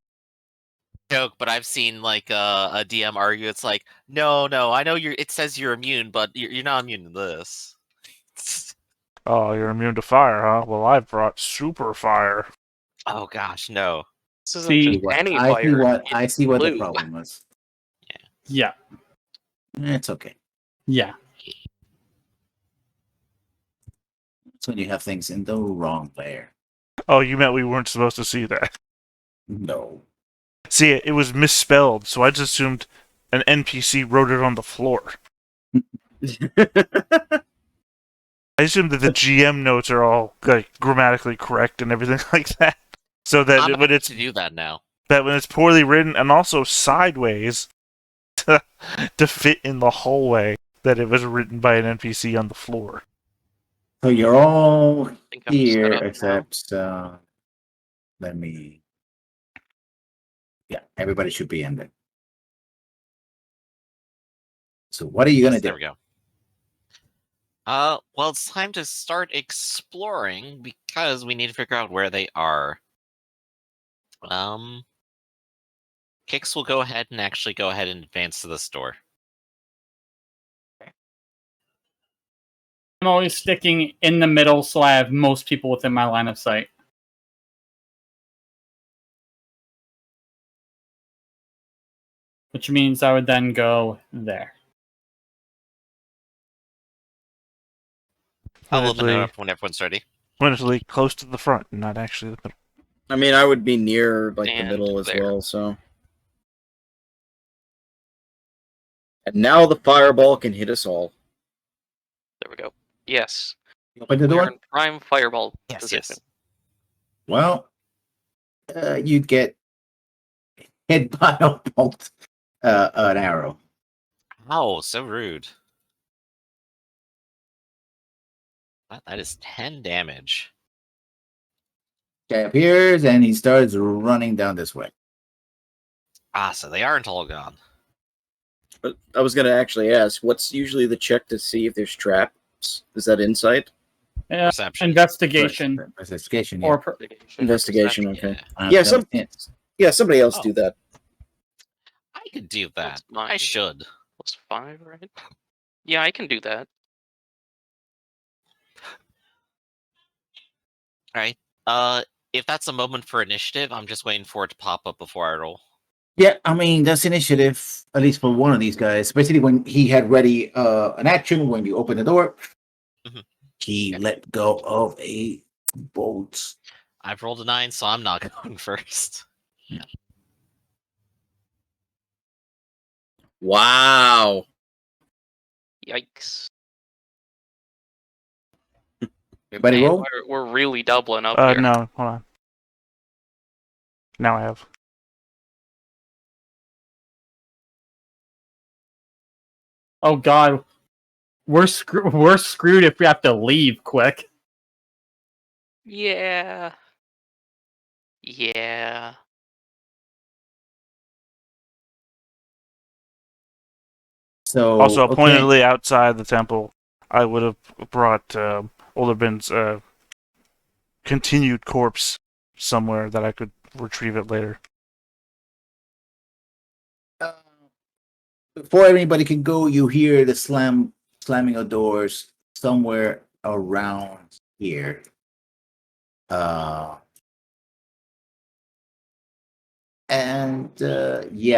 Joke, but I've seen like a DM argue. It's like, no, I know it says you're immune, but you're not immune to this. Oh, you're immune to fire, huh? Well, I've brought super fire. Oh gosh, no. This isn't See, just any I see fire. I see what the blue. problem was. Yeah, It's okay. yeah. It's when you have things in the wrong layer. Oh, you meant we weren't supposed to see that. No. See, it was misspelled, so I just assumed an NPC wrote it on the floor. I assume that the GM notes are all like grammatically correct and everything like that, so that I'm when about it's to do that now. poorly written and also sideways to fit in the hallway, that it was written by an NPC on the floor. So you're all I think I'm set here, up now. except let me. Yeah, everybody should be in there. So what are you gonna Yes, there do? we go. Well, it's time to start exploring because we need to figure out where they are. Kix will go ahead and advance to the store. I'm always sticking in the middle, so I have most people within my line of sight. Which means I would then go there. I'll let them know Honestly, when everyone's ready. honestly, close to the front, not actually the middle. I mean, I would be near like the And middle as there. well. So, and now the fireball can hit us all. There we go. Yes. Open the We're door. in prime fireball Yes, position. yes. Well, you get hit by a bolt, an arrow. Oh, so rude. That is 10 damage. Guy appears and he starts running down this way. Ah, so they aren't all gone. But I was gonna actually ask, what's usually the check to see if there's traps? Is that insight? Perception. Investigation. Investigation. Yeah. Or Investigation. Perception. Okay. Yeah, somebody else Oh. do that. I could do that. That's mine. I should. Plus 5, right? Yeah, I can do that. Alright. If that's a moment for initiative, I'm just waiting for it to pop up before I roll. Yeah, I mean that's initiative, at least for one of these guys. Especially when he had ready an action when you open the door. Mhm. He let go of a bolt. I've rolled a 9, so I'm not going first. Wow. Yikes. Everybody Man, roll? we're really doubling up here. No, hold on. Now I have. oh god, we're screwed if we have to leave quick. Yeah. Yeah. So Also, okay. pointedly outside the temple, I would have brought Olderbin's continued corpse somewhere that I could retrieve it later. Before anybody can go, you hear the slamming of doors somewhere around here. Yeah,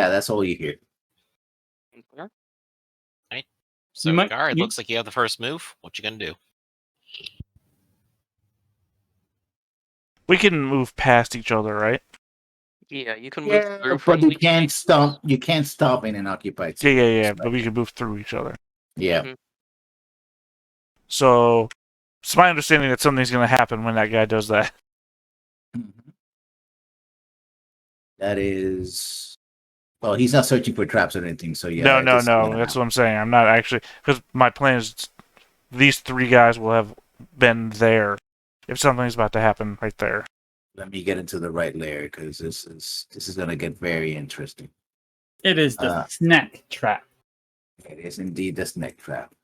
that's all you hear. So, You might- Gar, it you- looks like you have the first move. What you gonna do? We can move past each other, right? Yeah, you can move Yeah, through but friendly you can't spaces. stop. You can't stop in an occupied Yeah, space. yeah. But we can move through each other. Yeah. So, it's my understanding that something's going to happen when that guy does that. Mhm. That is. Well, he's not searching for traps or anything, so yeah. no. it's gonna That's happen. what I'm saying. I'm not actually, because my plan is these three guys will have been there if something's about to happen right there. Let me get into the right layer because this is going to get very interesting. It is the snack trap. It is indeed the snake trap.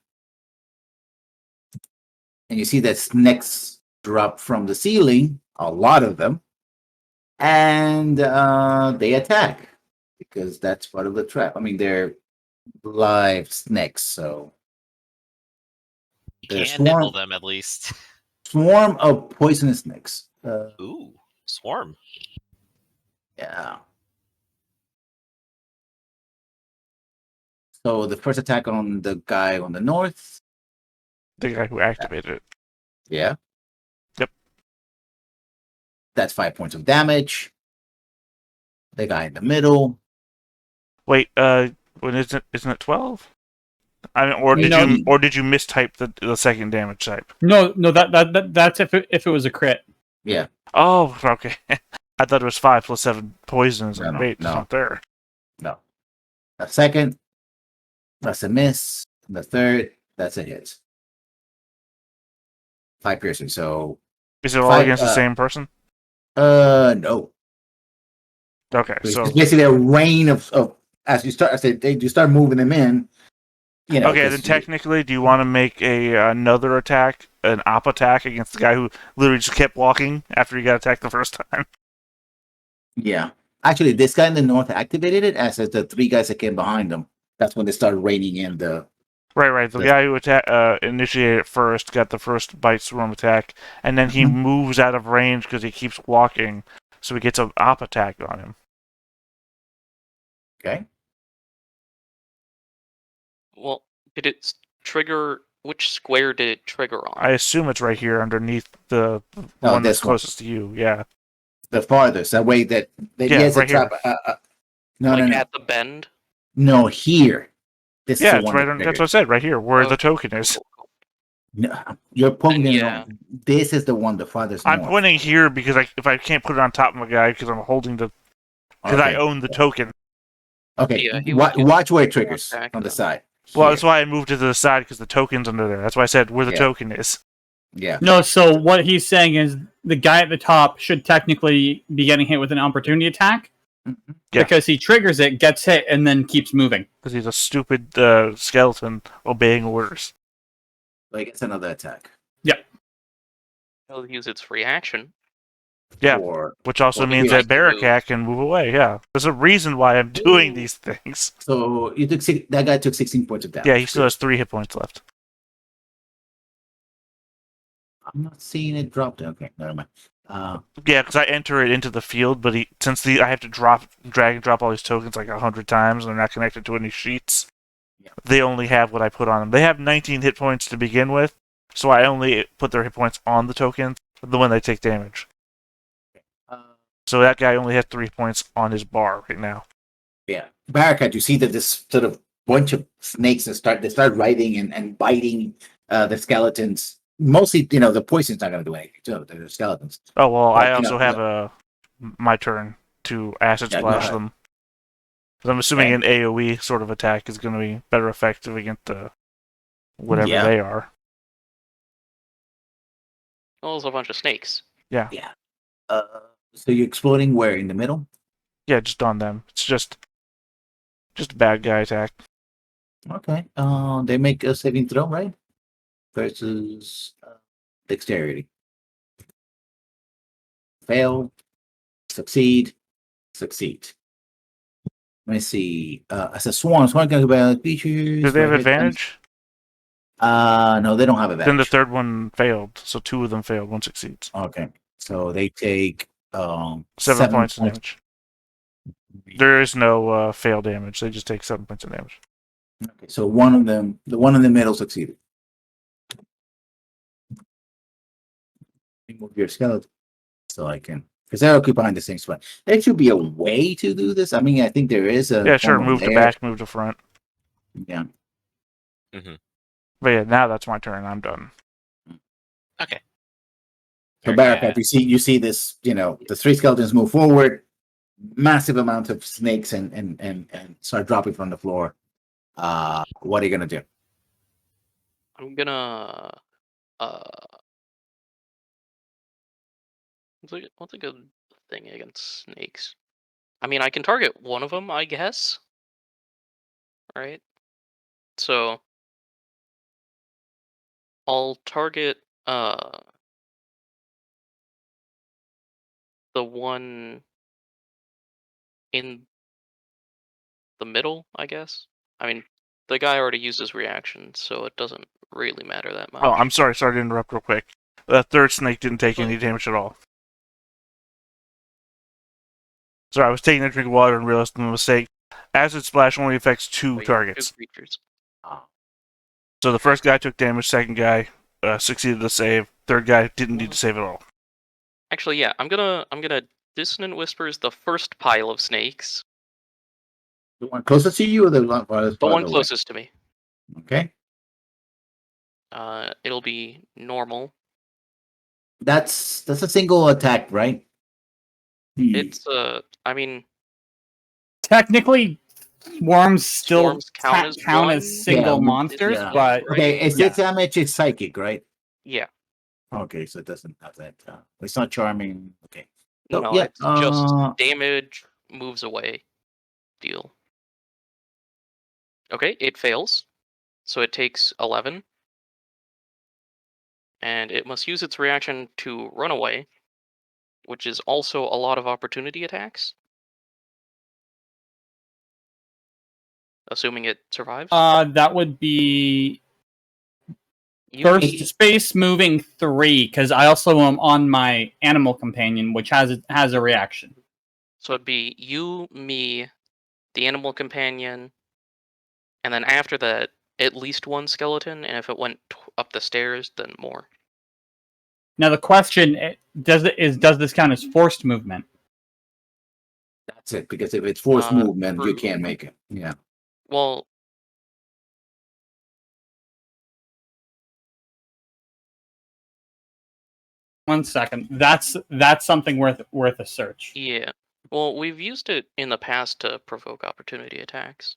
And you see that snakes drop from the ceiling, a lot of them, and they attack because that's part of the trap. I mean, they're live snakes, so You There's can nibble swarm. them at least. swarm of poisonous snakes. Ooh, swarm. Yeah. So the first attack on the guy on the north. The guy who activated it. Yeah. Yep. That's 5 points of damage. The guy in the middle. Wait, when isn't it 12? I mean, or did you mistype the second damage type? No, that's if it was a crit. Yeah. Oh, okay. I thought it was 5 plus 7 poisons. No, Wait, it's no. not there. No. The second, that's a miss. The third, that's a hit. 5 piercing. So, Is it all 5, against the same person? no. Okay, It's so basically a rain of as you start. You start moving them in. You know. okay, then technically, do you want to make another attack, an op attack against the guy who literally just kept walking after he got attacked the first time? Yeah. Actually, this guy in the north activated it as the 3 guys that came behind him. That's when they started raining in the. Right. The guy who initiated it first got the first bite swarm attack, and then he moves out of range because he keeps walking, so he gets an op attack on him. Okay. Well, did it trigger? Which square did it trigger on? I assume it's right here underneath the one that's this one. closest to you. Yeah. The farthest. That way that yes, right a trap. No, like no. at the bend? No, here. This Yeah, is the it's one right. that That's what I said. Right here, where the token is. No, you're pointing Then, it yeah. on. This is the one, the farthest I'm north. pointing here because if I can't put it on top of a guy because I'm holding because I Okay. own the token. Okay. Yeah, he would get Watch where it triggers attack, on the though. side. Well, Here. that's why I moved it to the side because the token's under there. That's why I said where the Yeah. token is. Yeah. No, so what he's saying is the guy at the top should technically be getting hit with an opportunity attack Mhm. Yeah. because he triggers it, gets hit, and then keeps moving. Because he's a stupid skeleton obeying orders. Like it's another attack. Yep. It'll use its reaction. Yeah, Or which also Well, means yeah, that Barakat can move away. Yeah, there's a reason why I'm doing Ooh. these things. so you took that guy took 16 points of damage. Yeah, he still has 3 hit points left. I'm not seeing it drop down. Okay, never mind. Yeah, because I enter it into the field, but I have to drag and drop all these tokens like 100 times, and they're not connected to any sheets. Yeah. They only have what I put on them. They have 19 hit points to begin with, so I only put their hit points on the tokens when they take damage. So that guy only has 3 points on his bar right now. Yeah, Barakat, you see that this sort of bunch of snakes that start writhing and biting the skeletons. Mostly, the poison's not going to do anything. So they're skeletons. Oh well, But, I also have my turn to acid Yeah, go splash ahead. them. 'Cause I'm assuming an AOE sort of attack is going to be better effective against whatever Yeah. they are. Well, there's a bunch of snakes. Yeah, So you're exploding where in the middle? yeah, just on them. It's just a bad guy attack. Okay. They make a saving throw, right? Versus dexterity. Fail, succeed. Let me see. As a swarm can about features. Do they have advantage? No, they don't have advantage. Then the third one failed, so 2 of them failed. 1 succeeds. Okay. So they take 7 points of damage. There is no fail damage. They just take 7 points of damage. Okay, so one of them, the one in the middle succeeded. Remove your skeleton so I can, because they're occupying the same spot. There should be a way to do this. I mean, I think there is a. Yeah, sure. form of Move to layer. back, move to front. Yeah. But yeah, now that's my turn. I'm done. Okay. So Sure, Barakat, you see this, the 3 skeletons move forward, massive amount of snakes and start dropping from the floor. What are you gonna do? I'm gonna. What's a good thing against snakes? I mean, I can target one of them, I guess. Right? So I'll target the one in the middle, I guess. I mean, the guy already used his reaction, so it doesn't really matter that much. Oh, I'm sorry. Sorry to interrupt real quick. The third snake didn't take any damage at all. Sorry, I was taking a drink of water and realized my mistake. Acid Splash only affects 2 Two targets. creatures. So the first guy took damage, second guy succeeded to save, third guy didn't need to save at all. Actually, yeah, I'm gonna Dissonant Whispers the first pile of snakes. The one closest to you or the one farthest? The one farther away? closest to me. Okay. It'll be normal. That's a single attack, right? It's I mean, Technically, swarms still Swarms count as one? single Yeah, monsters, yeah. but Okay, it's Yeah. its damage is psychic, right? yeah. Okay, so it doesn't have that. It's not charming. Okay. No, So, yeah, it's just damage moves away deal. Okay, it fails. So it takes 11. And it must use its reaction to run away, which is also a lot of opportunity attacks. Assuming it survives. that would be You first need- space moving 3, because I also am on my animal companion, which has a reaction. So it'd be you, me, the animal companion, and then after that, at least one skeleton, and if it went up the stairs, then more. Now the question does this count as forced movement? That's it. Because if it's forced movement, you true. can't make it. Yeah. Well, One second. That's something worth a search. yeah. Well, we've used it in the past to provoke opportunity attacks.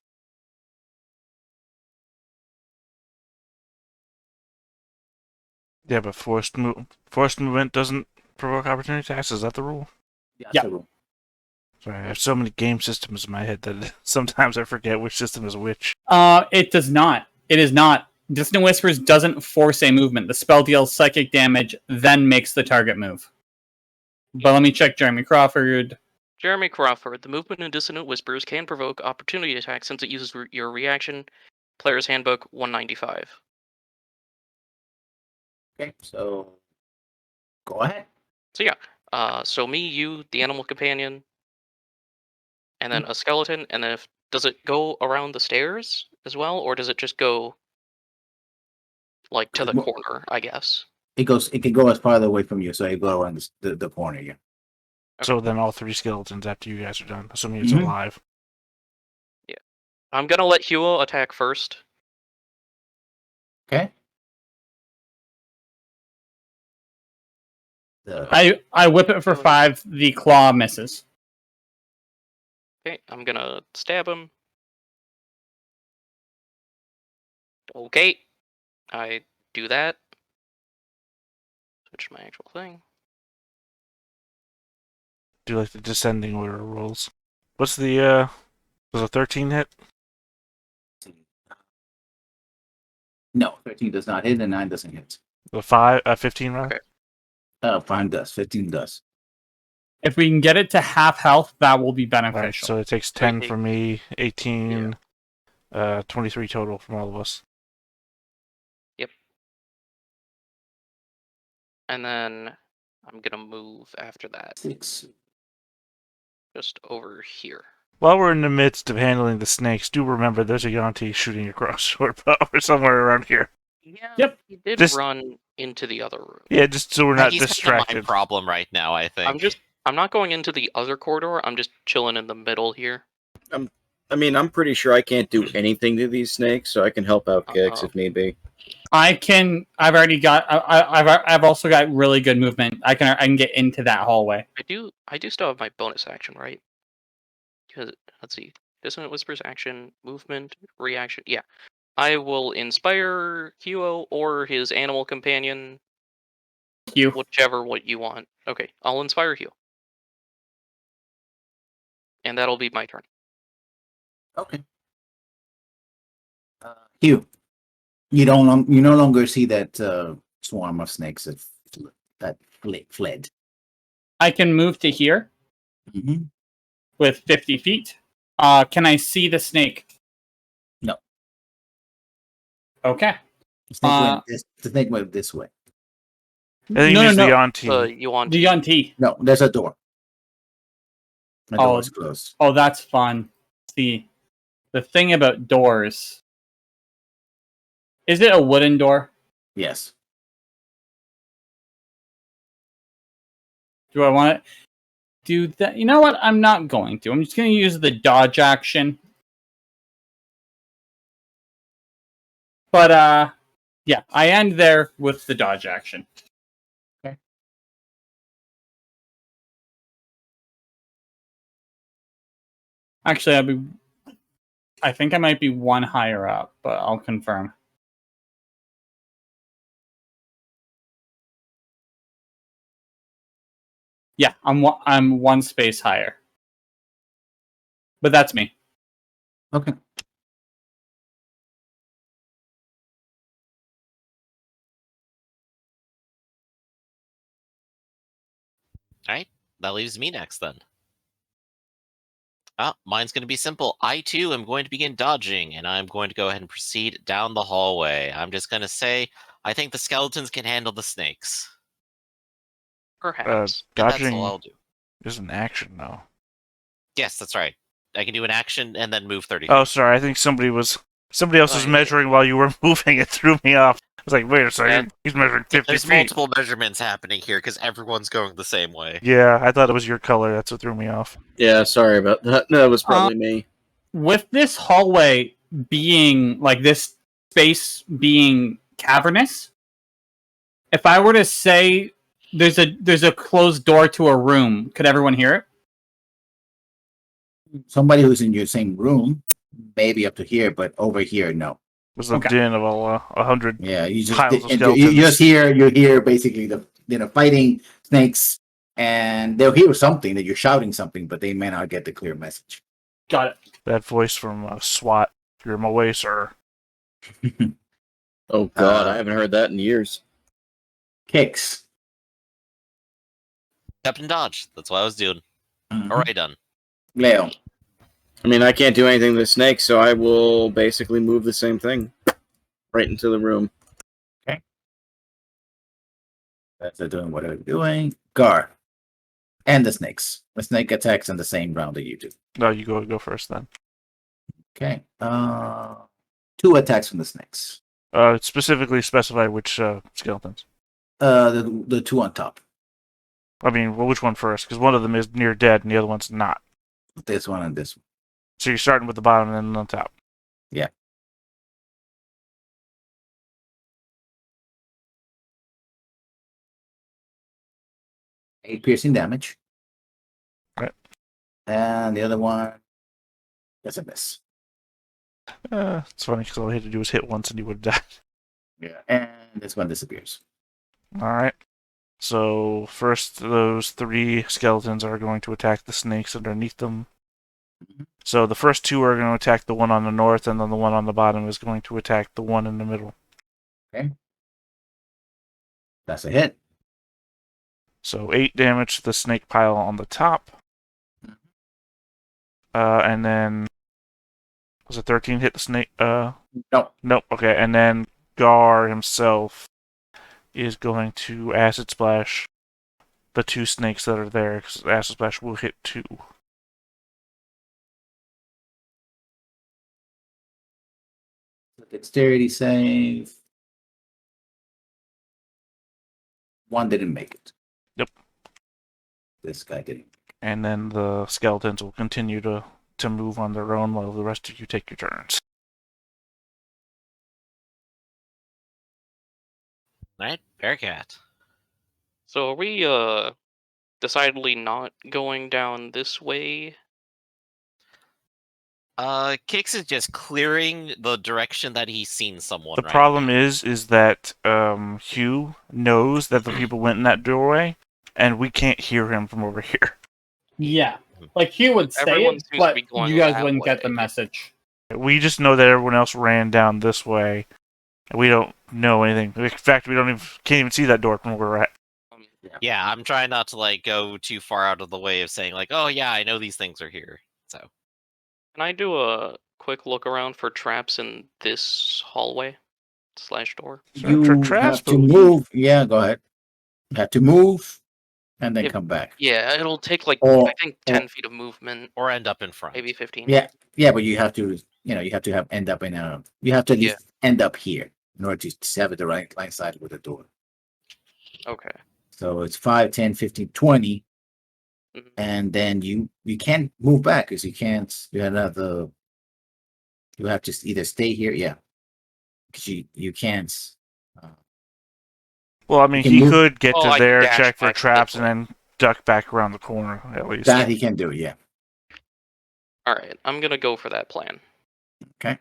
Yeah, but forced movement doesn't provoke opportunity attacks. Is that the rule? Yeah. Sorry, I have so many game systems in my head that sometimes I forget which system is which. It does not. It is not. Dissonant Whispers doesn't force a movement. The spell deals psychic damage, then makes the target move. But let me check Jeremy Crawford. Jeremy Crawford, the movement in Dissonant Whispers can provoke opportunity attacks since it uses your reaction. Player's Handbook 195. Okay, so go ahead. So yeah, so me, you, the animal companion, and then a skeleton, and then does it go around the stairs as well, or does it just go like to the corner, I guess? It can go as farther away from you, so it go around the corner, yeah. So then all 3 skeletons after you guys are done, assuming it's Mhm. alive. Yeah. I'm gonna let Huo attack first. Okay. I whip it for 5. The claw misses. Okay, I'm gonna stab him. Okay, I do that. Switch my actual thing. Do like the descending order rolls. What's the was a 13 hit? No, 13 does not hit and 9 doesn't hit. The 15 rather? Okay. 5 does, 15 does. If we can get it to half health, that will be Alright, beneficial. so it takes 10 Okay. from me, 18, 23 total from all of us. And then I'm gonna move after that, 6. just over here. While we're in the midst of handling the snakes, do remember there's a Yanti shooting across short bow or somewhere around here. Yeah, Yep. he did Just- run into the other room. Yeah, just so we're not He's got a distracted. mind problem right now, I think. I'm not going into the other corridor. I'm just chilling in the middle here. I mean, I'm pretty sure I can't do anything to these snakes, so I can help out Gygax if need be. I've already got. I've also got really good movement. I can get into that hallway. I do still have my bonus action, right? Because let's see, Dissonant Whispers action, movement, reaction. Yeah, I will inspire Huo or his animal companion, You. whichever what you want. Okay, I'll inspire Huo, and that'll be my turn. Okay. Hugh, you no longer see that swarm of snakes that fled. I can move to here Mm-hmm. with 50 feet. Can I see the snake? No. Okay. The snake went this way. I think use the Yanti. You want The Yanti. No, there's a door. The Oh. door is closed. Oh, that's fun. See, the thing about doors. Is it a wooden door? Yes. Do I want to do that? You know what? I'm not going to. I'm just going to use the dodge action. But, yeah, I end there with the dodge action. Okay. Actually, I think I might be 1 higher up, but I'll confirm. Yeah, I'm 1 space higher. But that's me. Okay. Alright, that leaves me next then. Mine's going to be simple. I too am going to begin dodging, and I'm going to go ahead and proceed down the hallway. I'm just going to say, I think the skeletons can handle the snakes. perhaps. And that's Dodging all I'll do. is an action, though. Yes, that's right. I can do an action and then move 30 feet. Oh, sorry. I think somebody else was Right. measuring while you were moving. It threw me off. I was like, wait a second. He's measuring 50 There's feet. multiple measurements happening here because everyone's going the same way. Yeah, I thought it was your color. That's what threw me off. Yeah, sorry about that. No, that was probably me. With this hallway being, like, this space being cavernous, if I were to say there's a closed door to a room, could everyone hear it? Somebody who's in your same room, maybe up to here, but over here, no. It was the Okay. din of all 100 Yeah, you just piles of you skeletons. just hear basically the fighting snakes, and they'll hear something that you're shouting something, but they may not get the clear message. Got it. That voice from SWAT. You're in my way, sir. Oh God, I haven't heard that in years. Kicks. Step and dodge. That's what I was doing. Mhm. Alright, done. Leo. I mean, I can't do anything to the snake, so I will basically move the same thing right into the room. That's doing what they're doing. Gar. And the snakes. The snake attacks in the same round that you do. No, you go first then. Okay. 2 attacks from the snakes. Specifically specify which skeletons. The 2 on top. I mean, well, which one first? Because one of them is near dead and the other one's not. This one and this one. So you're starting with the bottom and then on top. Yeah. Eight piercing damage. Right. And the other one doesn't miss. It's funny because all he had to do was hit once and he would have died. Yeah. And this one disappears. Alright. So first those 3 skeletons are going to attack the snakes underneath them. Mhm. So the first 2 are going to attack the one on the north, and then the one on the bottom is going to attack the one in the middle. That's a hit. So 8 damage to the snake pile on the top. Mhm. And then was it 13 hit the snake? No. Nope. Okay, and then Gar himself is going to acid splash the 2 snakes that are there, because acid splash will hit 2. Dexterity save. 1 didn't make it. Yep. This guy didn't. And then the skeletons will continue to move on their own while the rest of you take your turns. Alright, Bearcat. So are we decidedly not going down this way? Kix is just clearing the direction that he's seen someone. The right problem now. is that Hugh knows that the people went in that doorway, and we can't hear him from over here. Yeah. Like, Hugh would say Everyone it, seems to but be going you guys that wouldn't get the way. message. We just know that everyone else ran down this way, and we don't know anything. In fact, we can't even see that door from where we're at. Yeah, I'm trying not to like go too far out of the way of saying like, oh yeah, I know these things are here. So Can I do a quick look around for traps in this hallway / door? You Traps, have to but move. Yeah, go ahead. You have to move and then Yep. come back. Yeah, it'll take like Or- I think 10 feet of movement, or end up in front. maybe 15. Yeah, but you have to, you have to end up in a. You have to at least end up here in order to have it the right line side with the door. Okay. So it's 5, 10, 15, 20, Mhm. and then you can't move back because you can't. You have You have to either stay here, yeah, because you can't. well, I mean, can he move- could get Oh, to I can there, dash check for back traps, this and then duck back around the corner at least. That he can do, yeah. All right, I'm gonna go for that plan. Okay.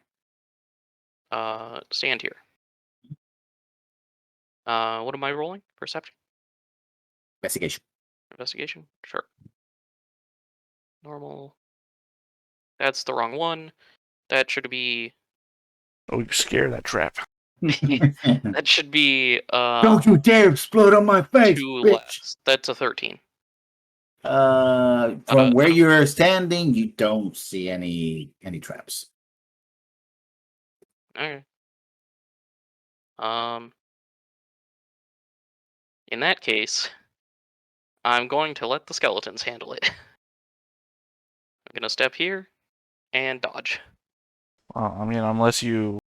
Stand here. What am I rolling? Perception? Investigation. Investigation? Sure. Normal. That's the wrong one. That should be. Oh, you scare that trap. That should be. Don't you dare explode on my face, 2 bitch! less. That's a 13. From where you're standing, you don't see any traps. Okay. In that case, I'm going to let the skeletons handle it. I'm gonna step here and dodge. Well, I mean, unless you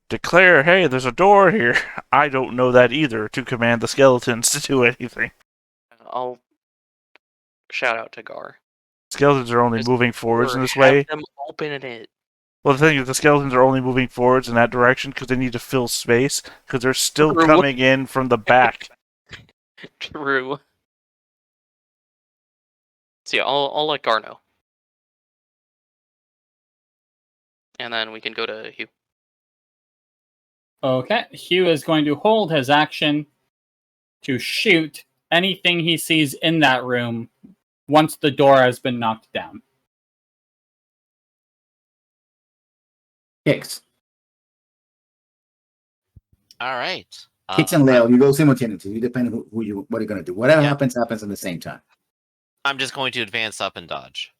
declare, hey, there's a door here. I don't know that either to command the skeletons to do anything. I'll shout out to Gar. Skeletons are only Just moving forwards Or in this have way. them open it. Well, the thing is, the skeletons are only moving forwards in that direction because they need to fill space, because they're still True. coming in from the back. True. So yeah, I'll let Gar know. And then we can go to Hugh. Okay, Hugh is going to hold his action to shoot anything he sees in that room once the door has been knocked down. Kicks. All right. Kicks and Leo, you go simultaneously. You depend on what you're gonna do. Whatever Yeah. happens at the same time. I'm just going to advance up and dodge.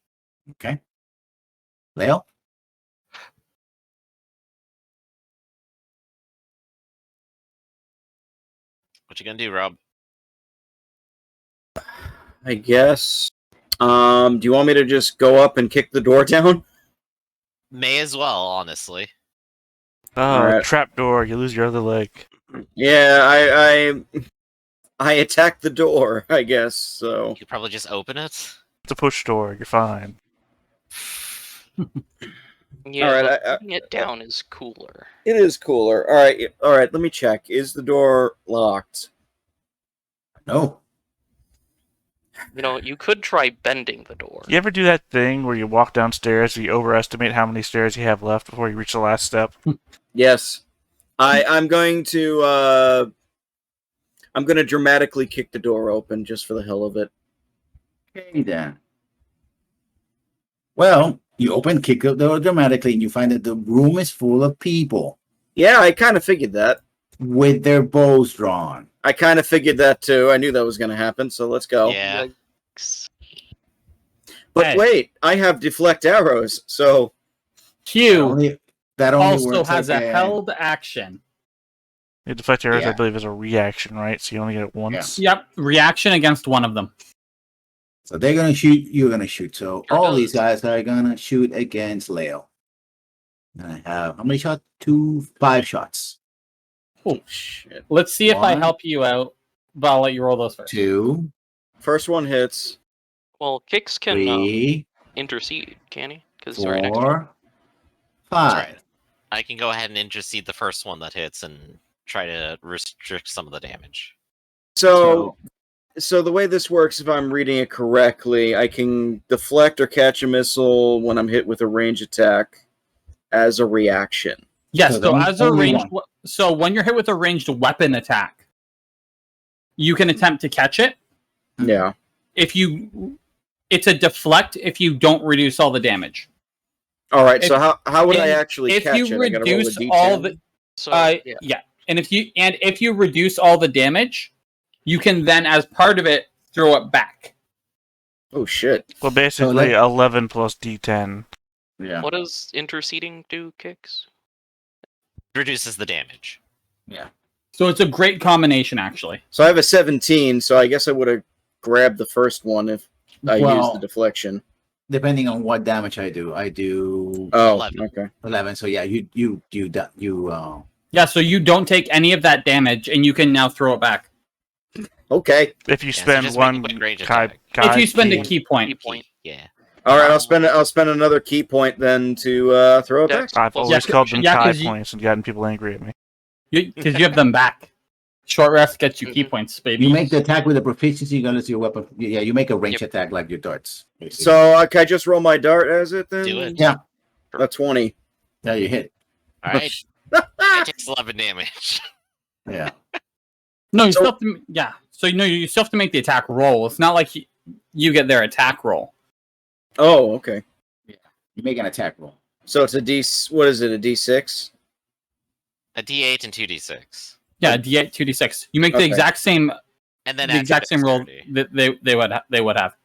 Okay. Leo? What you gonna do, Rob? I guess. Do you want me to just go up and kick the door down? May as well, honestly. Oh, Alright. trapdoor. You lose your other leg. Yeah, I attacked the door, I guess, so. You could probably just open it. It's a push door. You're fine. Yeah, Alright, but putting it down is cooler. It is cooler. Alright, let me check. Is the door locked? No. You know, you could try bending the door. You ever do that thing where you walk downstairs and you overestimate how many stairs you have left before you reach the last step? Yes. I'm going to dramatically kick the door open just for the hell of it. Okay, then. Well, you kick the door dramatically, and you find that the room is full of people Yeah, I kind of figured that. with their bows drawn. I kind of figured that too. I knew that was going to happen, so let's go. Yeah. But Hey. wait, I have deflect arrows, so Q That only also works has a again. held action. Your deflect arrows, I Yeah. believe, is a reaction, right? So you only get it once. Yep, reaction against one of them. So they're gonna shoot. You're gonna shoot. So Sure all does. these guys are gonna shoot against Leo. And I have how many shots? 5 shots. shit. Let's see if I One. help you out, but I'll let you roll those first. 2, First one hits. Well, Kix can 3, intercede, can he? Because he's right next to 4, That's 5. right. I can go ahead and intercede the first one that hits and try to restrict some of the damage. So the way this works, if I'm reading it correctly, I can deflect or catch a missile when I'm hit with a range attack as a reaction. Yes, So so then as a only ranged, so when you're hit with a ranged weapon attack, you can attempt to catch it. Yeah. It's a deflect if you don't reduce all the damage. All right. So If- how would I if- actually if catch you it? I gotta roll a reduce D10? all the So yeah. yeah, and if you reduce all the damage, you can then, as part of it, throw it back. Oh shit. Well, basically, 11 plus D10. Yeah. What does interceding do, Kix? Reduces the damage. Yeah. So it's a great combination, actually. So I have a 17. So I guess I would have grabbed the first one if I used Well, the deflection. depending on what damage I do. I do Oh, 11. okay. 11. So yeah, you Yeah, so you don't take any of that damage, and you can now throw it back. Okay. If you so spend just make a one quick range Kai, attack. If you spend a key, key point. Key point. Yeah. All right. I'll spend another key point then to throw it back. Dex. I've Well, always yeah, called them yeah, Kai 'cause you- points and gotten people angry at me. Because you have them back. Short rest gets you key points, baby. you make the attack with a proficiency against your weapon. Yeah, you make a range Yep. attack like your darts. basically. So can I just roll my dart as it then? Do it. Yeah. A 20. Yeah, you hit. All right. It takes 11 damage. Yeah. No, you So- still have to. Yeah. So you still have to make the attack roll. It's not like you get their attack roll. Oh, okay. You make an attack roll. So it's a D. What is it? A D6? A D8 and 2D6. Yeah, D8, 2d6. You make the Okay. exact same And then the add your exact same roll dexterity. that they would have.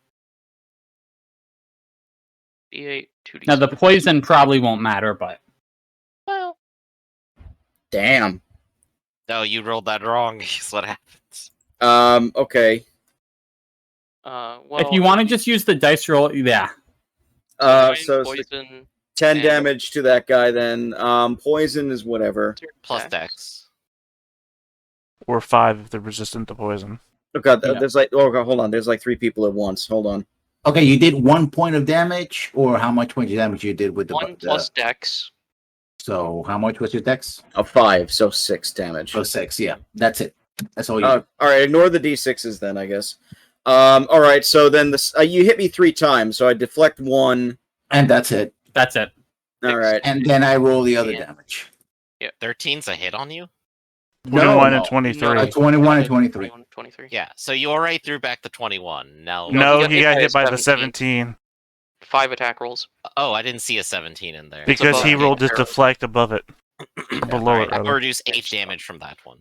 D8, 2d6. Now the poison probably won't matter, but Well, Damn. No, you rolled that wrong. Is what happens. Okay. well, if you want to just use the dice roll, yeah. nine So it's the poison 10 and- damage to that guy then. Poison is whatever. Plus Dex. dex. Or 5 if they're resistant to poison. Oh god, Yeah. there's like oh god, hold on. There's like 3 people at once. Hold on. Okay, you did 1 point of damage, or how much point of damage you did with the 1 plus Dex. So how much was your dex? A 5, so 6 damage. Oh, 6. Yeah, that's it. That's all you. All right, ignore the d6s then, I guess. All right, so then this you hit me 3 times, so I deflect 1. And that's it. That's it. All right. And then I roll the other Yeah. damage. 13's a hit on you? 21 no. and 23. 21 and 23. 23. Yeah, so you already threw back the 21. Now, No, he he got got hit hit by by a the 17 5 attack rolls. oh, I didn't see a 17 in there. because above he the rolled his arrow. deflect above it. Below Alright, it, I'll rather. reduce 8 damage from that one.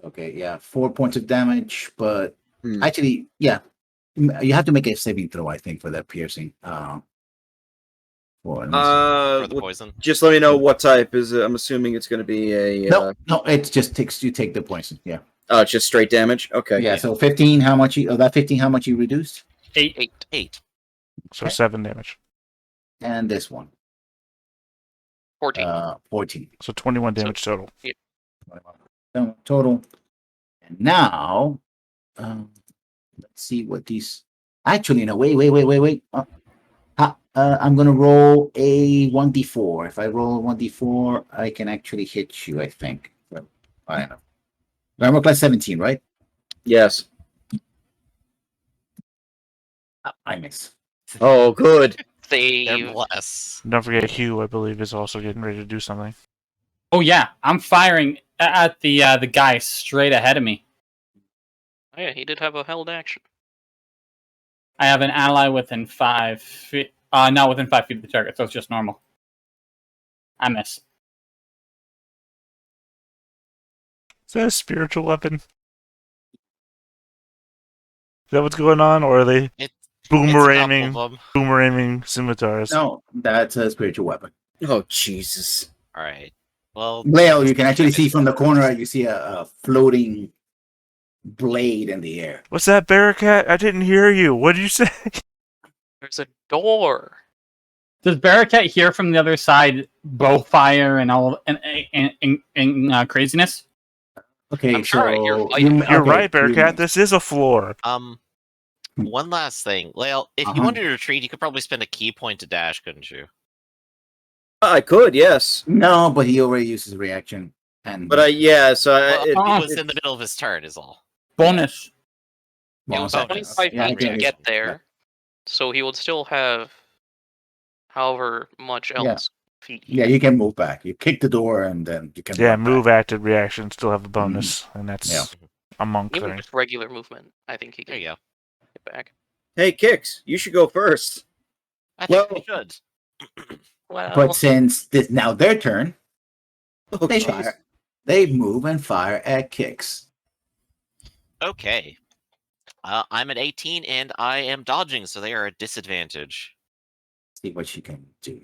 Okay, yeah, 4 points of damage, but Hmm. actually, yeah, you have to make a saving throw, I think, for that piercing. Let me see. For the Well, poison. just let me know what type is it. I'm assuming it's going to be a. No, it just takes you take the poison. Yeah, Oh, it's just straight damage. Okay. yeah. Yeah. So 15. How much? That 15. How much you reduced? 8. 8. So 7 damage. And this one, 14. 14 So 21 damage total. total. And now, let's see what these. Actually, no. Wait. I'm gonna roll a 1d4. If I roll a 1d4, I can actually hit you. I think. So, I don't know. Armor class 17, right? Yes. I miss. Oh, good. They're Save. bless. Don't forget, Hugh, I believe, is also getting ready to do something. Oh yeah, I'm firing at the guy straight ahead of me. Oh, yeah, he did have a held action. I have an ally within 5 feet. Not within 5 feet of the target, so it's just normal. I miss. Is that a spiritual weapon? Is that what's going on, or are they It's boomeranging, a couple of them. scimitars? No, that's a spiritual weapon. Oh, Jesus. Alright. Well, Leo, you can actually see from the corner. You see a floating blade in the air. What's that, Bearcat? I didn't hear you. What did you say? There's a door. Does Barracat hear from the other side bow fire and all and craziness? Okay, I'm sure you're so fighting. You're okay, right, Bearcat. This is a floor. one last thing. Lael, if you wanted to retreat, you could probably spend a key point to dash, couldn't you? I could, yes. No, but he already used his reaction, and But so Well, it, he was in the middle of his turn, is all. Bonus. It was bonus. 25 Yeah, I feet get to it. get there, so he would still have however much else feet. he yeah, had. you can move back. You kick the door, and then you can Yeah, run move, back. acted, reaction, still have a bonus, and that's Yeah. a monk Even thing. just regular movement, I think he There can you go. get back. hey, Kix, you should go first. I think we Well- should. Well, But since this now their turn, Oh, they jeez. fire. They move and fire at kicks. Okay. I'm at 18 and I am dodging, so they are at disadvantage. See what she can do.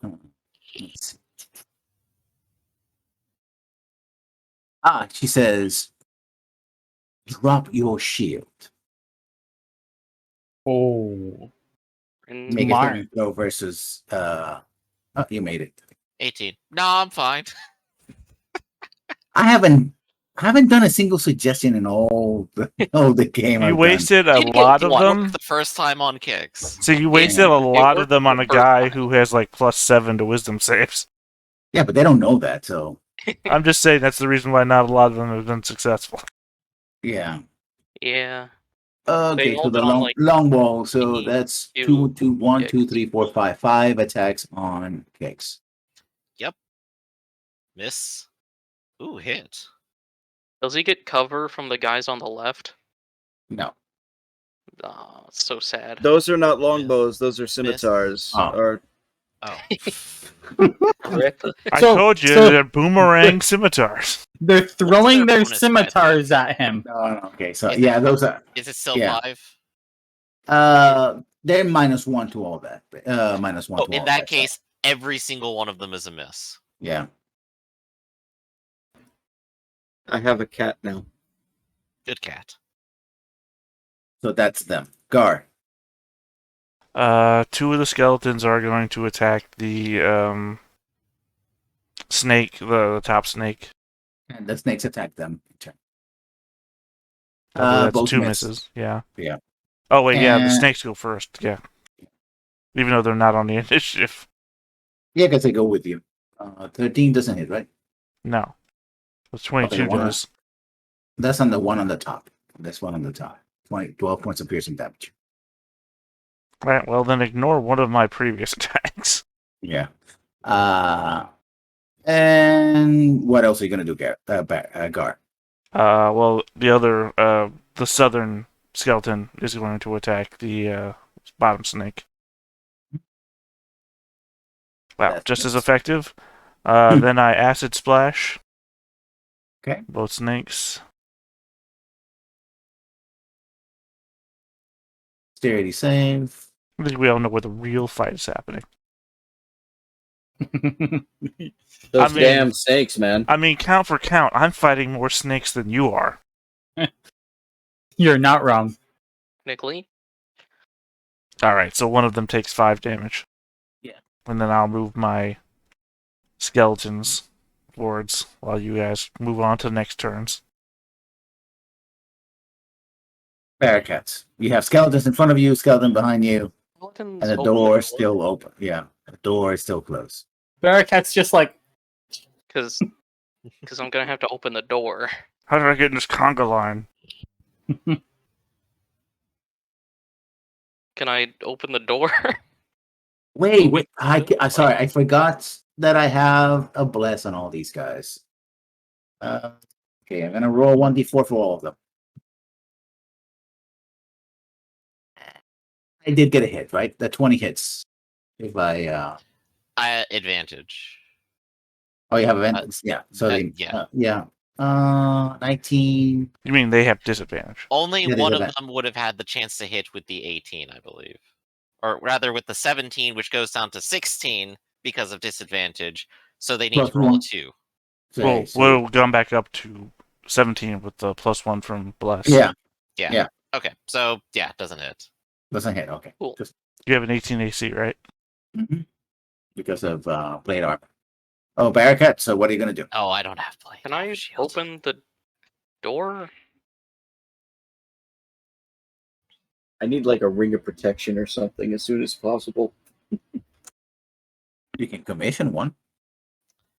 Let's see. She says, "Drop your shield." Oh. and Make a Smart. saving throw versus. You made it. 18. No, I'm fine. I haven't done a single suggestion in all the game. You I've wasted a You get lot of one. them. The first time on kicks. So you wasted a lot of worked them on the a first guy time. who has like +7 to wisdom saves. done. Yeah, but they don't know that, so I'm just saying that's the reason why not a lot of them have been successful. yeah. yeah, Okay, They so all the been on, like, long ball. So thingy, that's two 1, kicks. 2, 3, 4, 5, 5 attacks on kicks. Miss. Ooh, hit. does he get cover from the guys on the left? No. Ah, it's so sad. Those are not longbows. Those are scimitars. Oh. Or Oh. Rip. I So- told you so- they're boomerang scimitars. They're throwing their bonus, by the way? scimitars at him. No. Okay, so Is yeah, it- those are Is it still Yeah. 5? they're -1 to all that. -1 Oh, to in all that case, every single one of them is a miss. Yeah. I have a cat now. Good cat. So that's them. Gar. 2 of the skeletons are going to attack the snake, the top snake. And the snakes attack them. in turn. I believe that's Both 2 miss. misses. Yeah. Yeah. Oh wait, yeah, the And- snakes go first. Yeah. Even though they're not on the initiative. Yeah, because they go with you. 13 doesn't hit, right? No. It's 22 Okay, one does. That's on the one on the top. This one on the top. 12 points of piercing damage. Right, well then ignore one of my previous attacks. Yeah. And what else are you gonna do, Gar? Well, the other, the southern skeleton is going to attack the bottom snake. Wow, That's just as nice. effective. Then I acid splash. Okay. Both snakes. Dexterity save. I think we all know where the real fight is happening. Those I mean- damn snakes, man. I mean, count for count, I'm fighting more snakes than you are. You're not wrong. Technically. Alright, so one of them takes 5 damage. Yeah. And then I'll move my skeletons forwards while you guys move on to the next turns. Bearcats. You have skeletons in front of you, skeleton behind you, Skeletons and the open door is still open. Yeah, the door is still closed. Barricat's just like, because I'm gonna have to open the door. How did I get in this conga line? Can I open the door? Wait. I sorry, I forgot that I have a bless on all these guys. Okay, I'm gonna roll 1d4 for all of them. I did get a hit, right? The 20 hits. If I Advantage. oh, you have events, yeah. So yeah. 19. You mean they have disadvantage? Only Yeah, one there's of a- them would have had the chance to hit with the 18, I believe. Or rather with the 17, which goes down to 16 because of disadvantage. So they need Plus to roll one. a 2. Well, we'll come back up to 17 with the +1 from Bless. Yeah, Okay, so yeah, it doesn't hit. doesn't hit. Okay, Cool. just You have an 18 AC, right? because of blade armor. Oh, Barracat. So what are you gonna do? Oh, I don't have blade. Can I shield. open the door? I need like a ring of protection or something as soon as possible. You can commission one.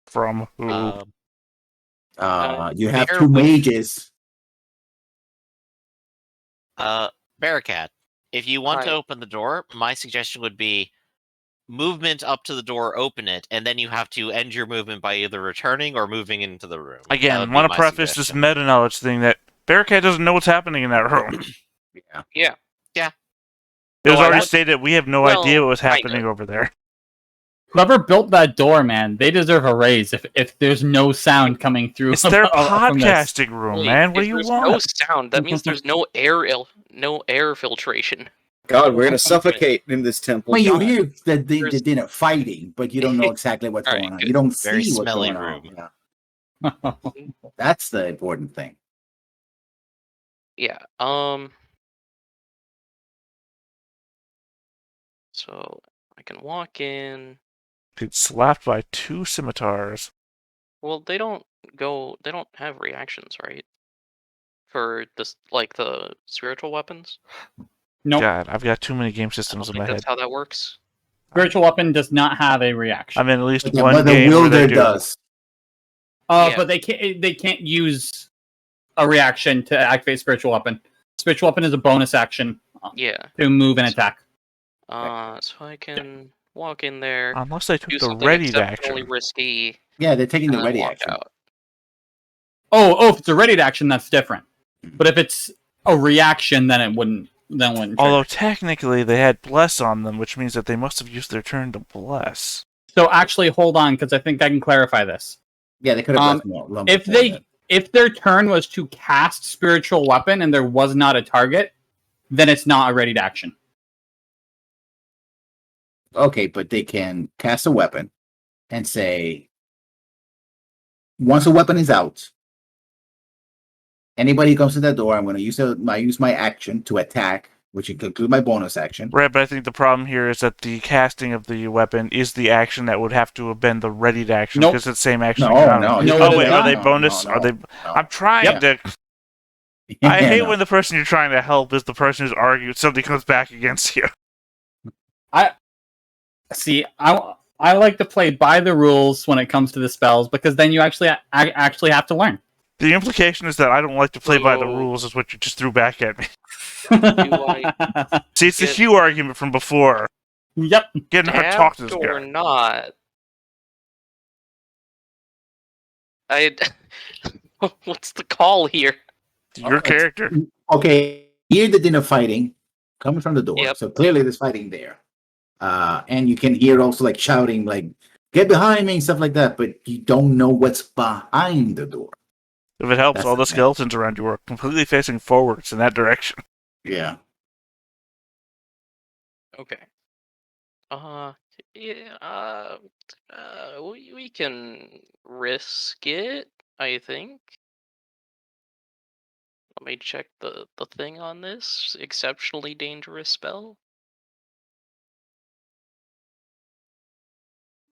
From who? You have Bear 2 with- mages. Barracat, if you want to Hi. open the door, my suggestion would be movement up to the door, open it, and then you have to end your movement by either returning or moving into the room. That Again, would be want to my preface suggestion. this meta knowledge thing that Bearcat doesn't know what's happening in that room. Yeah. It was No, I already would- stated we have no well, idea what was kinda. happening over there. whoever built that door, man, they deserve a raise if there's no sound coming through. It's their from this. podcasting room, Wait, man. What if do you there's want? no sound, that means there's no air filtration. God, we're gonna suffocate in this temple. Well, you God. hear that they There's- didn't fighting, but you don't know exactly what's All right, going on. good. You don't Very see what's smelly going on. room. Yeah. That's the important thing. Yeah. So I can walk in. Get slapped by 2 scimitars. Well, they don't have reactions, right? For this, like the spiritual weapons. Nope. God, I've got too many game I don't systems in think my head. that's how that works. Spiritual weapon does not have a reaction. I'm in at least But one the game where they wielder do. does. Yeah. But they can't use a reaction to activate spiritual weapon. Spiritual weapon is a bonus action Yeah. to move and attack. So I can walk in there, Unless they took do the something ready exceptionally action. risky, Yeah, they're taking and the then ready walk action. out. Oh, if it's a ready action, that's different. But if it's a reaction, then it wouldn't. Although technically they had bless on them, which means that they must have used their turn to bless. So actually, hold on, because I think I can clarify this. Yeah, they could have blessed more. long If before they that. if their turn was to cast spiritual weapon and there was not a target, then it's not a ready action. Okay, but they can cast a weapon and say, once a weapon is out, anybody who comes to that door, I'm going to use my action to attack, which includes my bonus action. Right, but I think the problem here is that the casting of the weapon is the action that would have to have been the ready action Nope. because it's the same action. No, economy. no, No, Oh it wait, is are not. they No, bonus? no, Are they? no. I'm trying Yep. to. I Yeah, hate no. when the person you're trying to help is the person who's argued something comes back against you. See, I like to play by the rules when it comes to the spells because then you actually have to learn. The implication is that I don't like to play by the So- rules, is what you just threw back at me. I See, it's the Get- Hugh argument from before. Yep. Getting her to talk to this or guy. not? What's the call here? Your character. Okay, here the dinner fighting coming from the door. Yep. So clearly there's fighting there. And you can hear also like shouting, like "Get behind me" and stuff like that. But you don't know what's behind the door. If it helps, That's all the the thing. skeletons around you are completely facing forwards in that direction. Yeah. Okay. Yeah. We can risk it, I think. Let me check the thing on this exceptionally dangerous spell.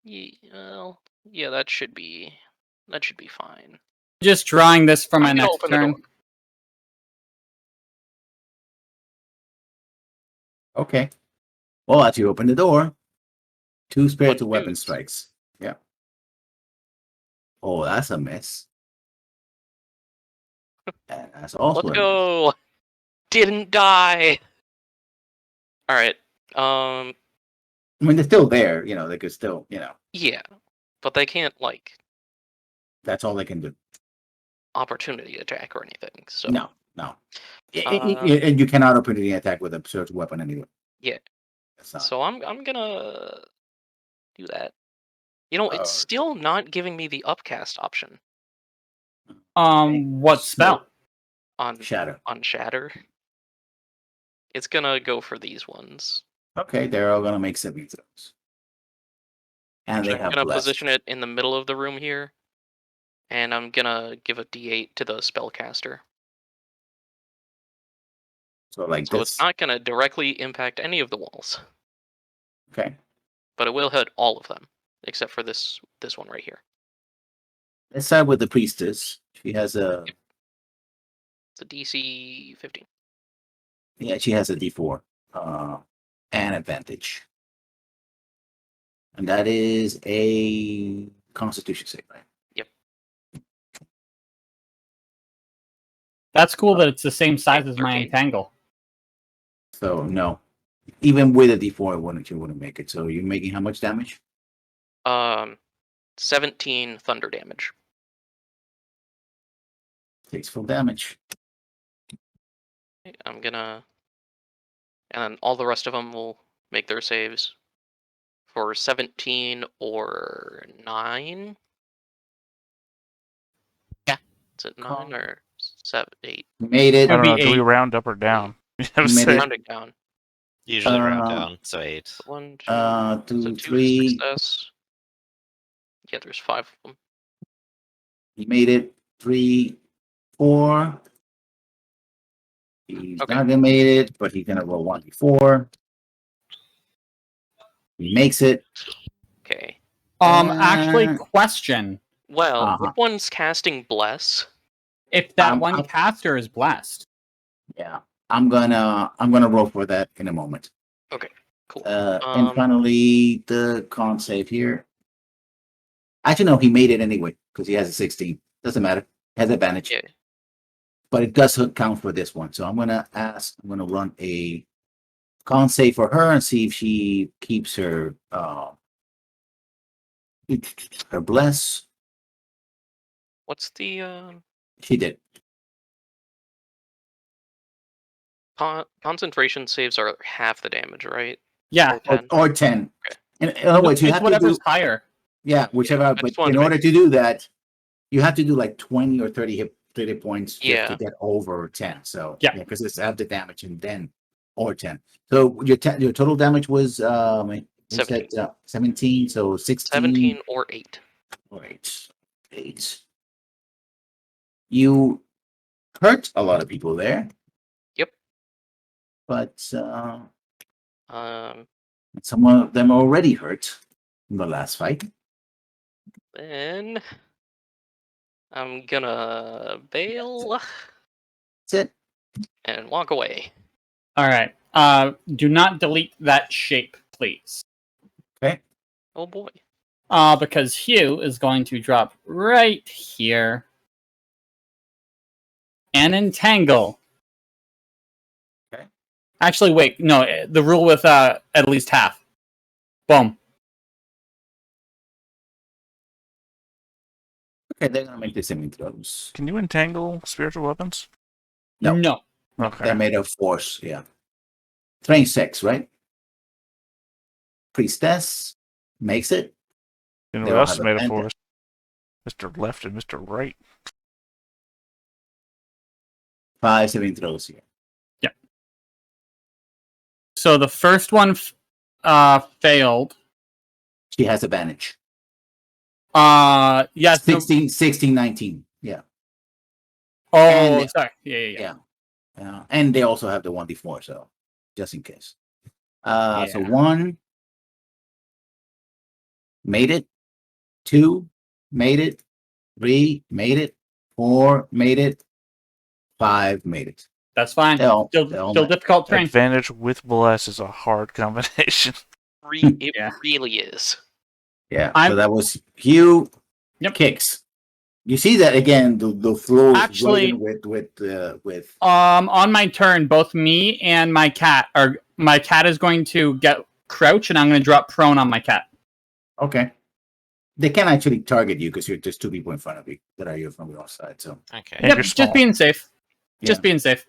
Yeah, that should be fine. Just drawing this for my I'm gonna next open the door. turn. Okay. Well, as you open the door, 2 spiritual Bunch of weapon dudes. strikes. Yeah. Oh, that's a miss. And that's also Let's a miss. go. Didn't die. All right. I mean, they're still there. They could still. Yeah, but they can't like That's all they can do. opportunity attack or anything. So No. Uh, And you cannot opportunity attack with a spiritual weapon anyway. yeah. That's not. So I'm gonna do that. It's still not giving me the upcast option What spell? on Shadow. Shatter. It's gonna go for these ones. Okay, they're all gonna make saving throws. And they I'm have gonna blessed. position it in the middle of the room here, and I'm gonna give a D8 to the spellcaster. So like So this. it's not gonna directly impact any of the walls, Okay. but it will hit all of them except for this one right here. Let's start with the priestess. She has a It's a DC 15. she has a D4 and advantage. And that is a Constitution save, right? That's cool that it's the same size as my 13. entangle. So no. Even with a D4 you wouldn't make it. So you're making how much damage? 17 thunder damage. Takes full damage. I'm gonna, and then all the rest of them will make their saves for 17 or 9. Yeah. Is it 9 or 7, 8? Made it. I don't be know. Do we 8. round up or down? You have to Made say. it. Rounding down. Usually round Uh, down, so 8. 1, 2, 2, 2 3. success. Yeah, there's 5 of them. He made it. 3, 4. He's Okay. not gonna make it, but he's gonna roll 1d4. He makes it. Okay. Actually, question. Well, which one's casting Bless? If that one caster is blessed. Yeah, I'm gonna roll for that in a moment. Okay, cool. And finally, the con save here. Actually, no, he made it anyway because he has a 16. Doesn't matter. Has advantage. Yeah. But it does count for this one. So I'm gonna run a con save for her and see if she keeps her bless. What's the She did. concentration saves are half the damage, right? Yeah. Or 10. Okay. In other words, you It's have whatever's to do, higher. yeah, whichever. I But just wanted in to order make to do that, you have to do like 20 or 30 points just Yeah. to get over 10. So Yeah. because it's half the damage and then or 10. So your total damage was 17. 17. So 16 17 or 8. or 8. You hurt a lot of people there. Yep. But Um, some of them are already hurt in the last fight. Then I'm gonna bail That's it. and walk away. All right. Do not delete that shape, please. Oh boy. Because Hugh is going to drop right here and entangle. Okay. Actually, wait. No, the rule with at least half. Boom. Okay, they're gonna make the saving throws. Can you entangle spiritual weapons? No. No. Okay. They're made of force, yeah. Train 6, right? Priestess makes it. You know They what all else have made it advantage. for us? Mr. Left and Mr. Right. 5 saving throws here. So the first one failed. She has advantage. Yes. 16, 19. Yeah. Oh, And- sorry. Yeah. And they also have the 1d4, so just in case. So Yeah. 1 made it. 2 made it. 3 made it. 4 made it. 5 made it. That's fine. They all Still made it. difficult terrain. Advantage with bless is a hard combination. It Yeah. really is. Yeah. So I'm- that was Hugh. Yep. Kicks. You see that again? The flow is Actually- with On my turn, both me and my cat is going to get crouch, and I'm going to drop prone on my cat. Okay. They can actually target you because you're just 2 people in front of you that are you from your side. So Okay. And Yep, you're just small. being safe. Yeah. Just being safe.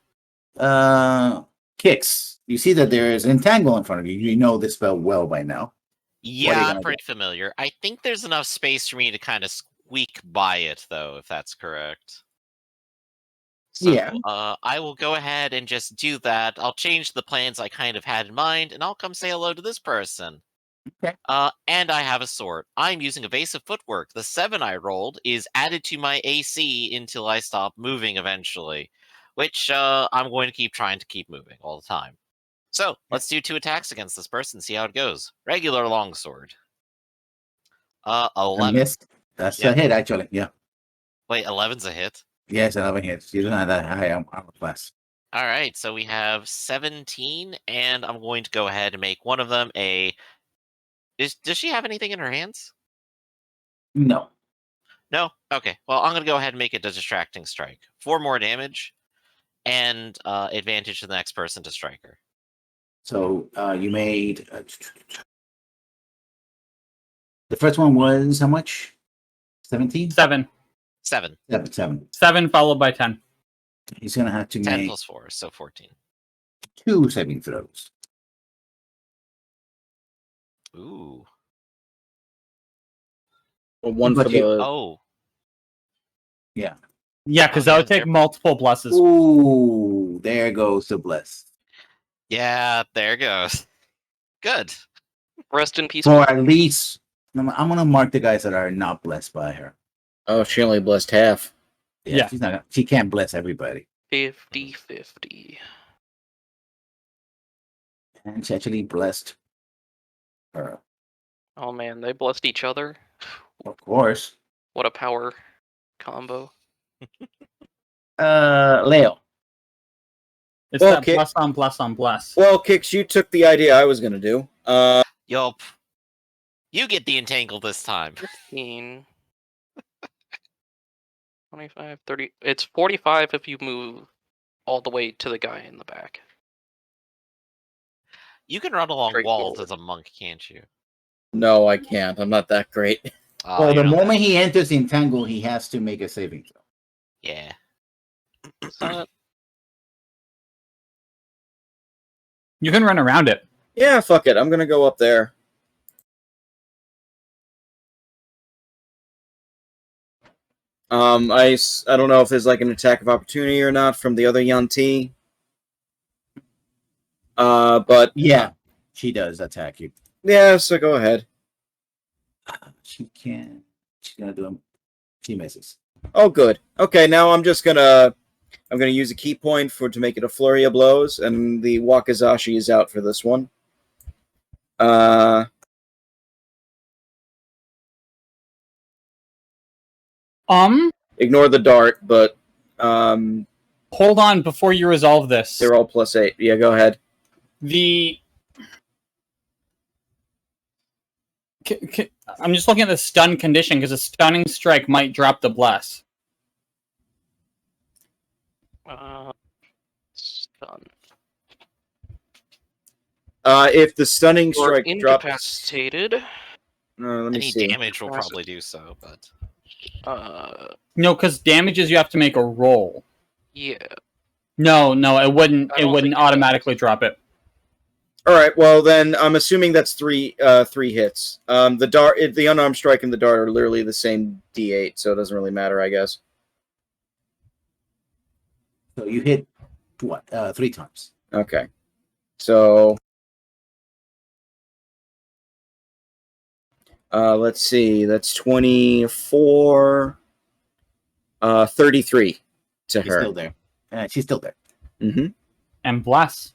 Kicks. You see that there is entangle in front of you. You know this spell well by now. Yeah, gonna I'm do? pretty familiar. I think there's enough space for me to kind of squeak by it, though, if that's correct. So, Yeah. I will go ahead and just do that. I'll change the plans I kind of had in mind, and I'll come say hello to this person. Okay. And I have a sword. I'm using evasive footwork. The 7 I rolled is added to my AC until I stop moving eventually, which I'm going to keep moving all the time. So let's do 2 attacks against this person, see how it goes. Regular longsword. I 11. missed. That's Yeah. a hit, actually. Yeah. Wait, 11's a hit? Yes, 11 hits. You don't have that high armor class. All right, so we have 17, and I'm going to go ahead and make one of them a... Does she have anything in her hands? No. No? Okay, well, I'm going to go ahead and make it a distracting strike. 4 more damage, and advantage to the next person to strike her. So you made. The first one was how much? 17? 7. 7. 7. 7 followed by 10. He's going to have to 10 make plus 4, so 14. 2 saving throws. Ooh. One But for you- the. Oh. Yeah, because that would take There- multiple blesses. Ooh, there goes the bless. Yeah, there goes. Good. Rest in peace. For at least, I'm going to mark the guys that are not blessed by her. Oh, she only blessed half. Yeah. She's not. She can't bless everybody. 50-50. And she actually blessed her. Oh man, they blessed each other. Of course. What a power combo. Leo. It's Well, that okay. bless on bless on bless. Well, Kix, you took the idea I was going to do. Yup. You get the entangle this time. 15. 25, 30. It's 45 if you move all the way to the guy in the back. You can run along walls Straightforward. as a monk, can't you? No, I can't. I'm not that great. Well, the you're not moment that- he enters the entangle, he has to make a saving throw. Yeah. You can run around it. Yeah, fuck it. I'm going to go up there. I don't know if there's like an attack of opportunity or not from the other Yanti. But Yeah, she does attack you. yeah, so go ahead. She can. She's gonna do him. She misses. Oh, good. Okay, now I'm gonna use a key point to make it a flurry of blows, and the Wakizashi is out for this one. Ignore the dart, but Hold on before you resolve this. they're all +8. Yeah, go ahead. I'm just looking at the stun condition because a stunning strike might drop the bless. Stun. If the stunning You're strike drops, incapacitated. let me Any see. damage will probably do so, but No, because damages you have to make a roll. Yeah. No, it wouldn't. I It don't wouldn't think it does. automatically drop it. All right. Well, then I'm assuming that's three hits. The dart, the unarmed strike, and the dart are literally the same D8, so it doesn't really matter, I guess. So you hit what? 3 times. Okay. So let's see. That's 24. 33 to She's her. still there. She's still there. Mm-hmm. And bless.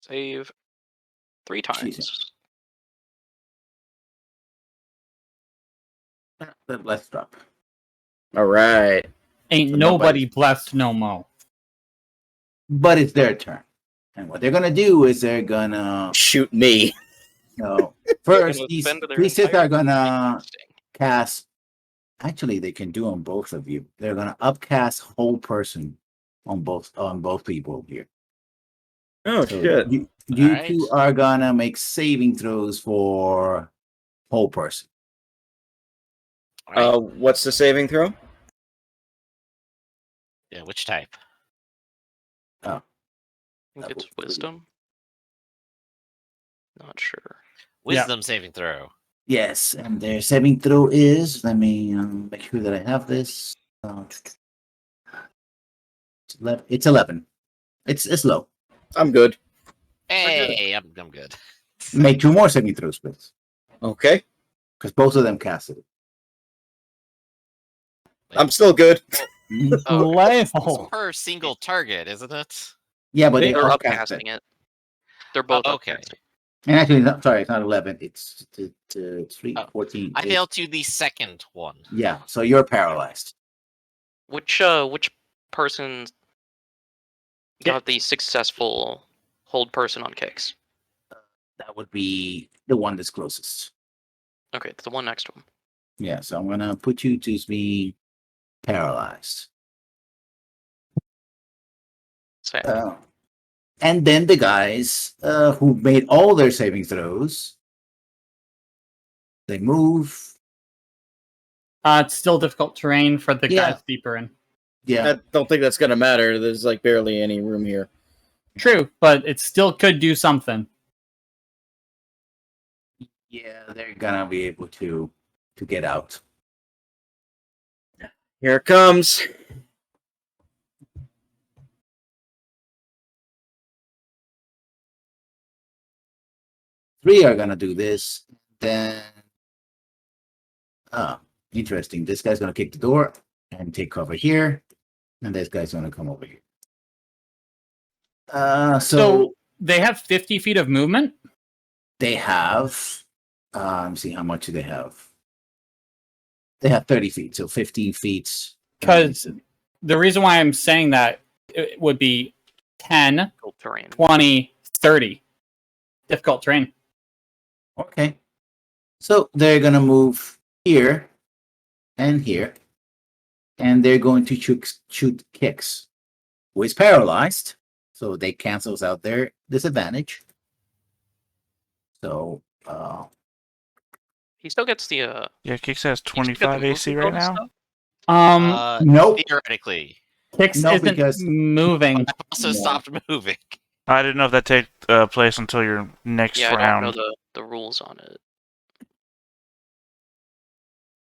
Save 3 times. Let's drop. All right. Ain't So nobody blessed no mo. But it's their turn. And what they're gonna do is they're gonna Shoot me. first gonna these spend their priests entire are gonna Interesting. cast. Actually, they can do on both of you. They're gonna upcast whole person on both people here. Oh So shit. You Alright. two are gonna make saving throws for whole person. All right. What's the saving throw? Yeah, which type? I think it's wisdom. Not sure. Wisdom saving throw. Yes, and their saving throw is. Let me make sure that I have this. It's 11. It's low. I'm good. Hey, I'm good. Make 2 more saving throws, please, Okay. because both of them casted it. I'm still good. Oh, It's Level. per single target, isn't it? Yeah, but they're they upcast it. upcasting it. They're both okay. upcasting. And actually, sorry, it's not 11. It's 3, Oh, 14. I eight. failed to the second one. Yeah, so you're paralyzed. Which person got the successful hold person on kicks? That would be the one that's closest. Okay, it's the one next to him. Yeah, so I'm gonna put you to be paralyzed. Sad. And then the guys who made all their saving throws, they move. It's still difficult terrain for the Yeah. guys deeper in. Yeah, I don't think that's gonna matter. There's like barely any room here. True, but it still could do something. yeah, they're gonna be able to get out. Here it comes. Three are gonna do this. Then, interesting. This guy's gonna kick the door and take cover here, and this guy's gonna come over here. So They have 50 feet of movement. they have. Let me see how much do they have. They have 30 feet, so 15 feet. Because the reason why I'm saying that it would be 10, Difficult terrain. 20, 30. Difficult terrain. Okay. So they're gonna move here and here, and they're going to shoot kicks. Who is paralyzed, so they cancels out their disadvantage. So He still gets the Yeah, Kix has he still gets the 25 AC movement right bonus, now. though? nope. Theoretically. Kix No, isn't because- moving. I've also No. stopped moving. I didn't know if that take place until your next Yeah, I round. don't know the rules on it.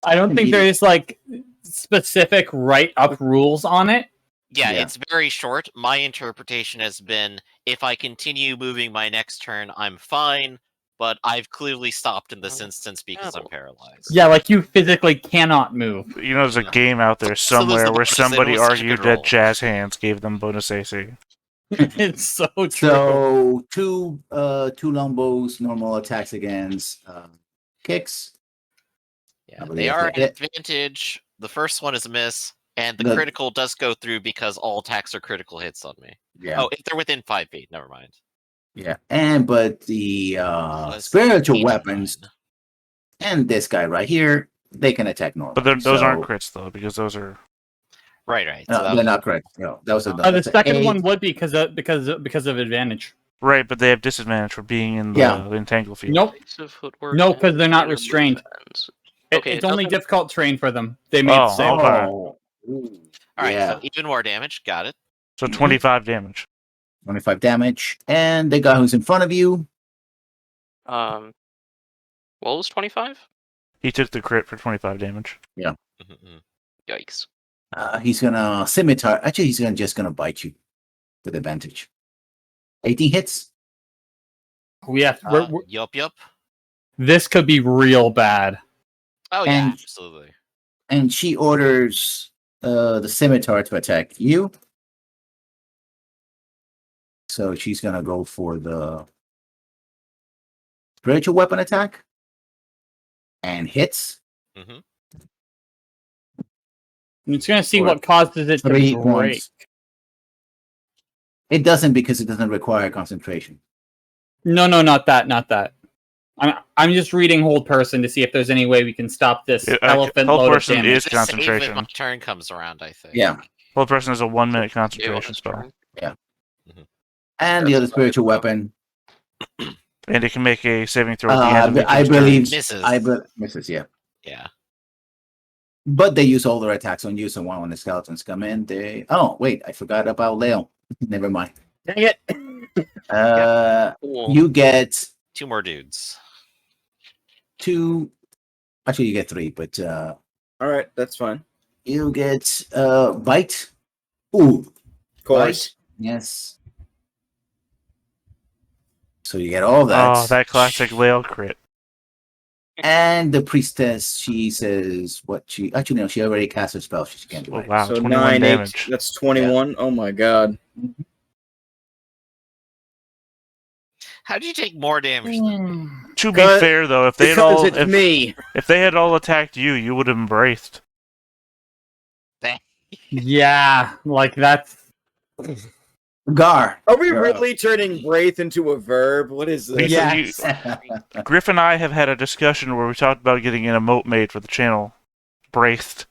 I don't think Indeed. there's like specific write-up rules on it. Yeah, Yeah. it's very short. My interpretation has been if I continue moving my next turn, I'm fine, but I've clearly stopped in this instance because I'm paralyzed. Yeah, like you physically cannot move. You know, there's a game out there So there's somewhere the where bonus. They somebody don't argued second that roll. Jazz Hands gave them bonus AC. It's so true. So two longbows, normal attacks against kicks. Yeah, I believe they that's are it. an advantage. The first one is a miss, and the The- critical does go through because all attacks are critical hits on me. Yeah, Oh, if they're within 5 feet, never mind. yeah. But the Plus spiritual 89. weapons and this guy right here, they can attack normally. But those aren't So- crits, though, because those are... Right. So No, that they're was- not correct. No, that was a The that's a second eight. one would be because of advantage. Right, but they have disadvantage for being in the Yeah. entangled field. Nope. Types of footwork No, and 'cause they're not minimum restrained. defense. It- Okay, it's it only doesn't- difficult terrain for them. They made Oh, the same. okay. Oh, ooh, All right, yeah. so even more damage. Got it. So Mhm. 25 damage. 25 damage. And the guy who's in front of you, What was 25? He took the crit for 25 damage. Mhm. Yikes. he's gonna scimitar. Actually, he's just gonna bite you with advantage. 18 hits. Yeah, Yup. this could be real bad. Oh yeah, And- absolutely. And she orders the scimitar to attack you. So she's gonna go for the spiritual weapon attack. And hits. Hmm. It's going to see Or what causes it to 3 break. points. It doesn't because it doesn't require concentration. No, not that. I'm just reading hold person to see if there's any way we can stop this elephant hold load of person damage. is Just save it concentration. when turn comes around, I think. Yeah. Hold person is a 1 minute Do on concentration this spell. turn. And the other spiritual weapon. And it can make a saving throw at the end of the I believe Misses. misses, yeah. Yeah. But they use all their attacks on you, so when the skeletons come in, wait, I forgot about Leo. Never mind. Dang it! Cool. You get 2 more dudes. 2. Actually, you get 3, but All right, that's fine. you get bite. Ooh, Of course. bite. Yes. So you get all that. Oh, that classic Lael crit. And the priestess, she says what she actually no, she already cast her spell. She can't do Oh, it. wow, So 21 9, 8, damage. that's 21. Oh my god. How do you take more damage than To be Because- fair, though, Because it's me. if they had all attacked you, you would have embraced. Yeah, like that's Gar. Are we You're really turning Wraith into a verb? What is this? Yeah. up. Griff and I have had a discussion where we talked about getting an emote made for the channel. Braced.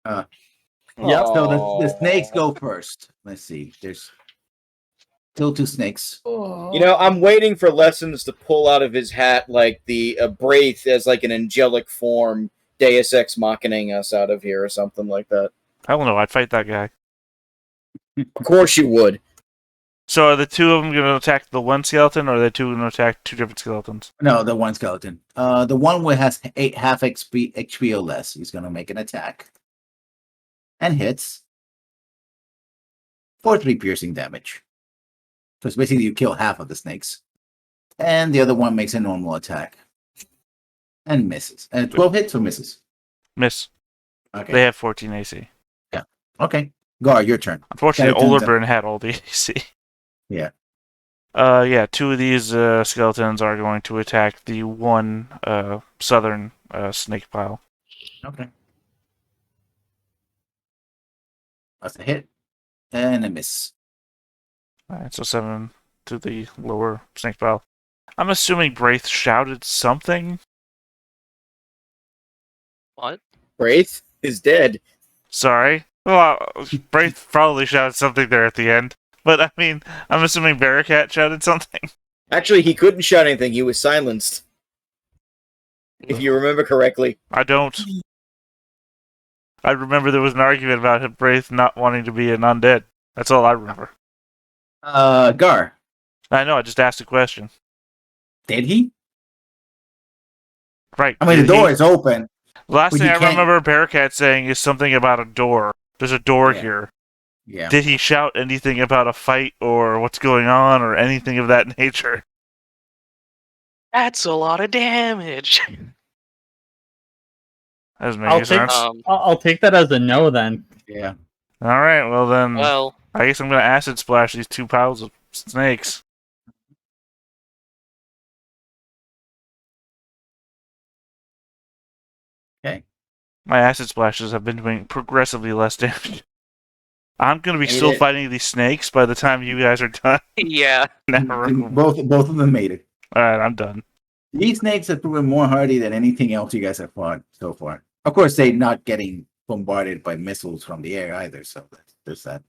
Yep. So the snakes go first. Let's see. There's still 2 snakes. You know, I'm waiting for Lessons to pull out of his hat like the Wraith as like an angelic form, Deus Ex Machining us out of here or something like that. I don't know. I'd fight that guy. Of course you would. So are the 2 of them going to attack the one skeleton, or are the 2 going to attack 2 different skeletons? No, the one skeleton. The one who has 8 half XP or less. He's gonna make an attack. And hits. For 3 piercing damage. So it's basically you kill half of the snakes. And the other one makes a normal attack. And misses. And 12 hits or misses? Miss. Okay. They have 14 AC. Okay. Gar, your turn. Unfortunately, Skeletons Olderburn had all the AC. Yeah. Yeah, 2 of these skeletons are going to attack the one southern snake pile. Okay. That's a hit. And a miss. Alright, so 7 to the lower snake pile. I'm assuming Braith shouted something. What? Wraith is dead. Sorry. Well, Braith probably shouted something there at the end. But I mean, I'm assuming Bearcat shouted something. Actually, he couldn't shout anything. He was silenced. If you remember correctly. I don't. I remember there was an argument about Braith not wanting to be an undead. That's all I remember. Gar, I know, I just asked a question. did he? Right. I mean, the did he? door is open. Last but thing you I can't- remember Bearcat saying is something about a door. There's a door Yeah. here. Yeah. Did he shout anything about a fight or what's going on or anything of that nature? That's a lot of damage. That doesn't make I'll any take- sense. I'll take that as a no then. Yeah. Alright, well then, Well, I guess I'm going to acid splash these 2 piles of snakes. Okay. My acid splashes have been doing progressively less damage. I'm going to be Made still it. fighting these snakes by the time you guys are done. yeah. Never. Both of them made it. Alright, I'm done. These snakes have proven more hardy than anything else you guys have fought so far. Of course, they're not getting bombarded by missiles from the air either, so there's that.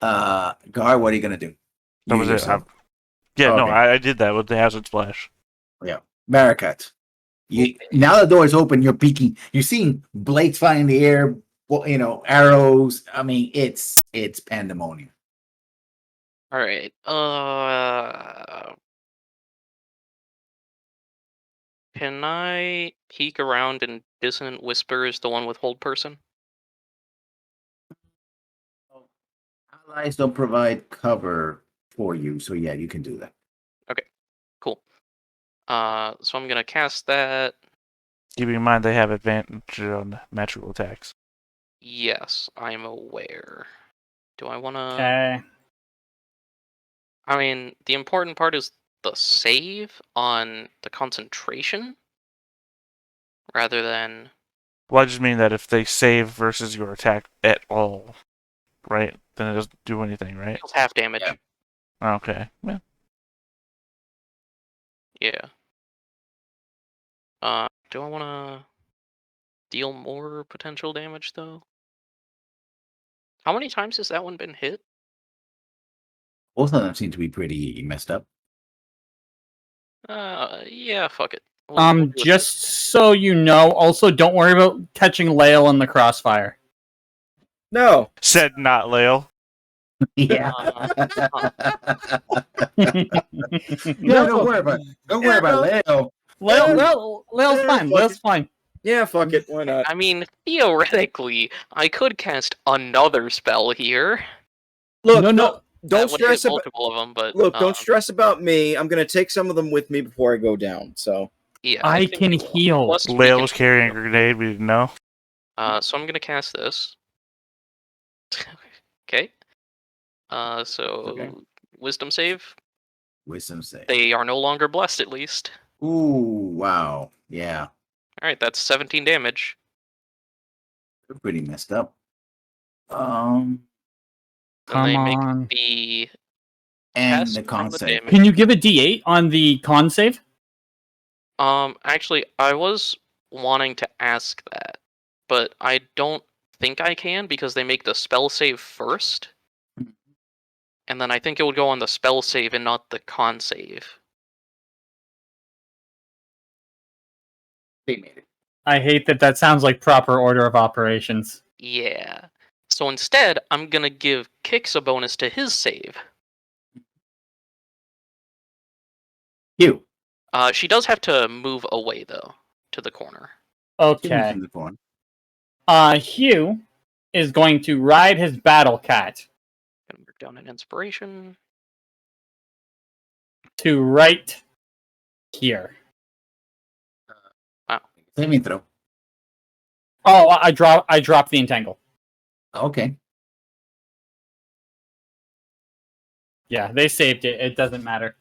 Gar, what are you gonna do? That You was it. yourself. Yeah, no, Okay. I did that with the acid splash. Barakat. Now the door is open. You're peeking. You're seeing blades flying in the air. Well, arrows. I mean, it's pandemonium. All right. Can I peek around in Dissonant Whispers, the one with Hold Person? Allies don't provide cover for you, so yeah, you can do that. Cool. So I'm gonna cast that. Keeping in mind they have advantage on magical attacks. Yes, I'm aware. Do I wanna? Okay. I mean, the important part is the save on the concentration, rather than. Well, I just mean that if they save versus your attack at all, right, then it doesn't do anything, right? Deals half damage. Yeah. Okay. Yeah. Yeah. Do I wanna deal more potential damage though? How many times has that one been hit? Both of them seem to be pretty messed up. Yeah, fuck it. We'll do it. Just so you know, also don't worry about catching Lael in the crossfire. No. Said not Lael. Yeah. No, Don't worry about Leo. Lael's fine. fuck Lael's it. fine. Yeah, fuck it. Why not? I mean, theoretically, I could cast another spell here. Look, No. don't That would stress hit about. multiple of them, but Look, don't stress about me. I'm gonna take some of them with me before I go down. So Yeah, I think can heal. plus we Lael can was carrying a heal. grenade. We didn't know. So I'm gonna cast this. Okay. So Okay. Wisdom save. Wisdom save. They are no longer blessed, at least. Ooh, wow. Yeah. All right, that's 17 damage. They're pretty messed up. And Come they on. make the And test the from con the save. damage. Can you give a D8 on the con save? Actually, I was wanting to ask that, but I don't think I can because they make the spell save first. And then I think it would go on the spell save and not the con save. They made it. I hate that sounds like proper order of operations. Yeah. So instead, I'm gonna give Kix a bonus to his save. You. She does have to move away though, to the corner. Okay. In the corner. Hugh is going to ride his battle cat Gonna mark down an inspiration. to right here. Saving throw. Oh, I dropped the entangle. Okay. Yeah, they saved it. It doesn't matter.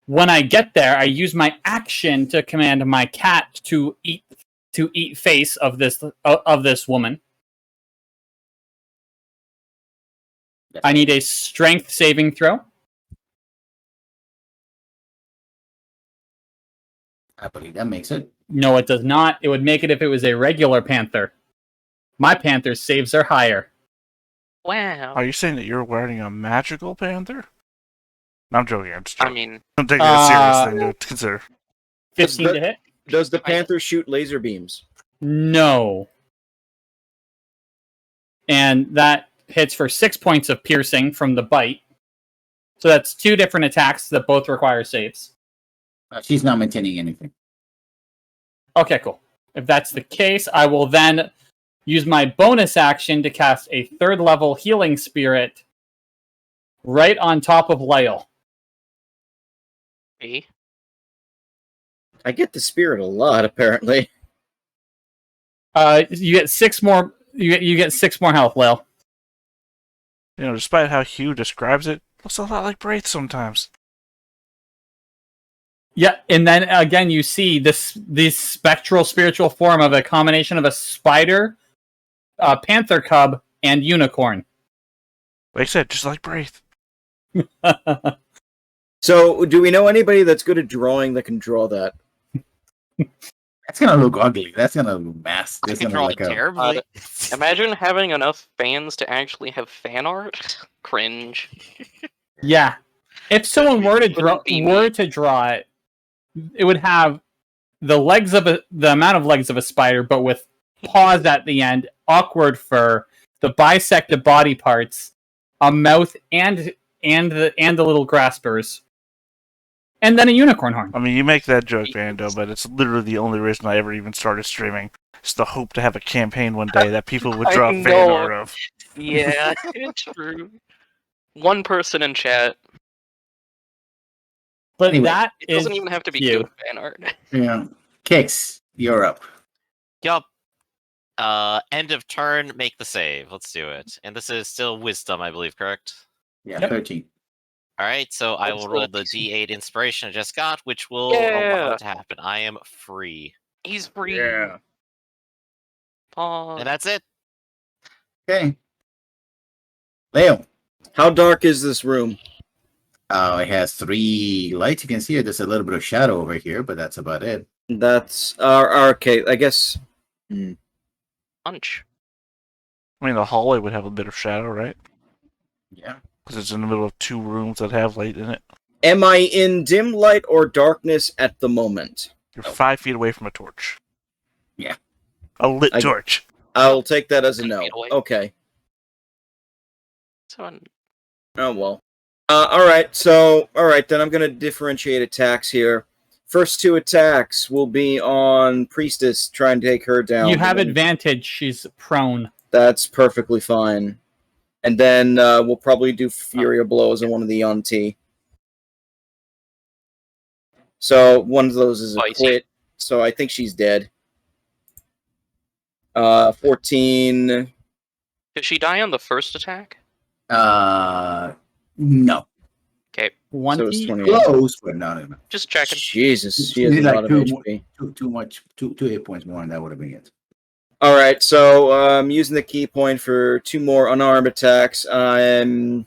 When I get there, I use my action to command my cat to eat face of this woman. I need a strength saving throw. I believe that makes it. No, it does not. It would make it if it was a regular panther. My panther's saves are higher. Wow. Are you saying that you're wearing a magical panther? No, I'm joking. I'm just I joking. mean, I'm taking a serious thing to consider. 15 to hit? does the panther shoot laser beams? No. And that hits for 6 points of piercing from the bite. So that's 2 different attacks that both require saves. She's not maintaining anything. Okay, cool. If that's the case, I will then use my bonus action to cast a 3rd level healing spirit right on top of Lael. me. I get the spirit a lot, apparently. You get 6 more. You get 6 more health, Lael. You know, despite how Hugh describes it, it looks a lot like Wraith sometimes. Yeah, and then again, you see this spectral spiritual form of a combination of a spider, a panther cub, and unicorn. Like I said, just like Wraith. So, do we know anybody that's good at drawing that can draw that? That's gonna look ugly. That's gonna look mass. I That's can gonna draw look it terribly. Imagine having enough fans to actually have fan art. Cringe. Yeah, if someone were to Wouldn't be me. draw it, it would have the amount of legs of a spider, but with paws at the end, awkward fur, the bisected body parts, a mouth, and the little graspers, and then a unicorn horn. I mean, you make that joke, Vando, but it's literally the only reason I ever even started streaming. It's the hope to have a campaign one day that people would I drop know. fan art of. Yeah, it's true. One person in chat. But Anyway, that It is doesn't even have to be cute. good fan art. Yeah. Kicks, you're up. Yup. End of turn, make the save. Let's do it. And this is still wisdom, I believe, correct? Yeah, Yep. 13. Alright, so I will That's roll the the DC. D8 inspiration I just got, which will allow Yeah. it to happen. I am free. He's free. Pause. And that's it. Okay. Leo. How dark is this room? It has 3 lights. You can see it. There's a little bit of shadow over here, but that's about it. That's okay. I guess. Punch. I mean, the hallway would have a bit of shadow, right? Yeah. Because it's in the middle of 2 rooms that have light in it. Am I in dim light or darkness at the moment? You're 5 feet away from a torch. Yeah. A lit I- torch. I'll take that as a 10 no. feet away. Okay. So, Oh well. All right. Then I'm gonna differentiate attacks here. First 2 attacks will be on Priestess, try and take her down. You have Then advantage. She's prone. That's perfectly fine. And then we'll probably do Fury of Blows on one of the Yonti. So one of those is a Spicy. crit. So I think she's dead. 14. did she die on the first attack? No. Okay, One So it's feet. 28. Close, but not enough. just checking. Jesus, she You has need a like lot of 2 HP. two hit points more, and that would have been it. All right, so I'm using the key point for 2 more unarmed attacks. I'm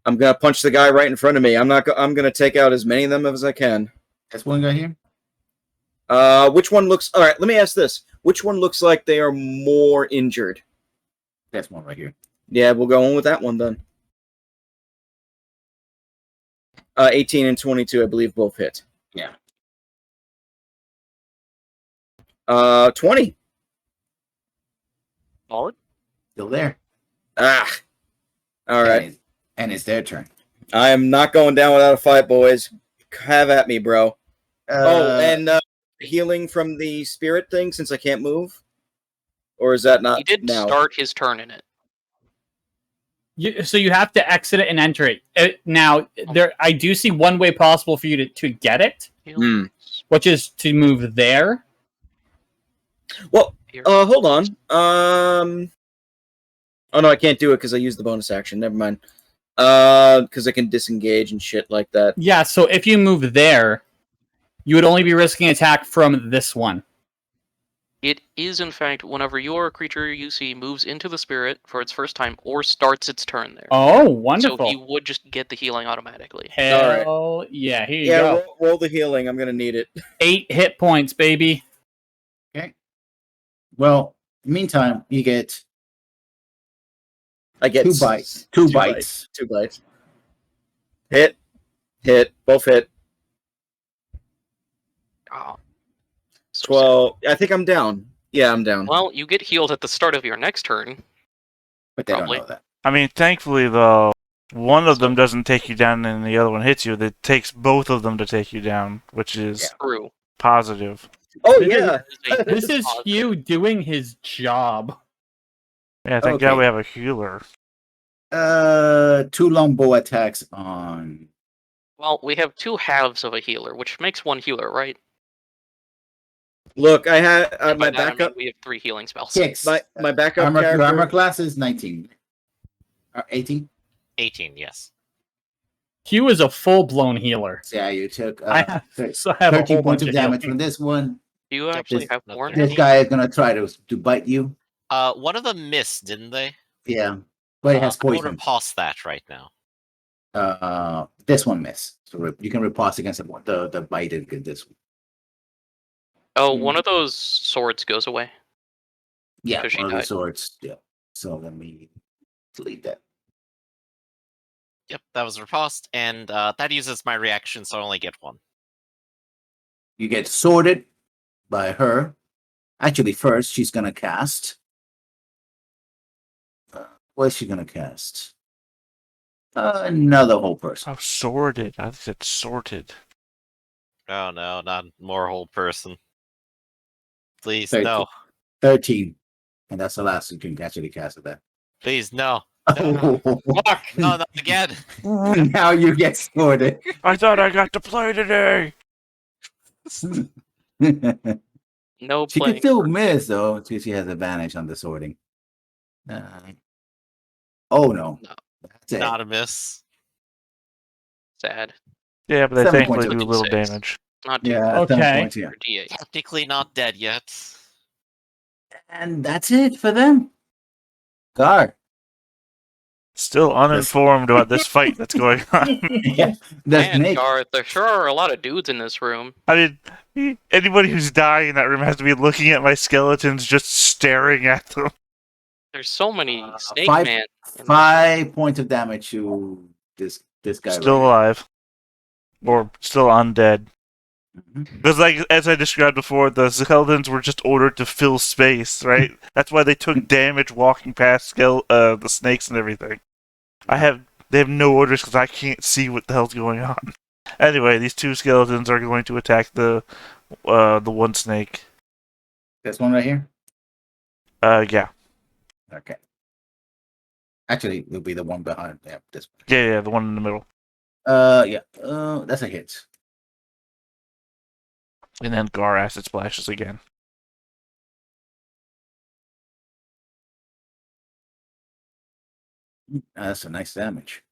gonna punch the guy right in front of me. I'm gonna take out as many of them as I can. That's one guy here. Which one looks? All right, let me ask this: which one looks like they are more injured? That's one right here. Yeah, we'll go on with that one then. 18 and 22, I believe, both hit. Yeah. 20. Solid. Still there. Ah. All right. And it's their turn. I am not going down without a fight, boys. Have at me, bro. And healing from the spirit thing since I can't move? Or is that not He did now? start his turn in it. So you have to exit it and enter it. Now, I do see one way possible for you to get it, Hmm. which is to move there. Well, Here. hold on. Oh no, I can't do it because I used the bonus action. Never mind. Because I can disengage and shit like that. Yeah, so if you move there, you would only be risking attack from this one. It is, in fact, whenever your creature you see moves into the spirit for its first time or starts its turn there. Oh, wonderful. So he would just get the healing automatically. Hell yeah, here you Yeah, go. roll the healing. I'm gonna need it. 8 hit points, baby. Well, meantime, you get I get 2 bites. 2 bites. 2 bites. Hit. Both hit. Oh. So 12. I think I'm down. Yeah, I'm down. well, you get healed at the start of your next turn. But they Probably. don't know that. I mean, thankfully, though, one of them doesn't take you down and the other one hits you. It takes both of them to take you down, which is True. positive. Oh This is- yeah. This is Hugh doing his job. Yeah, thank God Okay. we have a healer. 2 longbow attacks on. Well, we have 2 halves of a healer, which makes 1 healer, right? Look, I had And my by that, I mean backup. we have 3 healing spells. Kicks. My backup Your character. armor class is 19. 18. 18, yes. Hugh is a full-blown healer. So yeah, you took I have a whole 13 bunch points of of damage healing. from this one. Do you actually this- have no, more? there's- This guy is gonna try to bite you. One of them missed, didn't they? Yeah, but it has I would poison. riposte that right now. This one missed. So you can riposte against the bite and get this one. Oh, one of those swords goes away. Yeah, Because she one of the died. swords. Yeah. So let me delete that. Yep, that was riposte, and that uses my reaction, so I only get 1. You get sorted by her. Actually, first she's gonna cast What's she gonna cast? Another whole person. Oh, sorted. I said sorted. Oh no, not more whole person. Please, 13. no. 13. And that's the last you can actually cast it. That. Please, no. No. Fuck! No, not again. Now you get sorted. I thought I got to play today. No She can playing. still miss though, since she has advantage on the sorting. Oh no. No. That's it. Not a miss. Sad. Yeah, but they 7 thankfully points do of little D6. damage. Not D4 Yeah, Okay. 7 points, yeah. or D8. Technically not dead yet. And that's it for them. Gar. Still uninformed about this fight that's going on. Yeah, that's Man, Nick. Garth, there sure are a lot of dudes in this room. I mean, anybody who's dying in that room has to be looking at my skeletons, just staring at them. There's so many Snake five- Man. 5 points of damage to this guy. Still right alive. Or still undead. here. Mhm. Because, like, as I described before, the skeletons were just ordered to fill space, right? That's why they took damage walking past the snakes and everything. They have no orders because I can't see what the hell's going on. Anyway, these 2 skeletons are going to attack the one snake. This one right here? Yeah. Okay. Actually, it'll be the one behind. Yeah, this one. Yeah, the one in the middle. Yeah. That's a hit. And then Gar acid splashes again. That's a nice damage.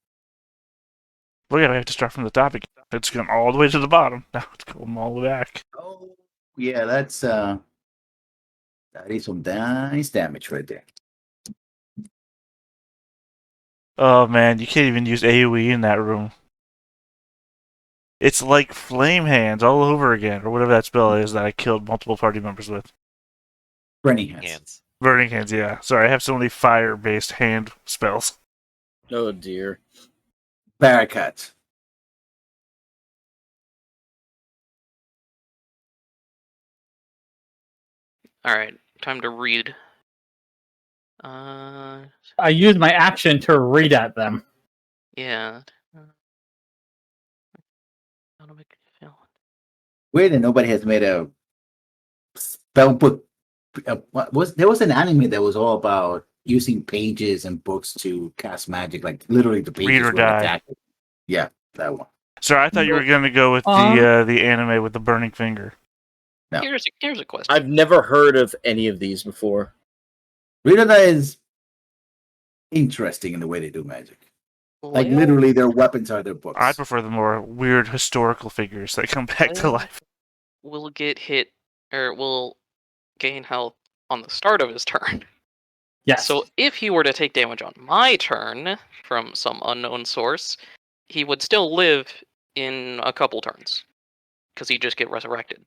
Well, yeah, we have to start from the top again. It's going all the way to the bottom. Now it's going all the way back. Oh, yeah, that is some nice damage right there. Oh man, you can't even use AoE in that room. It's like Flame Hands all over again, or whatever that spell is that I killed multiple party members with. Burning hands. Hands. Burning Hands, yeah. Sorry, I have so many fire-based hand spells. Oh dear. Barracat. Alright, time to read. I use my action to read at them. Yeah. How do I feel? Weird that nobody has made a spell book. There was an anime that was all about using pages and books to cast magic, like literally the pages Read or would die. attack it. Yeah, that one. Sorry, I thought you were going to go with the anime with the burning finger. No. Here's a question. I've never heard of any of these before. Read or die is interesting in the way they do magic. Like Well, literally, their weapons are their books. I prefer the more weird historical figures that come back to Well, life. will get hit, or will gain health on the start of his turn. Yes. So if he were to take damage on my turn from some unknown source, he would still live in a couple turns. Because he'd just get resurrected.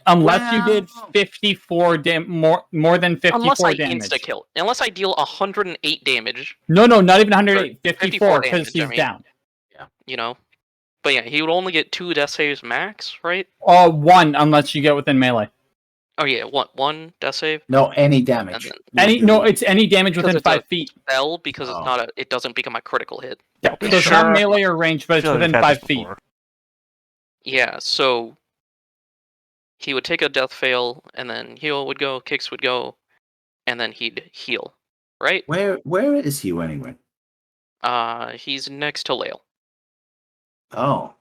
Unless you did Well- 54 more than 54 Unless I damage. insta-kill. Unless I deal 108 damage, No, not even 108. 54 54 because damage, he's I mean. down. you know. But yeah, he would only get 2 death saves max, right? One unless you get within melee. Oh yeah, one death save. No, any damage. And It's any damage Because within it's a 5 feet. Spell because Oh. it's not it doesn't become a critical hit. Yeah, so it's Sure. not melee or range, but I it's feel like within we've had 5 this feet. before. Yeah, so he would take a death fail, and then heal would go, kicks would go, and then he'd heal. Right? Where is he anyway? He's next to Lael. Oh,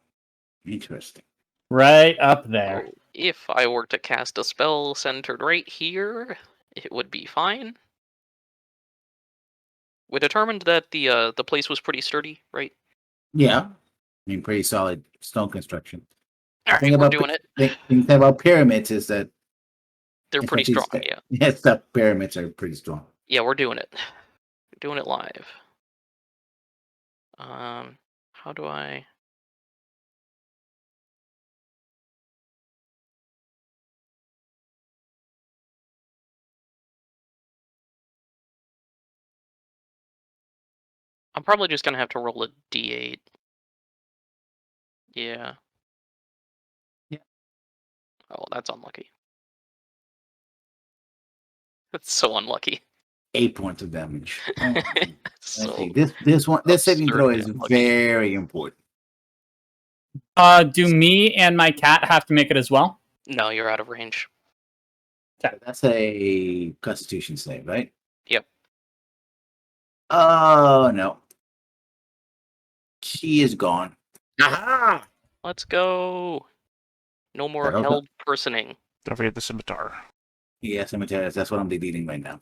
interesting. Right up there. So if I were to cast a spell centered right here, it would be fine. We determined that the place was pretty sturdy, right? Yeah, I mean, pretty solid stone construction. Alright, Thing we're about doing it. The thing about pyramids is that They're pretty essentially strong, yeah. Yes, the pyramids are pretty strong. Yeah, we're doing it. We're doing it live. How do I... I'm probably just gonna have to roll a d8. Yeah. Yeah. Oh, that's unlucky. That's so unlucky. 8 points of damage. Oh, So okay, this saving throw is absurdly unlucky. very important. Do me and my cat have to make it as well? No, you're out of range. That's a Constitution save, right? Yep. Oh no, she is gone. Aha! Let's go. No more Okay. held personing. Don't forget the scimitar. Yeah, cemeteries. That's what I'm deleting right now.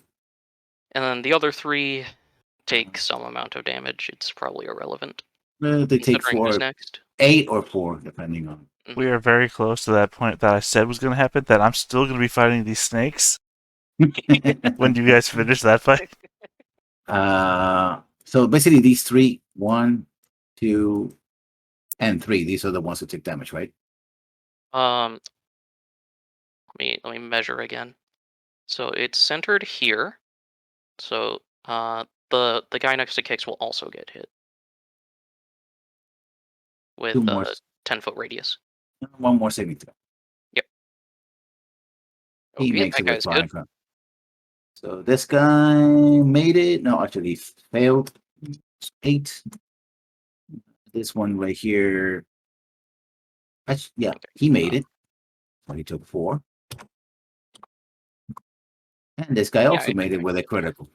And then the other 3 take some amount of damage. It's probably irrelevant. They take Considering who's 4, next. 8 or 4, depending on. We are very close to that point that I said was going to happen, that I'm still going to be fighting these snakes. When do you guys finish that fight? So basically these 3, 1, 2, and 3. These are the ones who take damage, right? Let me measure again. So it's centered here. So the guy next to Kix will also get hit with 2 more. a 10-foot radius. 1 more saving throw. He Okay, makes that it with guy's good. flying. So this guy made it. No, actually he failed. 8. This one right here. Yeah, he made it. So he took 4. And this guy also made it with a critical.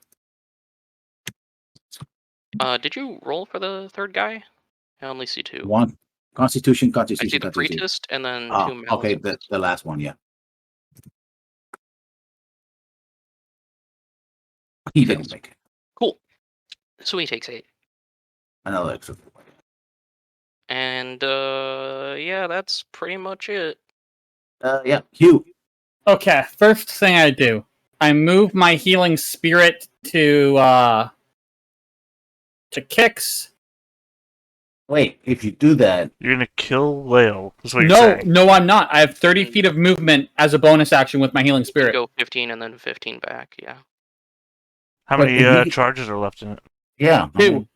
Did you roll for the third guy? I only see 2. 1 Constitution, I see Constitution, the Constitution. Priestess and then 2 Ah, okay, Malice. the last one, yeah. He didn't make it. Cool. So he takes 8. Another extra 4. And yeah, that's pretty much it. Yeah, Hugh. Okay, first thing I do, I move my healing spirit to Kix. Wait, if you do that, You're going to kill Lael. That's what you're No, saying. no, I'm not. I have 30 feet of movement as a bonus action with my healing You spirit. go 15 and then 15 back, yeah. How But many if you- charges are left in it? yeah. 2.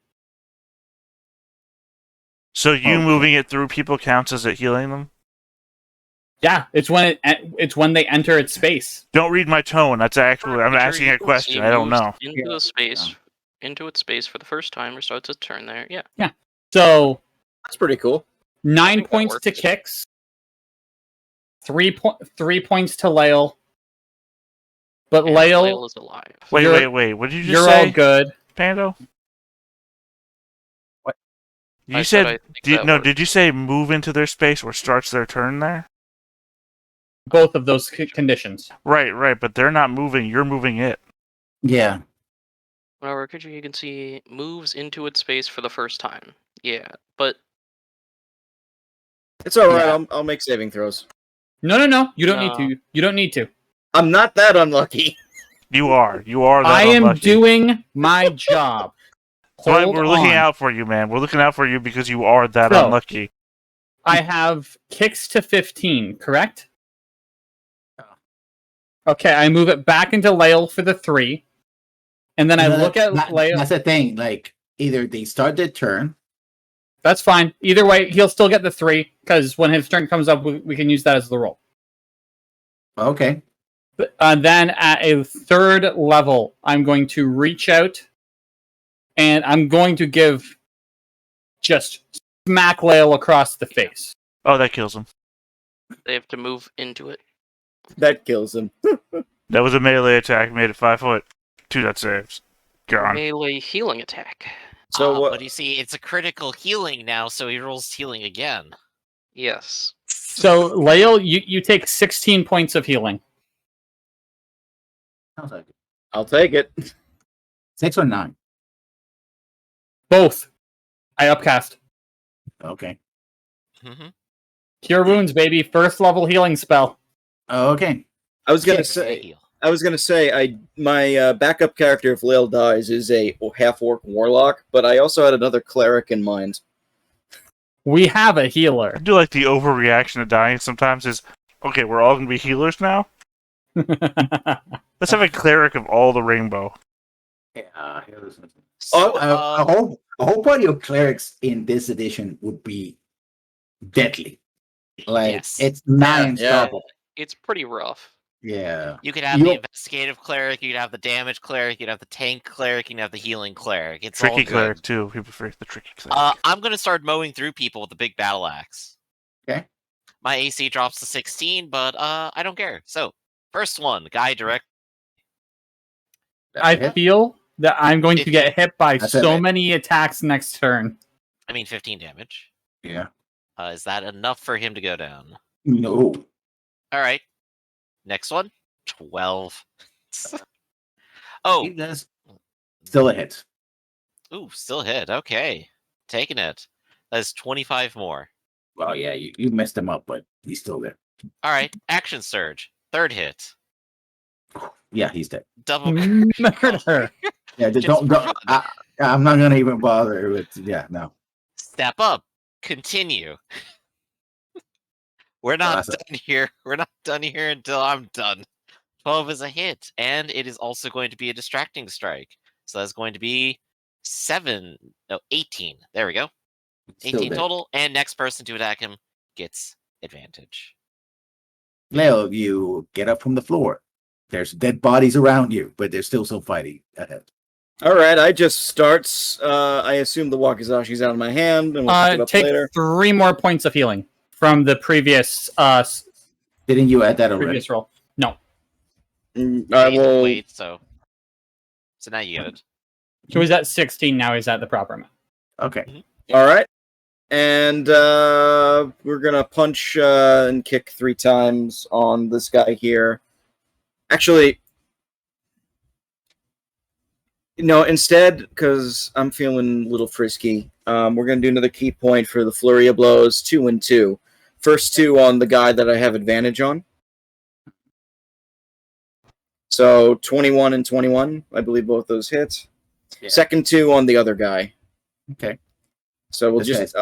So you Okay. moving it through people counts as it healing them? Yeah, it's when they enter its space. Don't read my tone. That's actually I'm asking a question. I don't know. Into Yeah, the space, into its space for the first time, or starts its turn there. Yeah. So That's pretty cool. 9 think that points to works. Kix, 3 points to Lael. But And Lael, Lael is alive. You're- What did you just you're say, all good. Pando? What? You I said, I think that works. did you say move into their space or starts their turn there? Both of those conditions. Right, but they're not moving, you're moving it. Yeah. Whenever you can see moves into its space for the first time. Yeah, but It's all right. Yeah. I'll make saving throws. No. You don't need No. to. You don't need to. I'm not that unlucky. You are that I am unlucky. doing my job. That's why Hold we're looking on. out for you, man. We're looking out for you because you are that So- unlucky. I have Kix to 15, correct? Okay, I move it back into Lael for the 3. And then I No, look at Lael. That's the thing. Like, either they start their turn. That's fine. Either way, he'll still get the 3, because when his turn comes up, we can use that as the roll. Okay. But, then at a 3rd level, I'm going to reach out, and I'm going to give just smack Lael across the face. Oh, that kills him. they have to move into it. That kills him. That was a melee attack, made it 5 foot. 2 death saves. Gone. Melee healing attack. So what? But you see, it's a critical healing now, so he rolls healing again. Yes. So, Lael, you take 16 points of healing. Sounds like it. I'll take it. 6 or 9. Both. I upcast. Okay. Mhm. Cure wounds, baby. 1st level healing spell. Okay. I was gonna Yeah, say. Heal. I was gonna say. My backup character, if Lael dies, is a half-orc warlock, but I also had another cleric in mind. We have a healer. I do like the overreaction to dying sometimes is, okay, we're all going to be healers now? Let's have a cleric of all the rainbow. Yeah. So, A whole party of clerics in this edition would be deadly. Like, Yes. it's nigh Yeah. unstoppable. It's pretty rough. Yeah. You could have the You'll- investigative cleric, you could have the damage cleric, you could have the tank cleric, you can have the healing cleric. It's all Tricky good. cleric too. People forget the tricky cleric. I'm gonna start mowing through people with the big battle axe. Okay. My AC drops to 16, but I don't care. So, first one, guy direct. I feel that I'm going to get hit by That's so it. many attacks next turn. I mean, 15 damage. Yeah. Is that enough for him to go down? No. All right. Next one, 12. Oh, He does. Still a hit. ooh, still hit. Okay, taking it. That's 25 more. Well, yeah, you messed him up, but he's still there. All right, action surge. Third hit. Yeah, he's dead. Double. Murder. Yeah, Just don't. for fun. I'm not gonna even bother with. Yeah, no. Step up. Continue. We're not Awesome. done here. We're not done here until I'm done. 12 is a hit, and it is also going to be a distracting strike. So that's going to be 18. There we go. Still 18 dead. total, and next person to attack him gets advantage. Leo, you get up from the floor. There's dead bodies around you, but there's still some fighting ahead. All right, I just starts. I assume the Wakizashi's out of my hand, and we'll pick it up Take later. 3 more points of healing from the previous Didn't you add that already? previous roll. No. I Wait, will. wait, so now you get it. So he's at 16 now. He's at the proper amount. Okay. All right, and we're gonna punch and kick 3 times on this guy here. Actually, instead, because I'm feeling a little frisky, we're gonna do another key point for the flurry of blows. 2 and 2. First 2 on the guy that I have advantage on. So 21 and 21, I believe both those hits. Yeah. Second 2 on the other guy. Okay. So we'll This just.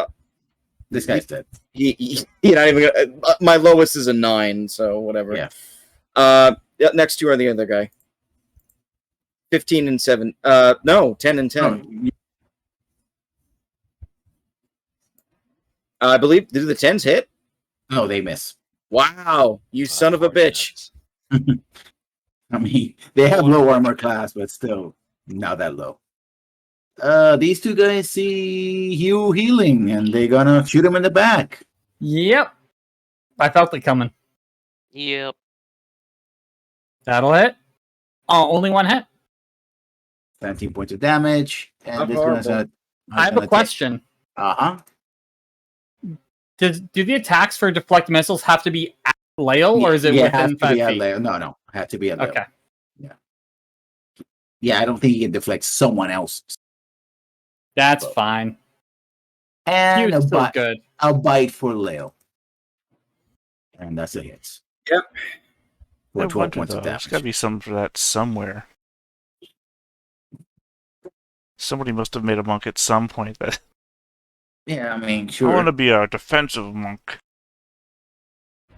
This guy's dead. He not even. My lowest is a 9, so whatever. Yeah. Next 2 are the other guy. 15 and 7. No, 10 and 10. Oh, I believe. Did the 10s hit? no, they miss. Wow, you son of a bitch. I mean, they have low armor class, but still not that low. These 2 guys see you healing, and they're gonna shoot him in the back. Yep. I felt it coming. Yep. That'll hit. Oh, only 1 hit. 17 points of damage, and Not this one's horrible. I have a question. Uh-huh. Do the attacks for deflect missiles have to be at Lael, or is it Yeah, has within to 5 be at feet? Leo. No, had to be at Leo. Okay. Yeah, I don't think he can deflect someone else. That's Well, fine. And Hugh's still good. a bite for Leo. And that's a hit. Yep. For I 12 wonder, points though, of there's got to damage. be some for that somewhere. Somebody must have made a monk at some point. That Yeah, I mean, I sure. want to be a defensive monk.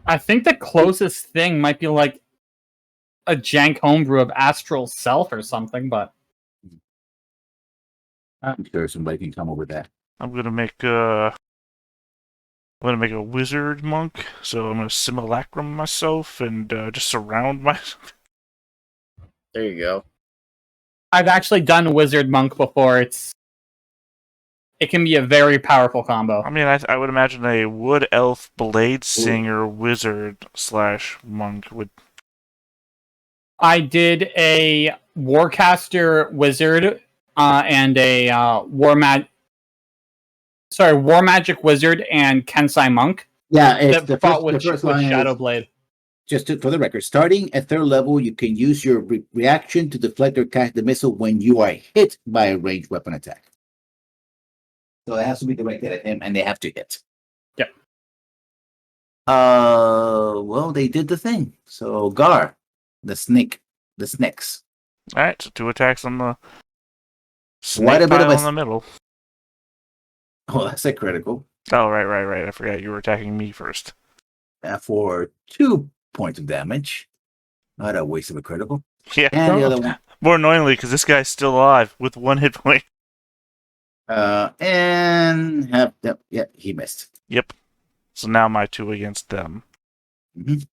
I think the closest thing might be like a jank homebrew of Astral Self or something, but I'm sure somebody can come up with that. I'm gonna make a wizard monk. So I'm gonna simulacrum myself and just surround myself. There you go. I've actually done Wizard Monk before. It can be a very powerful combo. I mean, I would imagine a wood elf blade singer wizard / monk would. I did a Warcaster Wizard and a War Magic Wizard and Kensai Monk Yeah, it's that fought with the first line is- Shadow Blade. for the record, starting at 3rd level, you can use your reaction to deflect or catch the missile when you are hit by a ranged weapon attack. So it has to be directed at him, and they have to hit. Yep. Well, they did the thing. So Gar, the snakes. All right, so 2 attacks on the snake Quite a bit of pile a- in the middle. Oh, that's a critical. Oh, right. I forgot you were attacking me first. For 2 points of damage. Not a waste of a critical. Yeah. And the other one. More annoyingly, because this guy's still alive with 1 hit point. And he missed. Yep. So now my 2 against them. Mhm.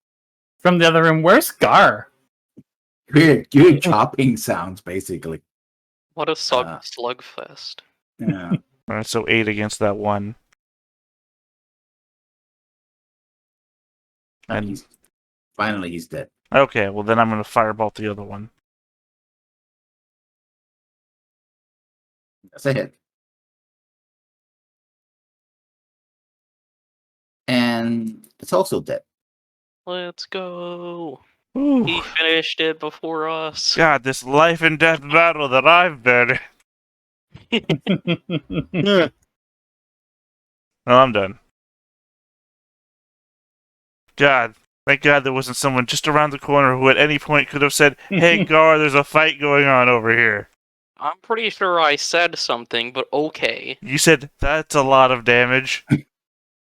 from the other room, where's Gar? You hear chopping sounds, basically. What a slugfest. Yeah. Alright, so 8 against that 1. And Finally, he's dead. okay, well then I'm gonna firebolt the other one. That's a hit. And it's also dead. Let's go. Ooh. He finished it before us. God, this life and death battle that I've been. Yeah. Well, I'm done. God, thank God there wasn't someone just around the corner who at any point could have said, "Hey, Gar, there's a fight going on over here." I'm pretty sure I said something, but okay. You said, "That's a lot of damage."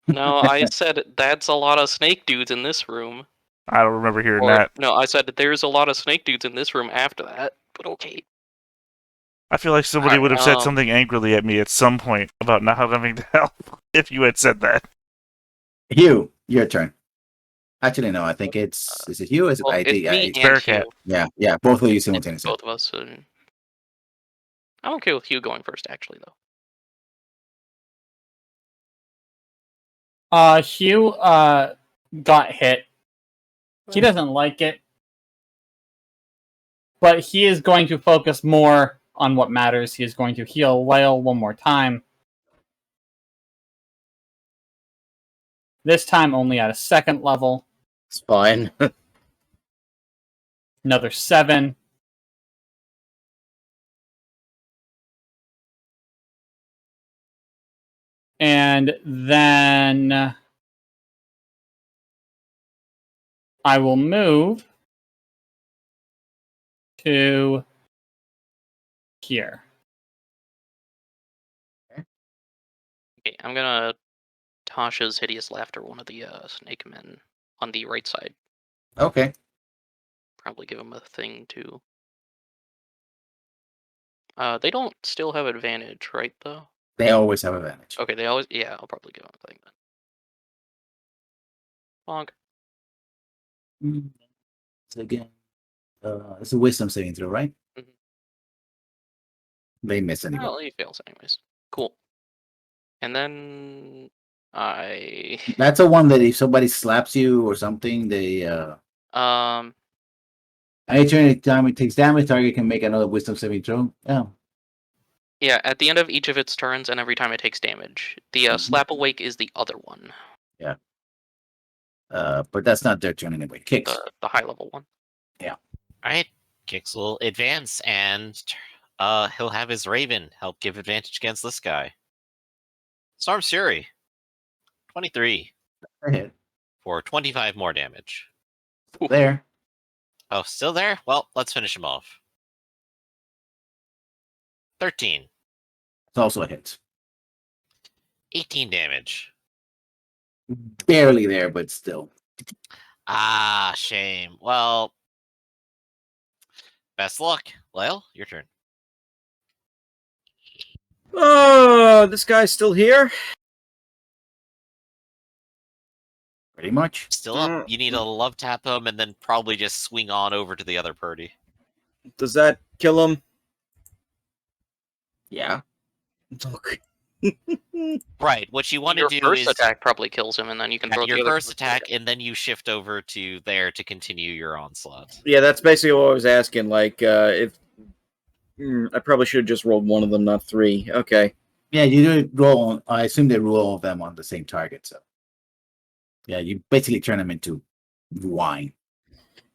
No, I said that's a lot of snake dudes in this room. I don't remember hearing Or, that. no, I said there's a lot of snake dudes in this room after that, but okay. I feel like somebody Alright, would have said something angrily at me at some point about not having to help if you had said that. Hugh, your turn. Actually, no. I think it's is it Hugh? Is it, Well, I it's think me it's and Bearcat. Hugh. yeah. Both of you It's simultaneously. both of us. I'm okay with Hugh going first, actually, though. Hugh got hit. He doesn't like it. But he is going to focus more on what matters. He is going to heal Whale one more time. This time only at a 2nd level. It's fine. Another 7. And then I will move to here. Okay, I'm gonna Tasha's Hideous Laughter, one of the snake men on the right side. Okay. Probably give him a thing too. They don't still have advantage, right, though? They always have advantage. Okay, they always... Yeah, I'll probably give him a thing then. Bonk. So again, it's a wisdom saving throw, right? Mhm. They miss anyway. Well, he fails anyways. Cool. And then... I... That's a one that if somebody slaps you or something, they anytime it takes damage, target can make another wisdom saving throw. Yeah. Yeah, at the end of each of its turns and every time it takes damage. The Slap Awake is the other one. But that's not their turn anyway. Kicks. The high level one. Alright, Kix will advance, and he'll have his Raven help give advantage against this guy. Storm's Fury. 23 Ahead. for 25 more damage. There. Oh, still there? Well, let's finish him off. 13. It's also a hit. 18 damage. Barely there, but still. Ah, shame. Well, best luck. Lyle, your turn. Oh, this guy's still here? Pretty much. Still up. You need to love tap him and then probably just swing on over to the other party. Does that kill him? Yeah. Okay. Right. What you want to Your do first is attack probably kills him, and then you can throw your the other first first attack, and then you shift over to there to continue your onslaught. Yeah, that's basically what I was asking. Like, if I probably should have just rolled one of them, not 3. Okay. Yeah, you do roll. I assume they roll all of them on the same target. So, yeah, you basically turn them into wine.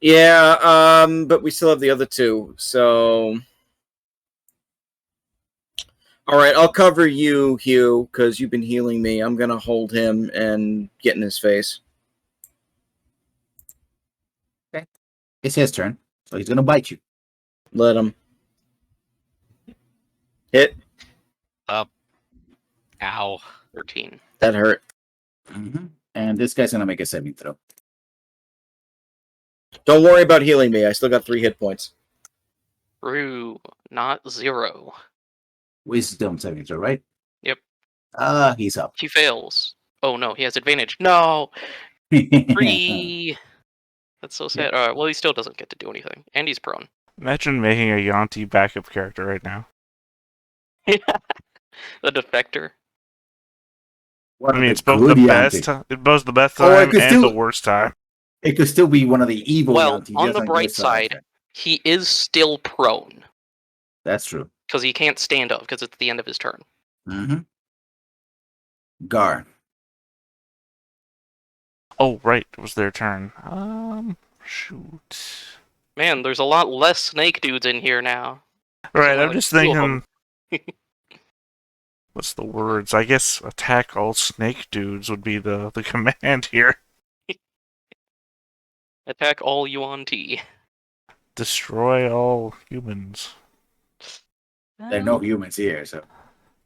Yeah, but we still have the other 2. So, all right, I'll cover you, Hugh, because you've been healing me. I'm gonna hold him and get in his face. Okay. It's his turn, so he's gonna bite you. Let him hit. Up. Ow. 13. That hurt. Mm-hmm. And this guy's gonna make a saving throw. Don't worry about healing me. I still got 3 hit points. True, not 0. Wisdom saving throw, right? Yep. He's up. He fails. Oh no, he has advantage. No! 3! That's so sad. Well, he still doesn't get to do anything, and he's prone. Imagine making a Yanti backup character right now. The defector. One I of mean, the it's both the good best, Yanti. it's both the best Or it time could and the still- worst time. It could still be one of the evil Well, Yanti. on just the your bright side, he is still prone That's true. because he can't stand up because it's the end of his turn. Mm-hmm. Gar. Oh, right, it was their turn. Shoot. Man, there's a lot less snake dudes in here now. Right, only I'm like just 2 of 'em. thinking. What's the words? I guess attack all snake dudes would be the command here. Attack all Yuan T. Destroy all humans. There are no humans here, so.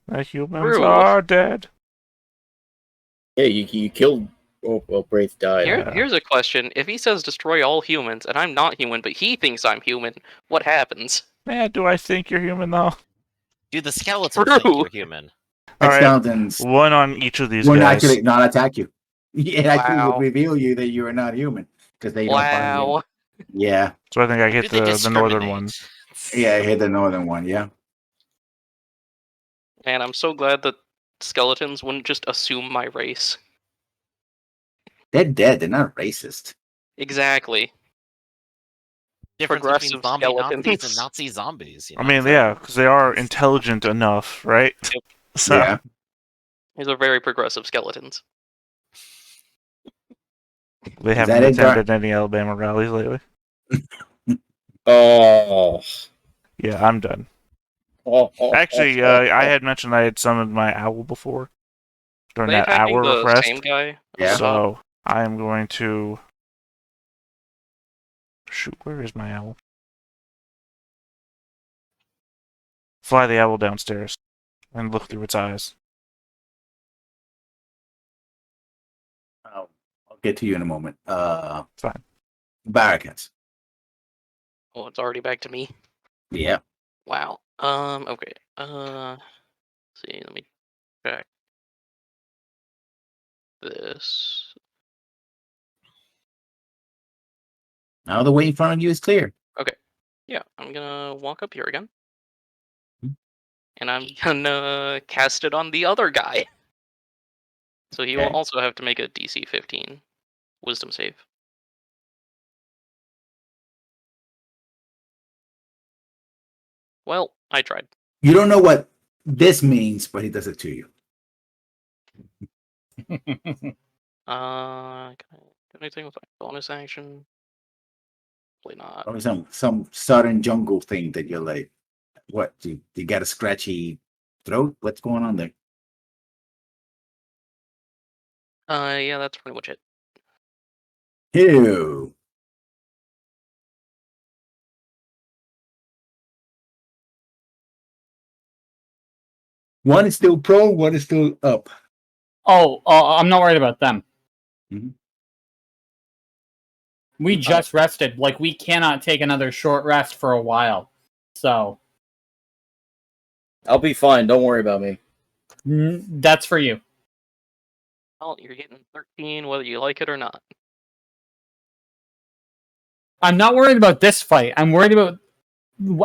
The humans True. are dead. Yeah, you killed. Oh, well, Braith died. Here's a question. If he says destroy all humans, and I'm not human, but he thinks I'm human, what happens? Man, do I think you're human though? Dude, the skeletons True. think you're human. All right. Skeletons One on each of these will guys. actually not attack you. It actually Wow. would reveal you that you are not human because they don't find you. Wow. Yeah, So I think I Do hit they the northern discriminate? one. yeah, I hit the northern one. Yeah, Man, I'm so glad that skeletons wouldn't just assume my race. they're dead. They're not racist. Exactly. Difference Progressive between zombie Nazis skeletons. and Nazi zombies. You I know? mean, yeah, because they are intelligent enough, right? Yep. So, Yeah, These are very progressive skeletons. they Is haven't that it, Gar? attended any Alabama rallies lately. Oh. Yeah, I'm done. Oh. Actually, I had mentioned I had summoned my owl before during Are they that attacking hour the of same rest. guy? Yeah. So I am going to shoot. Where is my owl? Fly the owl downstairs and look through its eyes. I'll get to you in a moment. Fine. Barricades. Oh, it's already back to me. Yeah, Wow. Okay. Let's see, let me check this. now the way in front of you is clear. Yeah, I'm gonna walk up here again. Hmm. And I'm gonna cast it on the other guy. So he will Okay. also have to make a DC 15 wisdom save. Well, I tried. You don't know what this means, but he does it to you. Can I do anything with my bonus action? Probably not. Probably some sudden jungle thing that you're like, what? Do you got a scratchy throat? What's going on there? Yeah, that's pretty much it. Ew. One is still prone, one is still up. Oh, I'm not worried about them. Mhm. We just rested. Like, we cannot take another short rest for a while. So, I'll be fine. Don't worry about me. that's for you. Well, you're getting 13 whether you like it or not. I'm not worried about this fight. I'm worried about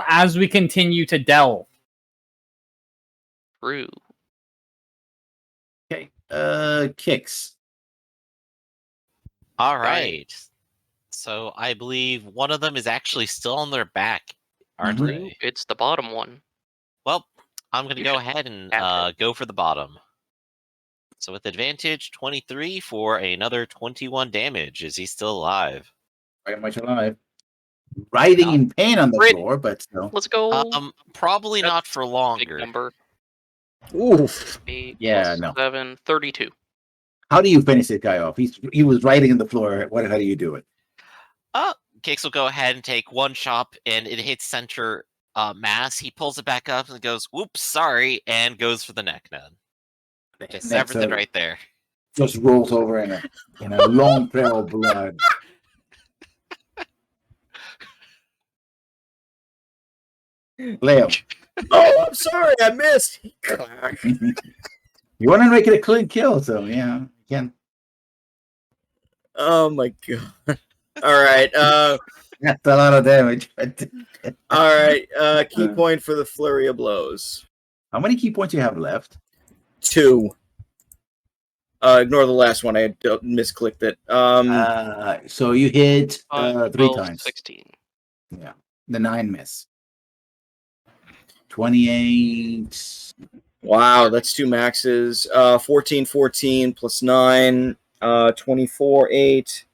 as we continue to delve. True. Okay. Kicks. All right. So I believe one of them is actually still on their back, aren't Mhm. they? It's the bottom one. Well, I'm going to You go should ahead and have go for the bottom. So with advantage, 23 for another 21 damage. Is he still alive? Very much alive. Writhing in pain on the Crit. floor, but still. Let's go. Probably That's not for Big longer. number. Oof. 8 Yeah, plus no. 7, 32. How do you finish this guy off? He was writhing in the floor. How do you do it? Kix will go ahead and take one chop, and it hits center mass. He pulls it back up and goes, "Whoops, sorry," and goes for the neck node. Just Next, everything right there. just rolls over in a long trail of blood. Leo, Oh, I'm sorry. I missed. you want to make it a clean kill, so yeah, you can. Oh my god. All right. That's a lot of damage. All right. Key point for the flurry of blows. How many key points you have left? 2. Ignore the last one. I had misclicked it. So you hit 3 12, times. 16. Yeah. The 9 miss. 28. Wow, that's 2 maxes. 14, 14 plus 9. 24, 8.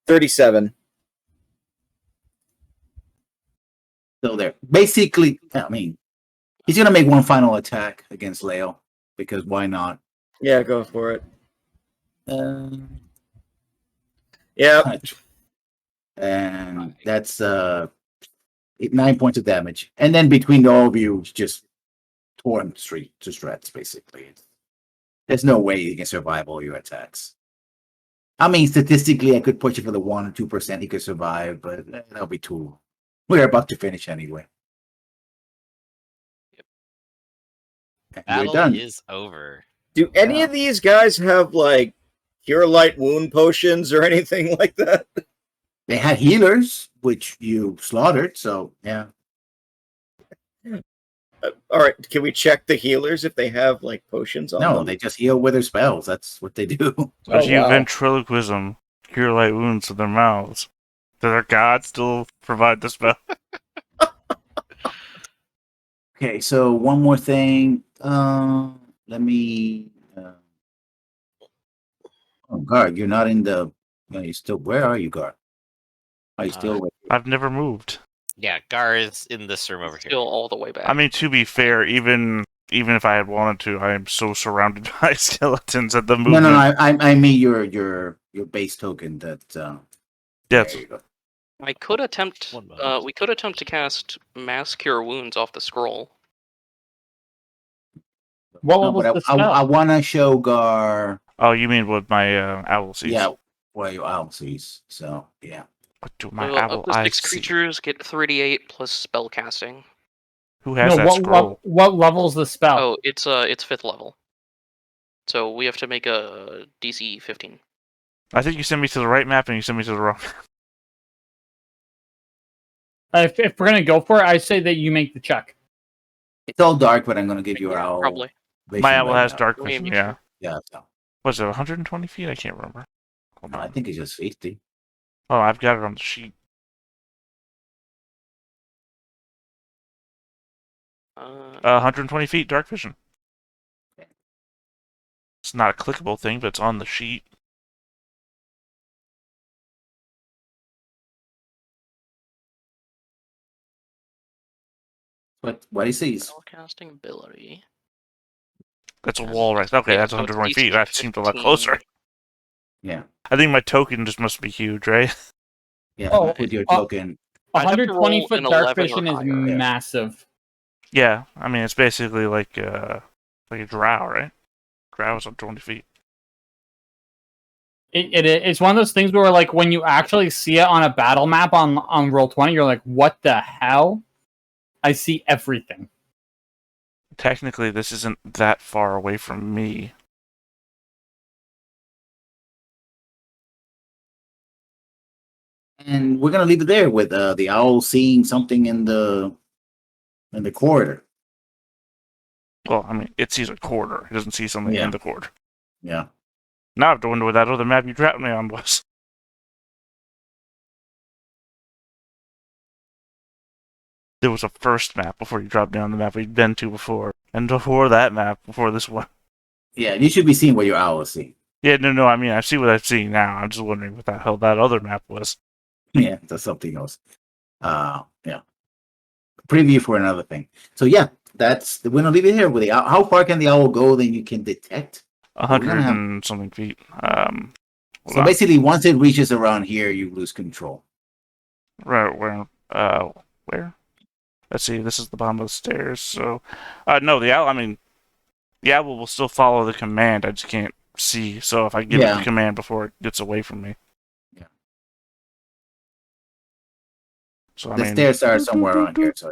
37. Still there. Basically, I mean, he's going to make one final attack against Leo, because why not? Yeah, go for it. Yeah. Yeah. And that's 9 points of damage. And then between all of you, it's just torn straight to shreds, basically. There's no way you can survive all your attacks. I mean, statistically, I could push it for the 1 or 2% he could survive, but that'll be too. We're about to finish anyway. You're Battle done. is over. Do any of these guys have like cure light wound potions or anything like that? They had healers, which you slaughtered, so yeah. All right, can we check the healers if they have like potions on No, them? they just heal with their spells. That's what they do. If you wow. ventriloquism, cure light wounds to their mouths, does their god still provide the spell? Okay, so one more thing. Let me. Oh, Guard, you're not in the. No, you still. Where are you, Guard? Are you still? I've never moved. Yeah, Gar is in this room over here. Still all the way back. I mean, to be fair, even if I had wanted to, I am so surrounded by skeletons at the No, movement. no, no. I mean your base token. That. Yes. There you go. I could attempt. One moment. We could attempt to cast Mass Cure Wounds off the scroll. What No, was but the I spell? want to show Gar. Oh, you mean with my owl sees? Yeah, well, your owl sees. So yeah. What do my So owl up to eyes 6 see? creatures get 3d8 plus spell casting. Who has that what, scroll? what level's the spell? Oh, it's 5th level. So we have to make a DC 15. I think you sent me to the right map and you sent me to the wrong. If we're gonna go for it, I say that you make the check. It's all dark, but I'm gonna give you Yeah, owl. probably. vision My owl right has now. dark Wait, vision. me Yeah. too. Yeah. So. Was it 120 feet? I can't remember. Hold No, I on. think it's just 50. Oh, I've got it on the sheet. 120 feet, dark vision. It's not a clickable thing, but it's on the sheet. But what he sees. Spell casting ability. That's a wall right. Okay, Yeah, that's so it's 120 feet. DC That seemed a lot 15. closer. Yeah. I think my token just must be huge, right? Yeah. Oh, With your token. I'd have to 120 roll foot an dark 11 or vision is higher. massive. Yeah, I mean it's basically like a drow, right? Drow is on 20 feet. It's one of those things where, like, when you actually see it on a battle map on Roll20, you're like, what the hell? I see everything. Technically, this isn't that far away from me. And we're gonna leave it there with the owl seeing something in the corridor. Well, I mean, it sees a quarter. It doesn't see something Yeah. in the quarter. Yeah. Now I have to wonder what that other map you trapped me on was. There was a first map before you dropped down the map we'd been to before. And before that map, before this one. Yeah, you should be seeing what your owl is seeing. Yeah, no, I mean, I see what I'm seeing now. I'm just wondering what the hell that other map was. Yeah, that's something else. Yeah. Preview for another thing. So yeah, we're gonna leave it here with the owl. How far can the owl go that you can detect? 100 gonna have- and something feet. So hold on. basically, once it reaches around here, you lose control. Right, where? Let's see, this is the bottom of the stairs, so... no, the owl will still follow the command, I just can't see, so if I give it Yeah. the command before it gets away from me. Yeah. So, The stairs are somewhere around here. So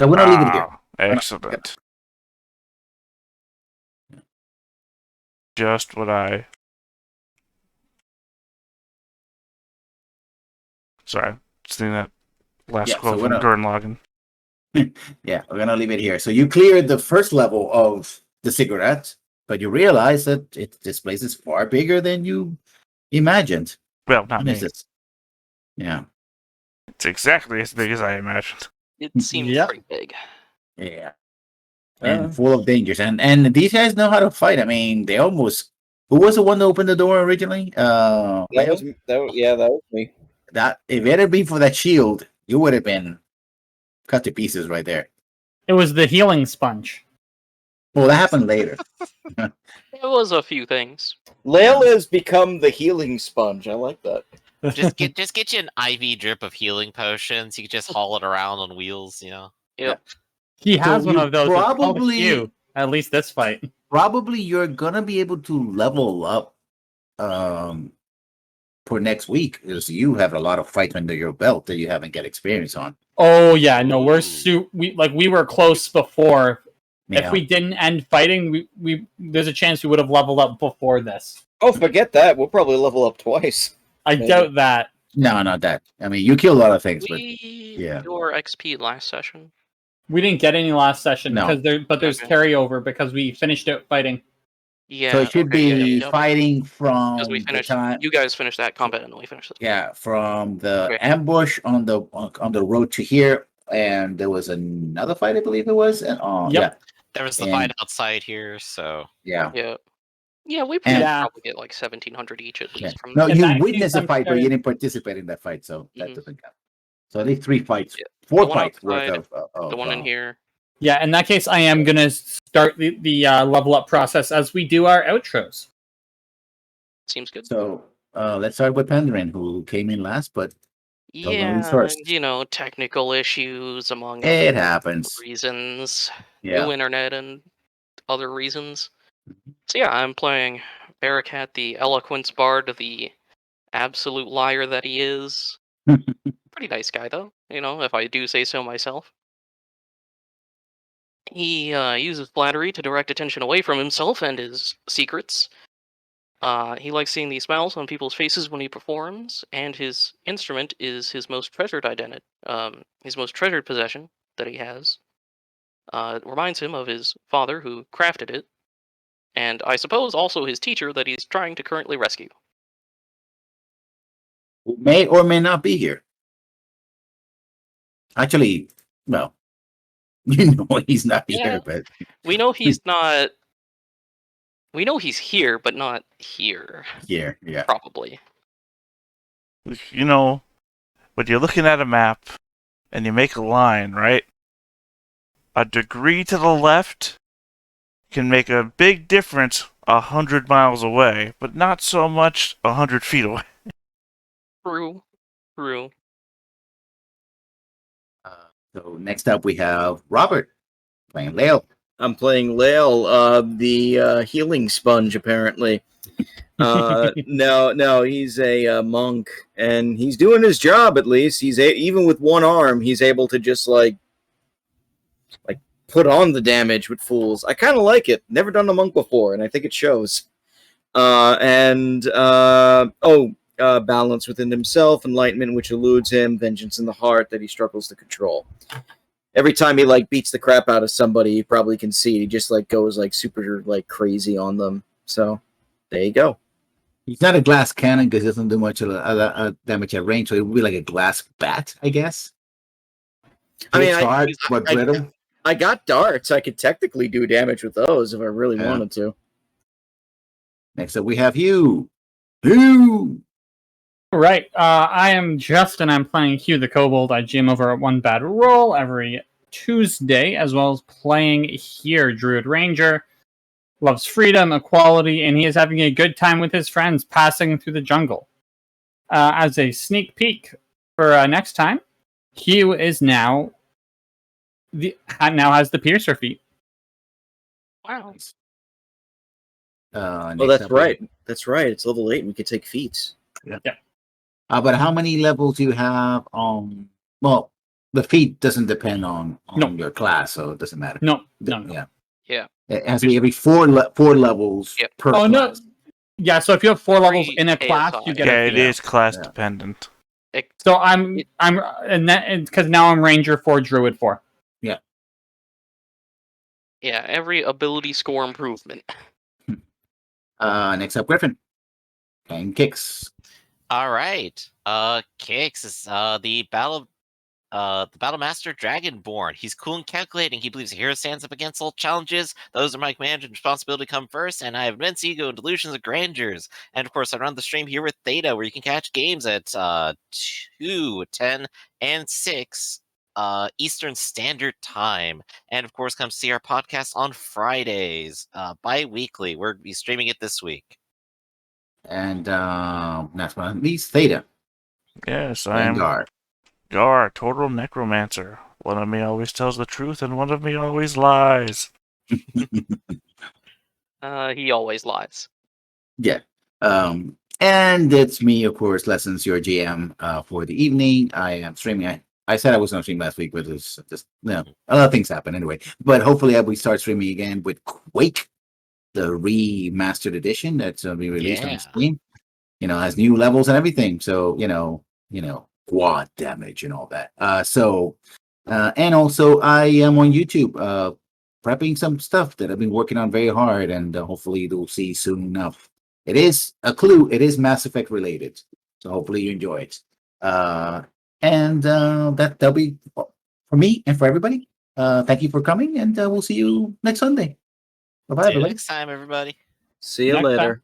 we're gonna leave it here. Excellent. Just what I Sorry, just seeing that last Yeah, so quote we're from not- Gurren Lagann. Yeah, we're gonna leave it here. So you cleared the first level of the cigarette, but you realize that this place is far bigger than you imagined. Well, not What is me. this? Yeah, It's exactly as big as I imagined. It seems Yep. pretty big. yeah, and full of dangers. And these guys know how to fight. I mean, they almost. Who was the one that opened the door originally? That was me. That if it had been for that shield, you would have been cut to pieces right there. It was the healing sponge. Well, that happened later. It was a few things. Layla has become the healing sponge. I like that. Just get you an IV drip of healing potions. You can just haul it around on wheels, you know. Yep. He has one you of those. It's called probably- Hugh, at least this fight. Probably you're gonna be able to level up for next week, because you have a lot of fights under your belt that you haven't get experience on. Oh yeah, no, we're Ooh. we were close before. Yeah. If we didn't end fighting, we there's a chance we would have leveled up before this. Oh, forget that. We'll probably level up twice. I Maybe. doubt that. No, not that. I mean, you kill a lot of things, but We yeah. do our XP last session. We didn't get any last session No. because there's Okay. carryover because we finished it fighting. Yeah. so it should okay, be yeah, yeah. fighting from Because we the finished. time. You guys finished that combat, and we finished it. Yeah, from the Okay. ambush on the road to here, and there was another fight, I believe it was, and Yep. There was the And- fight outside here, so yeah. Yeah. Yeah, we And- probably get like 1,700 each at Yeah. least from No, In you that witnessed case, a I'm fight, but sorry. you didn't participate in that fight, so that Mhm. doesn't count. So at least 3 fights, Yeah. 4 The one fights worth outside, of the one in here. Yeah, in that case, I am gonna start the level up process as we do our outros. Seems good. So let's start with Penderin, who came in last, but Tell them Yeah, first. technical issues among it other happens. reasons, Yeah. new internet and other reasons. So yeah, I'm playing Barakat, the eloquence bard, the absolute liar that he is. Pretty nice guy though, if I do say so myself. He uses flattery to direct attention away from himself and his secrets. He likes seeing the smiles on people's faces when he performs, and his instrument is his most treasured his most treasured possession that he has. It reminds him of his father who crafted it, and I suppose also his teacher that he's trying to currently rescue. Who may or may not be here. Actually, well, he's not Yeah. here, but We know he's not. We know he's here, but not here, here, yeah. probably. You know, when you're looking at a map and you make a line, right? A degree to the left can make a big difference 100 miles away, but not so much 100 feet away. True. So next up we have Robert playing Lale. I'm playing Lael, the healing sponge, apparently. No, he's a monk, and he's doing his job at least. Even with one arm, he's able to just like put on the damage with fools. I kind of like it. Never done a monk before, and I think it shows. Balance within himself, enlightenment which eludes him, vengeance in the heart that he struggles to control. Every time he beats the crap out of somebody, you probably can see he just goes super crazy on them. So there you go. He's not a glass cannon because he doesn't do much damage at range, so it would be like a glass bat, I guess. I mean, Hits hard, but brittle. I got darts. I could technically do damage with those if I really Yeah. wanted to. Next up we have Hugh. Hugh! Right. I am Justin. I'm playing Hugh the Kobold. I GM over at One Bad Roll every Tuesday, as well as playing here Druid Ranger. Loves freedom, equality, and he is having a good time with his friends passing through the jungle. As a sneak peek for next time, Hugh is now has the Piercer feat. Wow. Oh, Next that's up right. That's right. It's level 8. We could take feats. But how many levels do you have on? Well, the feat doesn't depend on No. your class, so it doesn't matter. No. Yeah. Yeah. It has to be every four levels Yep. per Oh, no. class. Yeah, so if you have 4 levels Free in a class, you ASI. get Yeah, a it feat. is class Yeah. dependent. So and because now I'm Ranger 4, Druid 4. Yeah, every ability score improvement. Next up, Griffin. And Kicks. All right. Kix is the Battlemaster Dragonborn. He's cool and calculating. He believes a hero stands up against all challenges. Those are my command and responsibility come first, and I have immense ego and delusions of grandeurs. And of course, I run the stream here with Theta, where you can catch games at 2, 10, and 6 Eastern Standard Time. And of course, come see our podcast on Fridays, bi-weekly. We're be streaming it this week. And last but not least, Theta. Yes, I And am Gar. Gar, total necromancer. One of me always tells the truth, and one of me always lies. He always lies. Yeah. And it's me, of course, Lessons, your GM for the evening. I am streaming. I said I was going to stream last week, but it's just, a lot of things happen anyway. But hopefully I will start streaming again with Quake, the remastered edition that's going to be released on Steam. Has new levels and everything. So, quad damage and all that. And also I am on YouTube prepping some stuff that I've been working on very hard, and hopefully you'll see soon enough. It is a clue. It is Mass Effect related, so hopefully you enjoy it. And that'll be for me and for everybody. Thank you for coming, and we'll see you next Sunday. Bye-bye, See you everybody. next time, everybody. See you Next later. time.